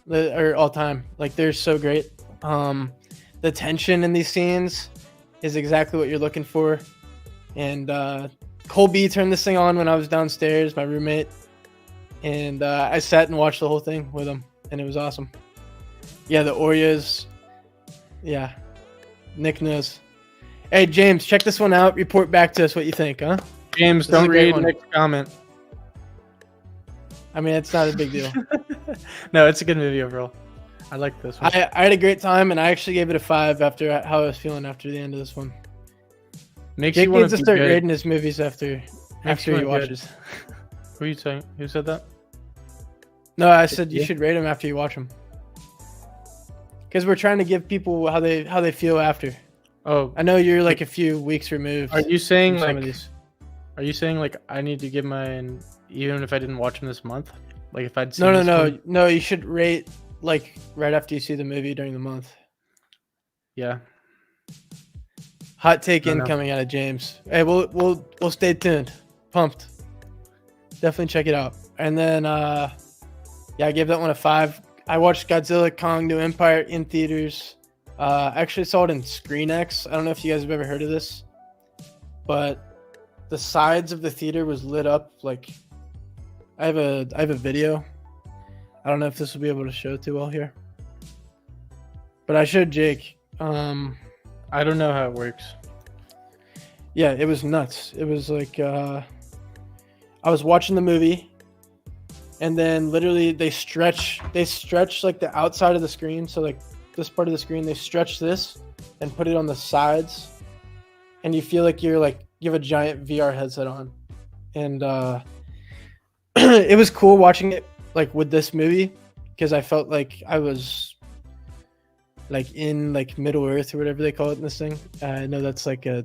[SPEAKER 1] Like they're so great. The tension in these scenes is exactly what you're looking for. And Colby turned this thing on when I was downstairs, my roommate, and I sat and watched the whole thing with him, and it was awesome. Yeah, the Oreos. Yeah. Nick knows. Hey, James, check this one out. Report back to us what you think, huh?
[SPEAKER 2] James, don't read Nick's comment.
[SPEAKER 1] I mean, it's not a big deal.
[SPEAKER 2] No, it's a good movie overall. I like this one.
[SPEAKER 1] I had a great time, and I actually gave it a 5 after how I was feeling after the end of this one.
[SPEAKER 2] Makes
[SPEAKER 1] Jake
[SPEAKER 2] you want
[SPEAKER 1] needs to
[SPEAKER 2] be
[SPEAKER 1] start
[SPEAKER 2] good.
[SPEAKER 1] rating his movies after he
[SPEAKER 2] you wanna be
[SPEAKER 1] watches.
[SPEAKER 2] Who are you saying? Who said that?
[SPEAKER 1] No, I said you
[SPEAKER 2] Yeah.
[SPEAKER 1] should rate him after you watch them. Because we're trying to give people how they feel after.
[SPEAKER 2] Oh,
[SPEAKER 1] I know you're like a few weeks removed.
[SPEAKER 2] are you saying
[SPEAKER 1] from some
[SPEAKER 2] like?
[SPEAKER 1] of these.
[SPEAKER 2] Are you saying like I need to give mine even if I didn't watch them this month? Like if I'd seen
[SPEAKER 1] No,
[SPEAKER 2] this one?
[SPEAKER 1] no. You should rate like right after you see the movie during the month.
[SPEAKER 2] Yeah.
[SPEAKER 1] Hot take
[SPEAKER 2] I don't know.
[SPEAKER 1] incoming out of James. Hey, we'll stay tuned. Pumped. Definitely check it out. And then yeah, I gave that one a 5. I watched Godzilla Kong New Empire in theaters. Actually saw it in ScreenX. I don't know if you guys have ever heard of this, but the sides of the theater was lit up like I have a video. I don't know if this will be able to show too well here, but I showed Jake.
[SPEAKER 2] I don't know how it works.
[SPEAKER 1] Yeah, it was nuts. It was like I was watching the movie, and then literally they stretch like the outside of the screen. So like this part of the screen, they stretch this and put it on the sides, and you feel like you have a giant VR headset on, and it was cool watching it like with this movie because I felt like I was like in like Middle Earth or whatever they call it in this thing. I know that's like a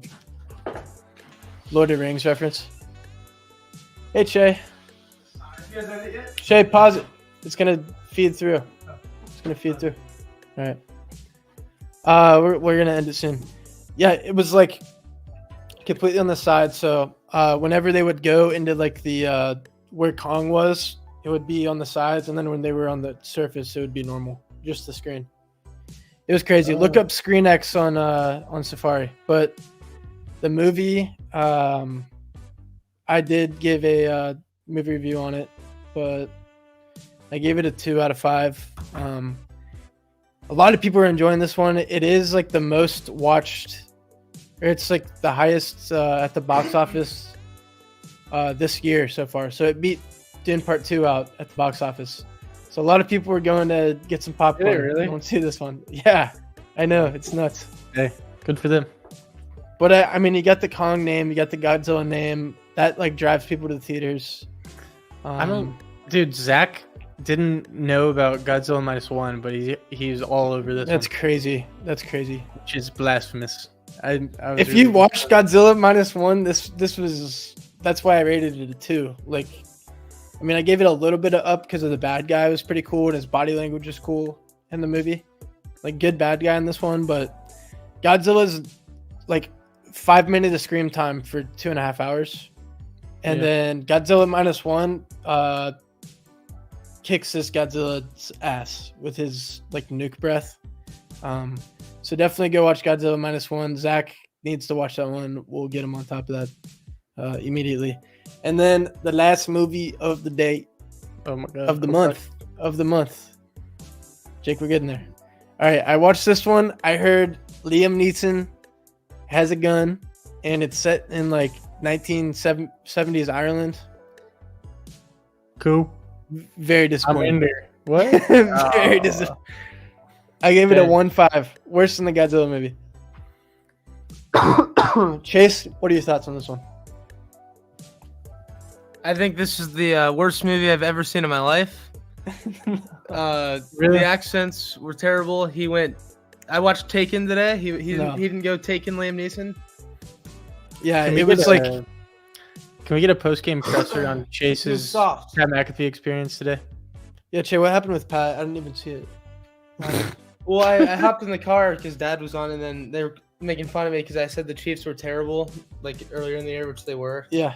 [SPEAKER 1] Lord of the Rings reference. Hey Shay. Shay, pause it. It's gonna feed through. All right. We're gonna end it soon. Yeah, it was like completely on the side. So whenever they would go into like the where Kong was, it would be on the sides, and then when they were on the surface, it would be normal, just the screen. It was crazy. Look up ScreenX on Safari. But the movie, I did give a movie review on it, but I gave it a 2 out of 5. A lot of people are enjoying this one. It is like the most watched, or it's like the highest at the box office this year so far. So it beat Dune Part 2 out at the box office. So a lot of people were going to get some popcorn.
[SPEAKER 2] Did they really?
[SPEAKER 1] Don't see this one. Yeah, I know, it's nuts.
[SPEAKER 2] Hey, good for them.
[SPEAKER 1] But I mean, you got the Kong name, you got the Godzilla name. That like drives people to the theaters.
[SPEAKER 2] I don't, dude. Zach didn't know about Godzilla -1, but he's all over this.
[SPEAKER 1] That's
[SPEAKER 2] one,
[SPEAKER 1] crazy. That's crazy.
[SPEAKER 2] which is blasphemous. I was
[SPEAKER 1] If
[SPEAKER 2] really
[SPEAKER 1] you watched Godzilla -1, this was that's why I rated it a 2. Like, I mean, I gave it a little bit of up because of the bad guy was pretty cool and his body language is cool in the movie. Like, good bad guy in this one, but Godzilla's like 5 minutes of screen time for 2.5 hours. And
[SPEAKER 2] Yeah.
[SPEAKER 1] then Godzilla -1 kicks this Godzilla's ass with his like nuke breath. So definitely go watch Godzilla -1. Zach needs to watch that one. We'll get him on top of that immediately. And then the last movie of the day,
[SPEAKER 2] Oh my god.
[SPEAKER 1] of the month. Jake, we're getting there. All right, I watched this one. I heard Liam Neeson has a gun, and it's set in like 1970s Ireland.
[SPEAKER 2] Cool.
[SPEAKER 1] Very
[SPEAKER 2] I'm in
[SPEAKER 1] disappointing.
[SPEAKER 2] there. What?
[SPEAKER 1] Very disappointing. I gave it a
[SPEAKER 2] Okay.
[SPEAKER 1] 1.5. Worse than the Godzilla movie. Chase, what are your thoughts on this one?
[SPEAKER 3] I think this is the worst movie I've ever seen in my life.
[SPEAKER 2] Really?
[SPEAKER 3] The accents were terrible. I watched Taken today. He
[SPEAKER 1] No.
[SPEAKER 3] didn't go Taken Liam Neeson.
[SPEAKER 1] Yeah,
[SPEAKER 2] Can we
[SPEAKER 1] it was
[SPEAKER 2] get
[SPEAKER 1] like
[SPEAKER 2] Can we get a post game presser on Chase's
[SPEAKER 1] soft.
[SPEAKER 2] Pat McAfee experience today?
[SPEAKER 1] Yeah, Che, what happened with Pat? I didn't even see it.
[SPEAKER 3] Well, I hopped in the car because Dad was on, and then they were making fun of me because I said the Chiefs were terrible, like earlier in the year, which they were.
[SPEAKER 1] Yeah,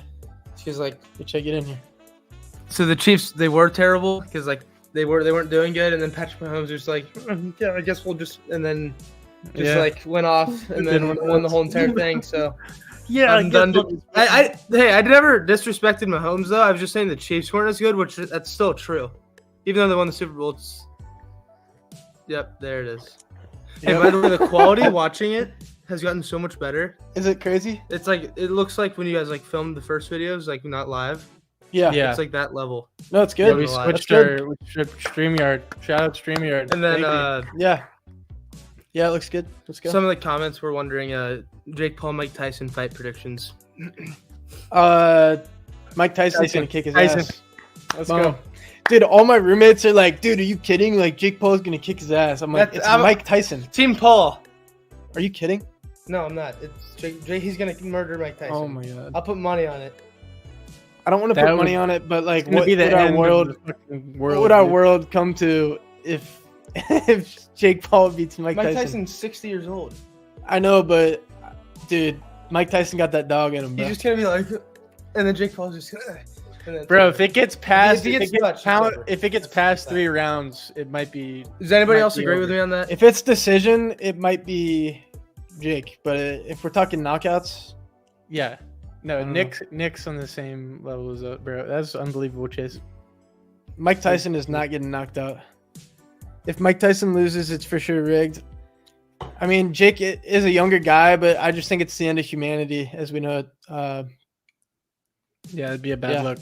[SPEAKER 3] She was like,
[SPEAKER 1] Che, get in here.
[SPEAKER 3] so the Chiefs, they were terrible because like they weren't doing good, and then Patrick Mahomes was like, yeah, I guess we'll just, and then just
[SPEAKER 2] Yeah.
[SPEAKER 3] like went off and then won the whole entire thing. So
[SPEAKER 2] Yeah,
[SPEAKER 3] I'm done. I never disrespected Mahomes though. I was just saying the Chiefs weren't as good, which that's still true, even though they won the Super Bowl. Yep, there it is. Hey,
[SPEAKER 1] Yep.
[SPEAKER 3] by the way, the quality watching it has gotten so much better.
[SPEAKER 1] Is it crazy?
[SPEAKER 3] It's like it looks like when you guys like filmed the first videos, like not live.
[SPEAKER 1] Yeah.
[SPEAKER 2] Yeah.
[SPEAKER 3] It's like that level.
[SPEAKER 1] No, it's
[SPEAKER 2] Yeah,
[SPEAKER 1] good.
[SPEAKER 2] we
[SPEAKER 3] That's
[SPEAKER 2] switched
[SPEAKER 1] good.
[SPEAKER 2] our StreamYard. Shout out StreamYard.
[SPEAKER 3] And then
[SPEAKER 2] Thank you.
[SPEAKER 1] Yeah. Yeah, it looks good. Let's go.
[SPEAKER 3] Some of the comments were wondering, Jake Paul, Mike Tyson fight predictions.
[SPEAKER 1] Mike Tyson's gonna kick his ass.
[SPEAKER 2] Let's
[SPEAKER 1] Boom.
[SPEAKER 2] go.
[SPEAKER 1] Dude, all my roommates are like, dude, are you kidding? Like, Jake Paul's gonna kick his ass. I'm like, it's Mike Tyson.
[SPEAKER 3] Team Paul.
[SPEAKER 1] Are you kidding?
[SPEAKER 3] No, I'm not. It's Jake. He's gonna murder Mike Tyson.
[SPEAKER 1] Oh my god.
[SPEAKER 3] I'll put money on it.
[SPEAKER 1] I don't want to put money on it, but like, what would our world come to if if Jake Paul beats Mike Tyson?
[SPEAKER 3] Mike Tyson's 60 years old.
[SPEAKER 1] I know, but dude, Mike Tyson got that dog in him, bro.
[SPEAKER 3] He's just gonna be like, and then Jake Paul's just gonna.
[SPEAKER 2] Bro, if it gets past,
[SPEAKER 3] if
[SPEAKER 2] it gets past 3 rounds, it might be.
[SPEAKER 3] Does anybody else agree with me on that?
[SPEAKER 1] If it's decision, it might be Jake. But if we're talking knockouts,
[SPEAKER 2] yeah, no, Nick's on the same level as bro. That's unbelievable, Chase.
[SPEAKER 1] Mike Tyson is not getting knocked out. If Mike Tyson loses, it's for sure rigged. I mean, Jake is a younger guy, but I just think it's the end of humanity as we know it.
[SPEAKER 2] Yeah, it'd be a bad look.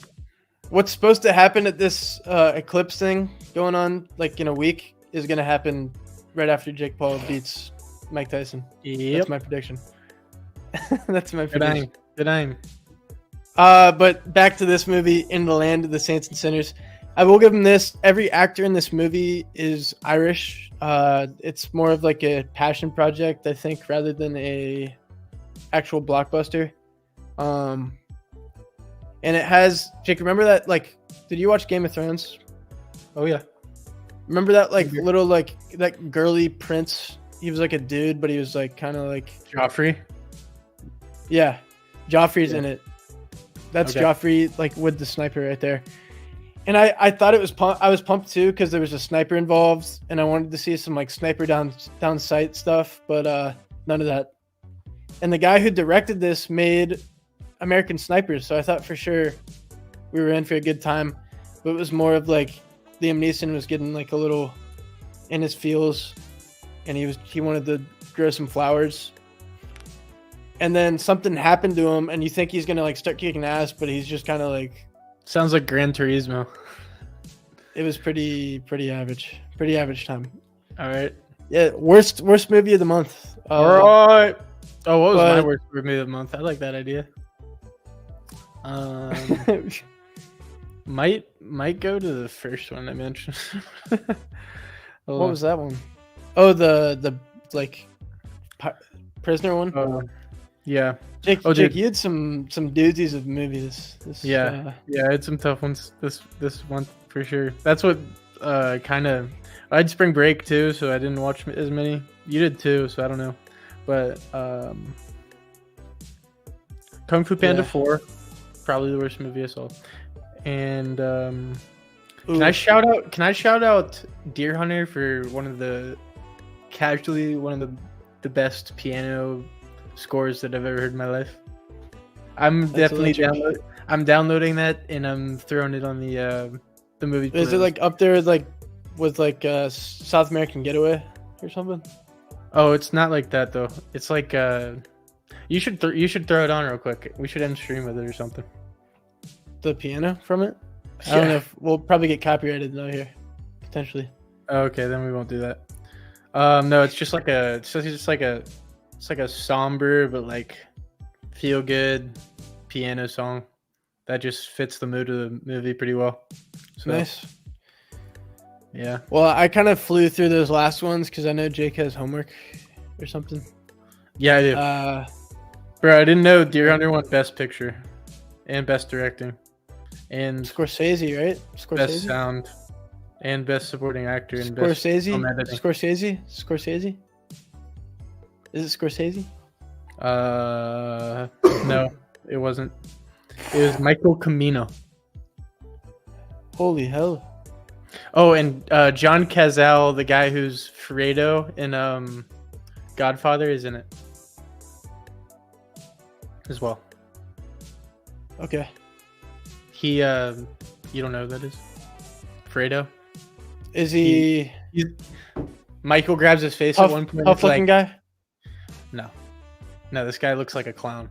[SPEAKER 1] What's supposed to happen at this eclipse thing going on like in a week is going to happen right after Jake Paul beats Mike Tyson.
[SPEAKER 2] Yep.
[SPEAKER 1] That's my prediction. That's my prediction.
[SPEAKER 2] Good aim.
[SPEAKER 1] But back to this movie, In the Land of the Saints and Sinners. I will give him this. Every actor in this movie is Irish. It's more of like a passion project, I think, rather than a actual blockbuster. And it has, Jake, remember that, like, did you watch Game of Thrones?
[SPEAKER 2] Oh, yeah.
[SPEAKER 1] Remember that, like, little, like, that girly prince? He was, like, a dude, but he was, like, kind of, like...
[SPEAKER 2] Joffrey?
[SPEAKER 1] Yeah. Joffrey's in it. That's Joffrey, like, with the sniper right there. And I thought it was... I was pumped, too, because there was a sniper involved, and I wanted to see some, like, sniper down sight stuff, but none of that. And the guy who directed this made... American Snipers, so I thought for sure we were in for a good time, but it was more of like Liam Neeson was getting like a little in his feels, and he wanted to grow some flowers, and then something happened to him, and you think he's gonna like start kicking ass, but he's just kind of like
[SPEAKER 2] sounds like Gran Turismo.
[SPEAKER 1] It was pretty average time.
[SPEAKER 2] All right,
[SPEAKER 1] yeah, worst movie of the month.
[SPEAKER 2] All right. Oh, what was my worst movie of the month? I like that idea. Might go to the first one I mentioned.
[SPEAKER 1] What was that one? Oh, the like prisoner one.
[SPEAKER 2] Yeah.
[SPEAKER 1] Jake, you had some doozies of movies.
[SPEAKER 2] Yeah, I had some tough ones. This one for sure. That's what kind of. I had spring break too, so I didn't watch as many. You did too, so I don't know. But Kung Fu Panda 4. Probably the worst movie I saw. And can I shout out Deer Hunter for one of the best piano scores that I've ever heard in my life. I'm definitely downloading that, and I'm throwing it on the movie.
[SPEAKER 1] Is it like up there like with like South American Getaway or something?
[SPEAKER 2] Oh, it's not like that though. It's like you should throw it on real quick. We should end stream with it or something.
[SPEAKER 1] The piano from it? I don't know if we'll probably get copyrighted though here, potentially.
[SPEAKER 2] Okay, then we won't do that. No, it's just like a somber but like feel good piano song that just fits the mood of the movie pretty well. So,
[SPEAKER 1] nice.
[SPEAKER 2] Yeah.
[SPEAKER 1] Well, I kind of flew through those last ones because I know Jake has homework or something.
[SPEAKER 2] Yeah, I do. Bro, I didn't know Deer Hunter won Best Picture and Best Directing and
[SPEAKER 1] Scorsese, right?
[SPEAKER 2] Best Sound and Best Supporting Actor and
[SPEAKER 1] Scorsese.
[SPEAKER 2] Best
[SPEAKER 1] Scorsese. Is it Scorsese?
[SPEAKER 2] No, it wasn't. It was Michael Cimino.
[SPEAKER 1] Holy hell!
[SPEAKER 2] Oh, and John Cazale, the guy who's Fredo in Godfather, is in it as well.
[SPEAKER 1] Okay.
[SPEAKER 2] He, you don't know who that is? Fredo?
[SPEAKER 1] Is he
[SPEAKER 2] Michael grabs his face at one point.
[SPEAKER 1] Tough-looking guy?
[SPEAKER 2] No, this guy looks like a clown.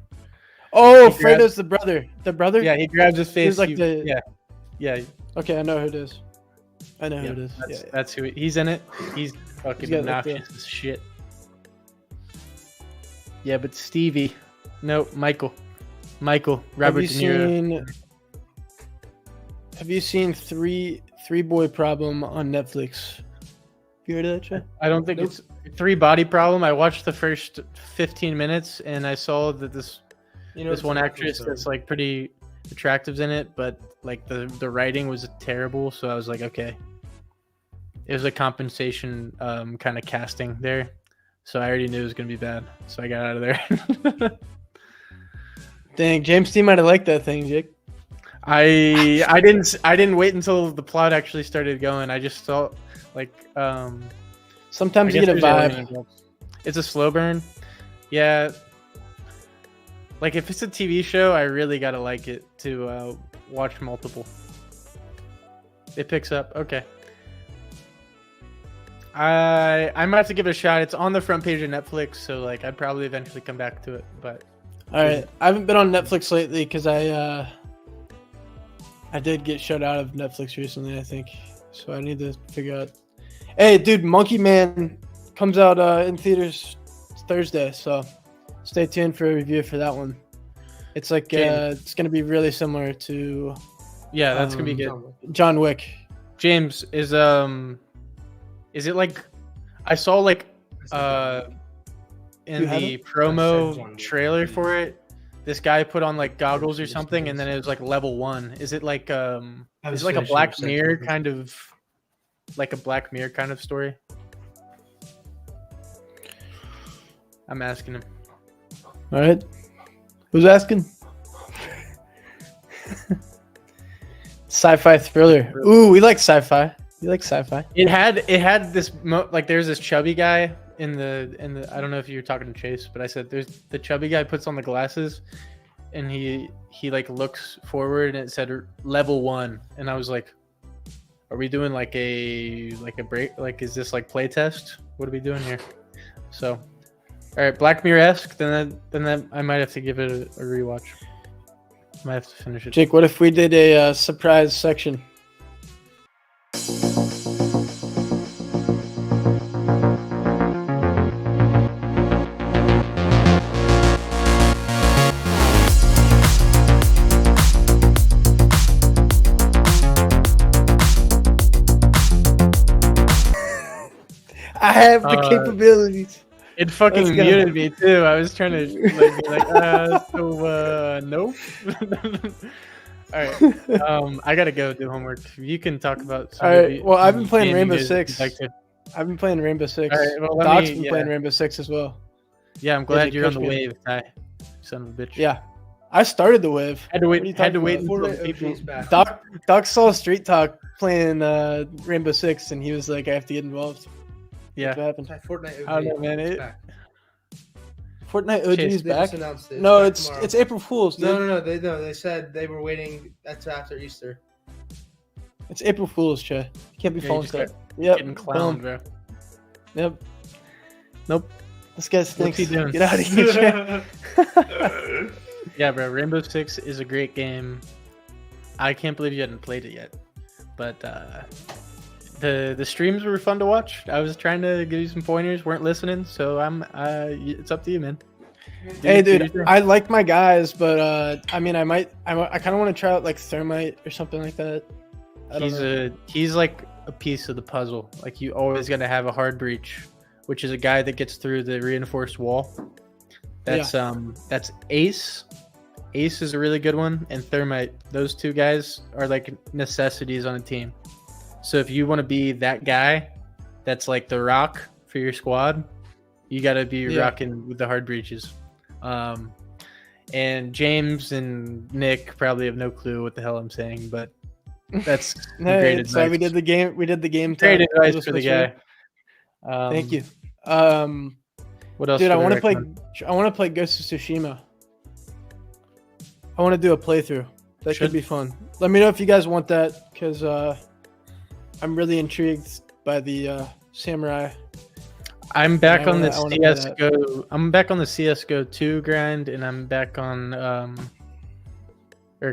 [SPEAKER 1] Oh, Fredo's the brother. The brother?
[SPEAKER 2] Yeah, he grabs his face.
[SPEAKER 1] He's like
[SPEAKER 2] yeah.
[SPEAKER 1] Okay, I know who it is. Who it is.
[SPEAKER 2] That's who he's in it. He's fucking obnoxious as shit. Yeah, but Stevie. No, Michael. Robert De Niro.
[SPEAKER 1] Have you seen Three Boy Problem on Netflix? You heard of that, Chad?
[SPEAKER 2] I don't think it's Three Body Problem. I watched the first 15 minutes and I saw that this one actress that's like pretty attractive in it, but like the writing was terrible. So I was like, okay, it was a compensation kind of casting there. So I already knew it was gonna be bad. So I got out of there.
[SPEAKER 1] Dang, James T might have liked that thing, Jake.
[SPEAKER 2] I didn't wait until the plot actually started going. I just felt like
[SPEAKER 1] sometimes you get a vibe.
[SPEAKER 2] It's a slow burn. Yeah. Like if it's a TV show, I really gotta like it to watch multiple. It picks up. Okay. I might have to give it a shot. It's on the front page of Netflix, so like I'd probably eventually come back to it. But
[SPEAKER 1] all right, I haven't been on Netflix lately because I did get shut out of Netflix recently, I think. So I need to figure out. Hey, dude, Monkey Man comes out in theaters Thursday, so stay tuned for a review for that one. It's like it's gonna be really similar to.
[SPEAKER 2] Yeah, that's gonna be good.
[SPEAKER 1] John Wick.
[SPEAKER 2] James, is it like I saw like in the promo trailer for it, this guy put on like goggles or something, and then it was like level 1. Is it like a Black Mirror kind of story? I'm asking him.
[SPEAKER 1] All right, who's asking? Sci-fi thriller. Ooh, we like sci-fi. You like sci-fi?
[SPEAKER 2] It had this like there's this chubby guy in the I don't know if you were talking to Chase, but I said there's the chubby guy puts on the glasses and he like looks forward and it said level 1, and I was like, are we doing like a break, like is this like play test? What are we doing here? So all right, Black Mirror-esque, then I might have to give it a rewatch. Might have to finish it.
[SPEAKER 1] Jake, what if we did a surprise section? I have the capabilities.
[SPEAKER 2] It fucking muted me too. I was trying to like be like, nope. All right, I gotta go do homework. You can talk about.
[SPEAKER 1] All right. Well, I've been playing Rainbow Six. I've been playing Rainbow Six.
[SPEAKER 2] All right, well,
[SPEAKER 1] Doc's been playing Rainbow Six as well.
[SPEAKER 2] Yeah, I'm glad you're on the wave, Tye. Son of a bitch.
[SPEAKER 1] Yeah, I started the wave.
[SPEAKER 2] Had to wait until people.
[SPEAKER 1] Doc saw Street Talk playing Rainbow Six, and he was like, "I have to get involved."
[SPEAKER 2] Yeah.
[SPEAKER 1] What happened?
[SPEAKER 3] Fortnite OG.
[SPEAKER 1] I don't know, man. Fortnite OG is
[SPEAKER 3] They
[SPEAKER 1] back.
[SPEAKER 3] just announced it.
[SPEAKER 1] No, it's April Fool's. Dude.
[SPEAKER 3] No. They said they were waiting. That's after Easter.
[SPEAKER 1] It's April Fool's, Che. You can't be falling for that.
[SPEAKER 2] Getting clowned, bro.
[SPEAKER 1] Yep. Nope. This guy stinks.
[SPEAKER 2] What's he doing?
[SPEAKER 1] Get out of here, Che.
[SPEAKER 2] Yeah, bro. Rainbow Six is a great game. I can't believe you hadn't played it yet, but the streams were fun to watch. I was trying to give you some pointers, weren't listening, so it's up to you, man.
[SPEAKER 1] Hey, dude, I like my guys, but I mean, I kind of want to try out like Thermite or something like that.
[SPEAKER 2] He's like a piece of the puzzle. Like you always got to have a hard breach, which is a guy that gets through the reinforced wall. That's Ace. Ace is a really good one, and Thermite. Those two guys are like necessities on a team. So if you want to be that guy that's like the rock for your squad, you got to be rocking with the hard breaches. And James and Nick probably have no clue what the hell I'm saying, but that's great advice.
[SPEAKER 1] So we did the game.
[SPEAKER 2] Great advice for the guy.
[SPEAKER 1] Thank you.
[SPEAKER 2] What else?
[SPEAKER 1] Dude, I want to play Ghost of Tsushima. I want to do a playthrough. That could be fun. Let me know if you guys want that, because I'm really intrigued by the samurai.
[SPEAKER 2] I'm back on the CS:GO. I'm back on the CS:GO 2 grind, and I'm back on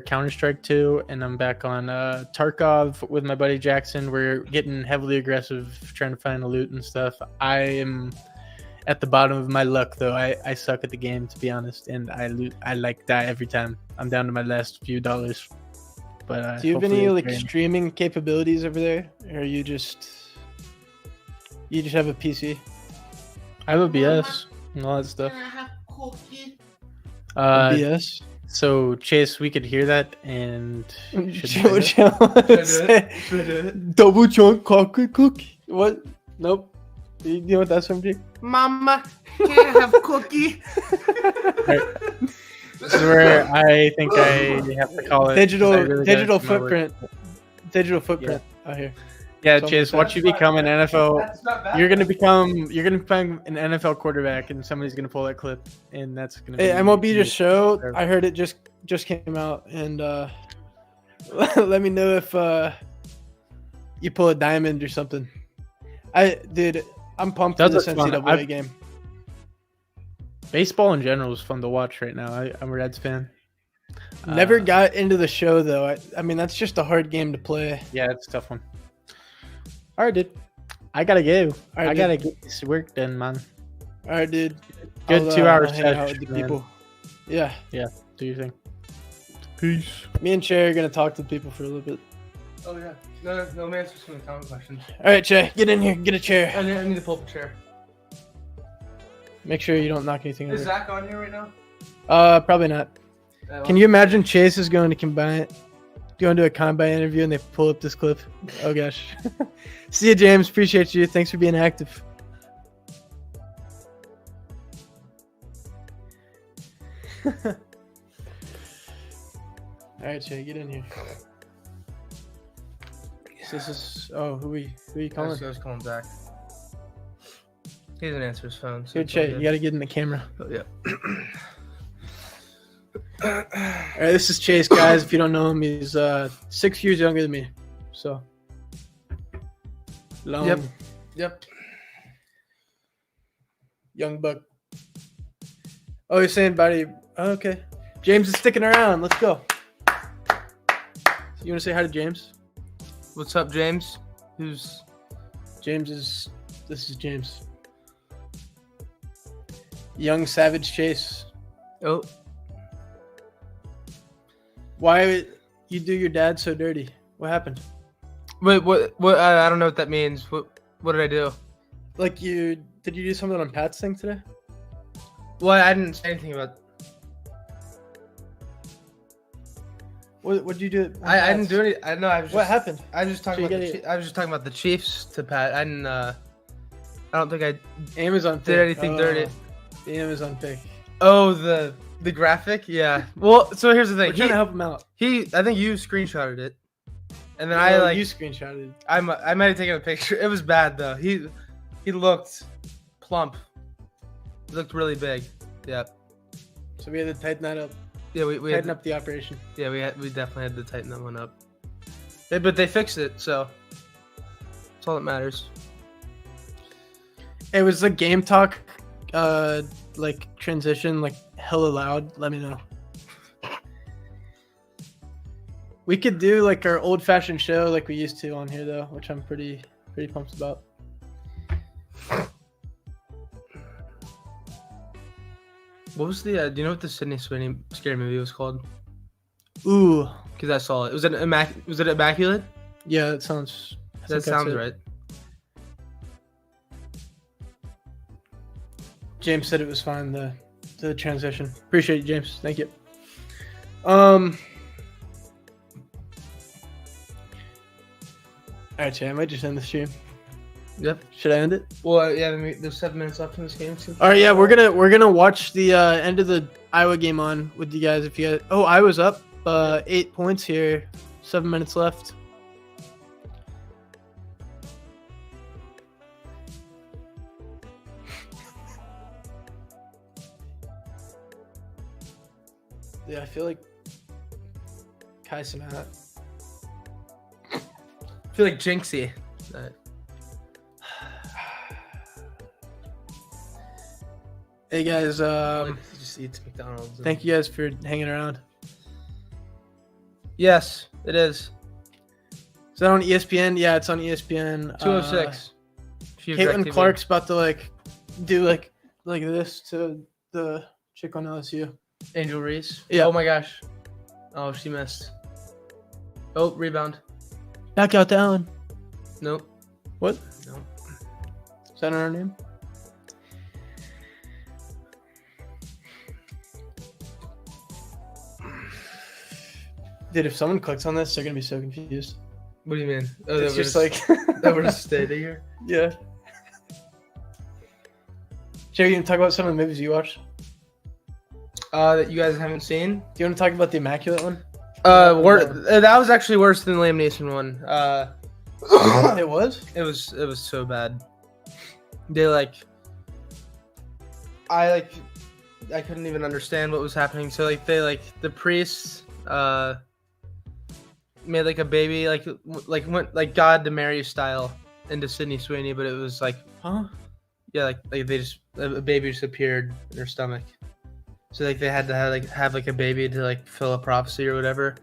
[SPEAKER 2] Counter-Strike 2, and I'm back on Tarkov with my buddy Jackson. We're getting heavily aggressive, trying to find the loot and stuff. At at the bottom of my luck though. I suck at the game, to be honest, and I like die every time. I'm down to my last few dollars. But
[SPEAKER 1] do you have any
[SPEAKER 2] hopefully
[SPEAKER 1] like
[SPEAKER 2] it's great.
[SPEAKER 1] streaming capabilities over there, or you just have a PC?
[SPEAKER 2] I have a BS and all that stuff.
[SPEAKER 1] BS.
[SPEAKER 2] So Chase, we could hear that, and
[SPEAKER 1] Chill. Double chunk coffee cookie. What? Nope. You know what that's from, Jake?
[SPEAKER 3] Mama, can I have cookie?
[SPEAKER 2] This is where I think I have to call it
[SPEAKER 1] digital footprint. Digital footprint out here.
[SPEAKER 2] Yeah,
[SPEAKER 1] Something
[SPEAKER 2] Chase,
[SPEAKER 1] like
[SPEAKER 2] once you become an NFL,
[SPEAKER 3] That's not bad.
[SPEAKER 2] you're gonna become an NFL quarterback, and somebody's gonna pull that clip, and that's gonna.
[SPEAKER 1] Hey,
[SPEAKER 2] be
[SPEAKER 1] MLB just showed. I heard it just came out, and let me know if you pull a diamond or something. I'm pumped for
[SPEAKER 2] Does
[SPEAKER 1] this
[SPEAKER 2] look fun.
[SPEAKER 1] NCAA game.
[SPEAKER 2] Baseball in general is fun to watch right now. I'm a Reds fan.
[SPEAKER 1] Never got into the show though. I mean, that's just a hard game to play.
[SPEAKER 2] Yeah, it's a tough one. All right, dude. I gotta go.
[SPEAKER 1] All right,
[SPEAKER 2] I gotta get this work done, man.
[SPEAKER 1] All right, dude.
[SPEAKER 2] Good
[SPEAKER 1] I'll,
[SPEAKER 2] 2 hours
[SPEAKER 1] I'll hang out with the
[SPEAKER 2] session, man.
[SPEAKER 1] people. Yeah,
[SPEAKER 2] Do your thing. Peace.
[SPEAKER 1] me and Che are gonna talk to the people for a little bit.
[SPEAKER 3] Oh yeah. No man answers some of the common questions.
[SPEAKER 1] All right, Che, get in here. Get a chair.
[SPEAKER 3] I need to pull up a chair.
[SPEAKER 1] Make sure you don't knock anything
[SPEAKER 3] Is
[SPEAKER 1] over.
[SPEAKER 3] Zach on here right now?
[SPEAKER 1] Probably not. Can you imagine Chase is going to a combine interview and they pull up this clip? Oh gosh. See you, James. Appreciate you. Thanks for being active. All right, Che, get in here. This is who are you calling?
[SPEAKER 3] I was calling Zach. He doesn't answer his phone. So
[SPEAKER 1] Here,
[SPEAKER 3] it's all
[SPEAKER 1] Che,
[SPEAKER 3] good.
[SPEAKER 1] you gotta get in the camera.
[SPEAKER 3] Oh, yeah.
[SPEAKER 1] All right, this is Chase, guys. If you don't know him, he's 6 years younger than me. So long,
[SPEAKER 3] Yep.
[SPEAKER 1] young buck. Oh, you're saying buddy? Oh, okay. James is sticking around. Let's go. You want to say hi to James?
[SPEAKER 3] What's up, James? Who's
[SPEAKER 1] This is James. Young Savage Chase.
[SPEAKER 3] oh
[SPEAKER 1] Why would you do your dad so dirty? What happened?
[SPEAKER 3] wait what I don't know what that means. What did I do?
[SPEAKER 1] Like did you do something on Pat's thing today?
[SPEAKER 3] Well, I didn't say anything about.
[SPEAKER 1] What did you do? on
[SPEAKER 3] I didn't
[SPEAKER 1] Pat's?
[SPEAKER 3] do any. I know. I was.
[SPEAKER 1] What
[SPEAKER 3] Just,
[SPEAKER 1] happened?
[SPEAKER 3] I was just talking
[SPEAKER 1] So you
[SPEAKER 3] about. I was just talking about the Chiefs to Pat. I didn't. I don't think I
[SPEAKER 1] Amazon
[SPEAKER 3] did
[SPEAKER 1] pick.
[SPEAKER 3] anything dirty.
[SPEAKER 1] The Amazon pick.
[SPEAKER 3] Oh, the graphic. Yeah. Well, so here's the
[SPEAKER 1] We're
[SPEAKER 3] thing.
[SPEAKER 1] trying to help him out.
[SPEAKER 3] I think you screenshotted it, and then
[SPEAKER 1] you screenshotted.
[SPEAKER 3] I might have taken a picture. It was bad though. He looked plump. He looked really big. Yeah.
[SPEAKER 1] So we had to tighten that up.
[SPEAKER 3] Yeah, we had,
[SPEAKER 1] Tighten up the operation.
[SPEAKER 3] yeah, we definitely had to tighten that one up. But they fixed it, so that's all that matters.
[SPEAKER 1] It was the game talk, like transition, like hella loud. Let me know. We could do like our old fashioned show like we used to on here though, which I'm pretty pumped about.
[SPEAKER 3] What was the? Do you know what the Sydney Sweeney scary movie was called?
[SPEAKER 1] Ooh,
[SPEAKER 3] Because I saw it. Was it Immaculate?
[SPEAKER 1] yeah, that sounds. I
[SPEAKER 3] That
[SPEAKER 1] think that's
[SPEAKER 3] sounds
[SPEAKER 1] it.
[SPEAKER 3] right.
[SPEAKER 1] James said it was fine. The transition. Appreciate you, James. Thank you. All right, Jay, I might just end the stream.
[SPEAKER 3] Yep.
[SPEAKER 1] Should I end it?
[SPEAKER 3] Well, yeah. There's 7 minutes left in this game too.
[SPEAKER 1] All right, yeah, we're gonna watch the end of the Iowa game on with you guys. If you guys, Iowa's up 8 points here, 7 minutes left. Yeah, I feel like Kai's out.
[SPEAKER 3] I feel like Jinxie.
[SPEAKER 1] Hey guys,
[SPEAKER 3] Just eats McDonald's.
[SPEAKER 1] thank you guys for hanging around.
[SPEAKER 3] Yes, it is.
[SPEAKER 1] Is that on ESPN? Yeah, it's on ESPN.
[SPEAKER 3] 206.
[SPEAKER 1] Caitlin Clark's about to do like this to the chick on LSU.
[SPEAKER 3] Angel Reese.
[SPEAKER 1] Yeah.
[SPEAKER 3] Oh my gosh. Oh, she missed. Oh, rebound.
[SPEAKER 1] Back out to Allen.
[SPEAKER 3] Nope.
[SPEAKER 1] What?
[SPEAKER 3] No.
[SPEAKER 1] Is that her name? Dude, if someone clicks on this, they're gonna be so confused.
[SPEAKER 3] What do you mean? Oh,
[SPEAKER 1] It's just
[SPEAKER 3] that we're just staying here.
[SPEAKER 1] yeah. Jay, you want to talk about some of the movies you watched?
[SPEAKER 3] That you guys haven't seen.
[SPEAKER 1] Do you want to talk about the Immaculate one?
[SPEAKER 3] That was actually worse than the Liam Neeson one.
[SPEAKER 1] It was?
[SPEAKER 3] It was so bad. They I couldn't even understand what was happening. So the priests made like a baby went like God to Mary style into Sydney Sweeney, but it was like
[SPEAKER 1] Huh?
[SPEAKER 3] yeah like they just a baby just appeared in her stomach. So like they had to have a baby to like fill a prophecy or whatever.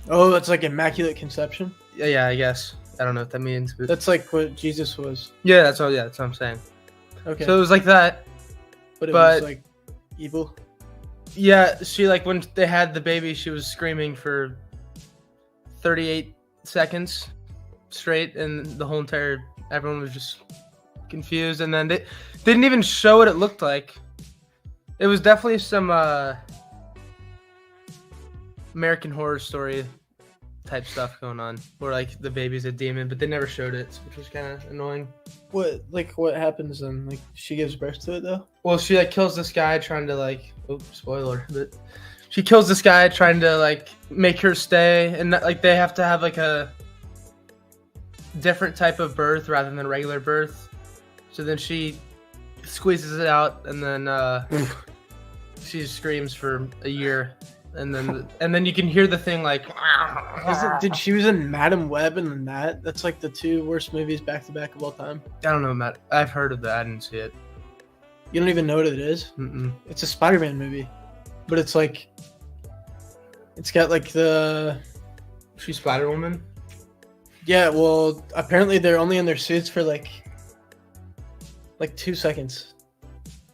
[SPEAKER 1] Oh, that's like Immaculate Conception?
[SPEAKER 3] Yeah, I guess. I don't know what that means, but
[SPEAKER 1] That's like what Jesus was.
[SPEAKER 3] yeah, that's what I'm saying.
[SPEAKER 1] Okay.
[SPEAKER 3] So it was like that.
[SPEAKER 1] but it
[SPEAKER 3] but-
[SPEAKER 1] was like evil.
[SPEAKER 3] Yeah, she when they had the baby, she was screaming for 38 seconds straight, and the whole everyone was just confused. And then they didn't even show what it looked like. It was definitely some American Horror Story type stuff going on, where like the baby's a demon, but they never showed it, which was kind of annoying.
[SPEAKER 1] What happens then? Like she gives birth to it though?
[SPEAKER 3] Well, she kills this guy trying to spoiler, but she kills this guy trying to make her stay, and they have to have a different type of birth rather than regular birth. So then she squeezes it out, and then she screams for a year, and then you can hear the thing
[SPEAKER 1] Did she was in Madam Web and then that's like the two worst movies back to back of all time.
[SPEAKER 3] I don't know, Matt. I've heard of that. I didn't see it.
[SPEAKER 1] You don't even know what it is?
[SPEAKER 3] Mm-mm.
[SPEAKER 1] It's a Spider-Man movie, but it's got
[SPEAKER 3] She's Spider-Woman.
[SPEAKER 1] Yeah, well, apparently they're only in their suits for like 2 seconds,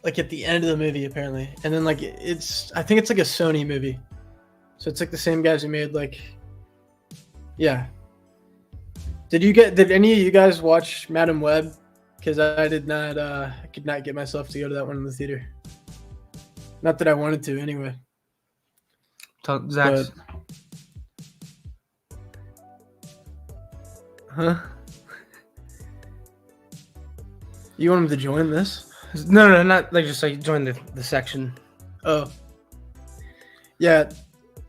[SPEAKER 1] like at the end of the movie apparently, and then I think it's like a Sony movie, so it's like the same guys who made yeah. Did any of you guys watch Madam Web? Because I did not. I could not get myself to go to that one in the theater. Not that I wanted to, anyway.
[SPEAKER 3] Zach.
[SPEAKER 1] Huh? You want him to join this?
[SPEAKER 3] No, not just join the section.
[SPEAKER 1] Oh. Yeah,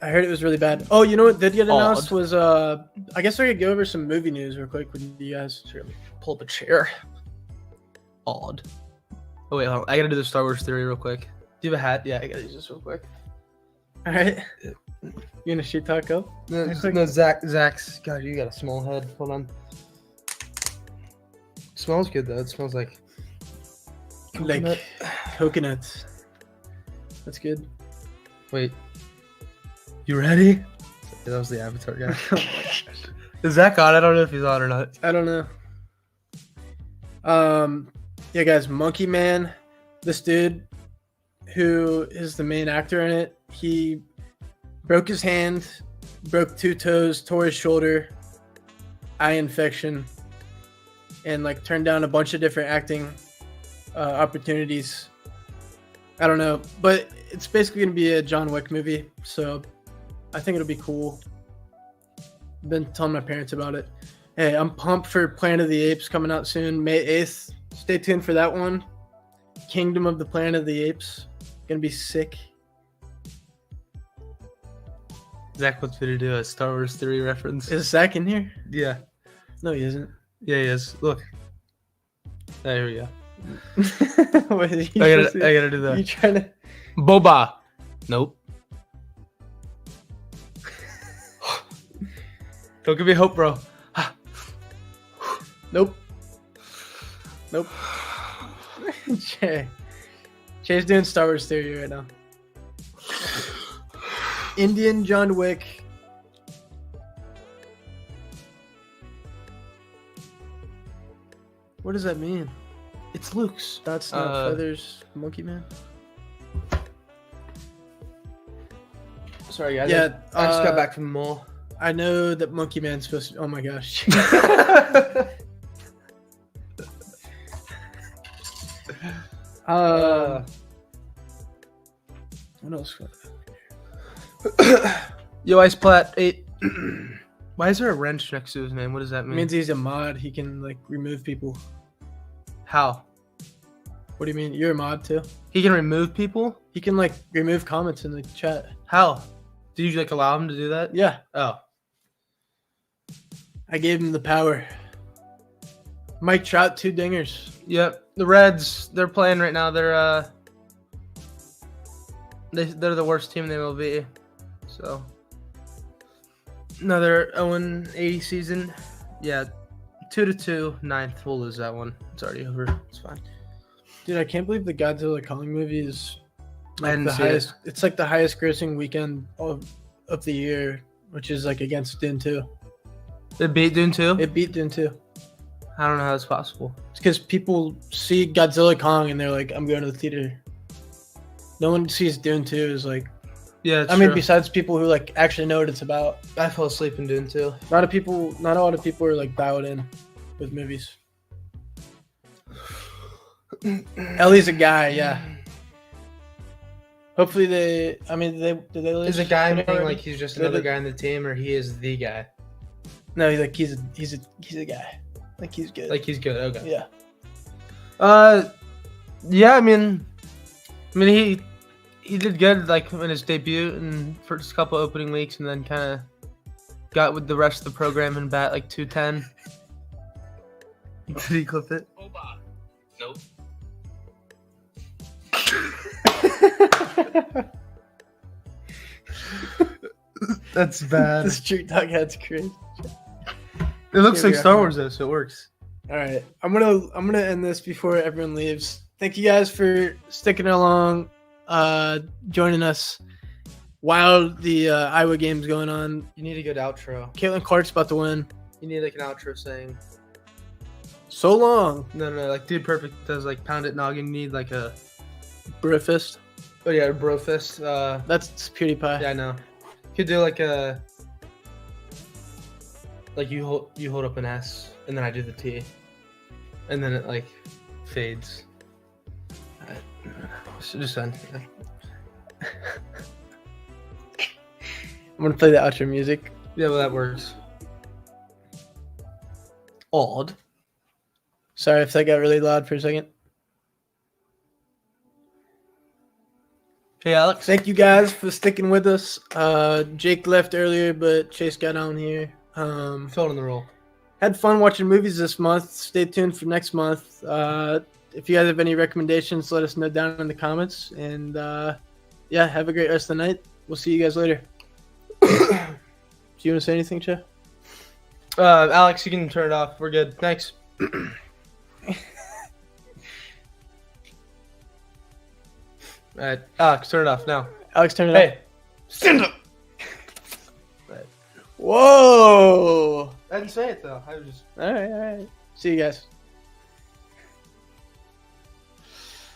[SPEAKER 1] I heard it was really bad. Oh, you know what did get announced was I guess we could go over some movie news real quick with you guys.
[SPEAKER 3] Sure, let me pull up a chair. Odd. Oh wait, hold on. I gotta do the Star Wars theory real quick. Do you have a hat? Yeah, I gotta use this real quick.
[SPEAKER 1] All right. You gonna shoot taco?
[SPEAKER 3] No, Zach's. God, you got a small head. Hold on. It smells good though. It smells like
[SPEAKER 1] coconut. That's good.
[SPEAKER 3] Wait. You ready? Yeah, that was the Avatar guy. Is Zach on? I don't know if he's on or not.
[SPEAKER 1] I don't know. Yeah, guys, Monkey Man, this dude who is the main actor in it, he broke his hand, broke 2 toes, tore his shoulder, eye infection, and turned down a bunch of different acting opportunities. I don't know, but it's basically gonna be a John Wick movie, so I think it'll be cool. Been telling my parents about it. Hey, I'm pumped for Planet of the Apes coming out soon, May 8th. Stay tuned for that one. Kingdom of the Planet of the Apes. Gonna be sick.
[SPEAKER 3] Zach wants me to do a Star Wars theory reference.
[SPEAKER 1] Is Zach in here?
[SPEAKER 3] Yeah.
[SPEAKER 1] No, he isn't.
[SPEAKER 3] Yeah, he is. Look. There we go.
[SPEAKER 1] Wait,
[SPEAKER 3] I gotta do that.
[SPEAKER 1] You trying to...
[SPEAKER 3] Boba. Nope. Don't give me hope, bro.
[SPEAKER 1] Nope. Jay's doing Star Wars theory right now. Indian John Wick. What does that mean?
[SPEAKER 3] It's Luke's.
[SPEAKER 1] That's not Feathers, Monkey Man.
[SPEAKER 3] Sorry, guys.
[SPEAKER 1] Yeah,
[SPEAKER 3] I just got back from the mall.
[SPEAKER 1] I know that Monkey Man's supposed to. Oh my gosh. What else?
[SPEAKER 3] Yo, Ice Plat 8. Why is there a wrench next to his name? What does that
[SPEAKER 1] It
[SPEAKER 3] mean?
[SPEAKER 1] means he's a mod. He can like remove people.
[SPEAKER 3] How?
[SPEAKER 1] What do you mean? You're a mod too?
[SPEAKER 3] He can remove people?
[SPEAKER 1] He can like remove comments in the chat.
[SPEAKER 3] How? Do you like allow him to do that?
[SPEAKER 1] Yeah.
[SPEAKER 3] Oh.
[SPEAKER 1] I gave him the power. Mike Trout, 2 dingers.
[SPEAKER 3] Yep. The Reds, they're playing right now. They're the worst team they will be. So another 0-80 season. Yeah. 2-2, 9th. We'll lose that one. It's already over. It's fine.
[SPEAKER 1] Dude, I can't believe the Godzilla Kong movie is
[SPEAKER 3] I
[SPEAKER 1] like
[SPEAKER 3] didn't
[SPEAKER 1] the
[SPEAKER 3] see
[SPEAKER 1] highest.
[SPEAKER 3] it.
[SPEAKER 1] It's like the highest grossing weekend of the year, which is like against Dune 2.
[SPEAKER 3] It beat Dune 2?
[SPEAKER 1] It beat Dune 2.
[SPEAKER 3] I don't know how that's possible.
[SPEAKER 1] It's because people see Godzilla Kong and they're like, I'm going to the theater. No one sees Dune 2 is like,
[SPEAKER 3] Yeah,
[SPEAKER 1] I mean, besides people who like actually know what it's about.
[SPEAKER 3] I fell asleep in Dune 2.
[SPEAKER 1] Not a lot of people are like dialed in with movies. Ellie's a guy, yeah. Hopefully did they lose?
[SPEAKER 3] Is a guy
[SPEAKER 1] him
[SPEAKER 3] meaning
[SPEAKER 1] already?
[SPEAKER 3] like he's just
[SPEAKER 1] Did
[SPEAKER 3] another
[SPEAKER 1] it-
[SPEAKER 3] guy in the team, or he is the guy?
[SPEAKER 1] No, he's a guy. Like he's good.
[SPEAKER 3] Like he's good. Okay.
[SPEAKER 1] yeah.
[SPEAKER 3] Yeah. I mean, he did good like in his debut and first couple opening weeks, and then kind of got with the rest of the program and bat like 210. Did he clip it?
[SPEAKER 4] Nope.
[SPEAKER 3] That's bad.
[SPEAKER 1] The street dog head's crazy.
[SPEAKER 3] It looks
[SPEAKER 1] Here
[SPEAKER 3] like
[SPEAKER 1] we
[SPEAKER 3] Star
[SPEAKER 1] are.
[SPEAKER 3] Wars though, so it works.
[SPEAKER 1] All right, I'm gonna end this before everyone leaves. Thank you guys for sticking along, joining us while the Iowa game's going on.
[SPEAKER 3] You need a good outro.
[SPEAKER 1] Caitlin Clark's about to win.
[SPEAKER 3] You need like an outro saying,
[SPEAKER 1] So long,
[SPEAKER 3] no, like Dude Perfect does like Pound It Noggin. You need like a,
[SPEAKER 1] Brofist.
[SPEAKER 3] oh yeah, bro fist.
[SPEAKER 1] That's PewDiePie.
[SPEAKER 3] Yeah, I know. You could do like a, like you hold up an S, and then I do the T, and then it like fades. So just end.
[SPEAKER 1] I'm gonna play the outro music.
[SPEAKER 3] Yeah, well that works. Odd.
[SPEAKER 1] Sorry if that got really loud for a second.
[SPEAKER 3] Hey Alex.
[SPEAKER 1] Thank you guys for sticking with us. Jake left earlier, but Chase got on here.
[SPEAKER 3] Filled in the role.
[SPEAKER 1] Had fun watching movies this month. Stay tuned for next month. If you guys have any recommendations, let us know down in the comments. And yeah, have a great rest of the night. We'll see you guys later. Do you want to say anything, Che?
[SPEAKER 3] Alex, you can turn it off. We're good. Thanks. Alright, Alex, turn it off now.
[SPEAKER 1] Alex, turn it
[SPEAKER 3] Hey,
[SPEAKER 1] off.
[SPEAKER 3] stand up.
[SPEAKER 1] Whoa!
[SPEAKER 3] I didn't say it though. I was just.
[SPEAKER 1] All right. See you guys.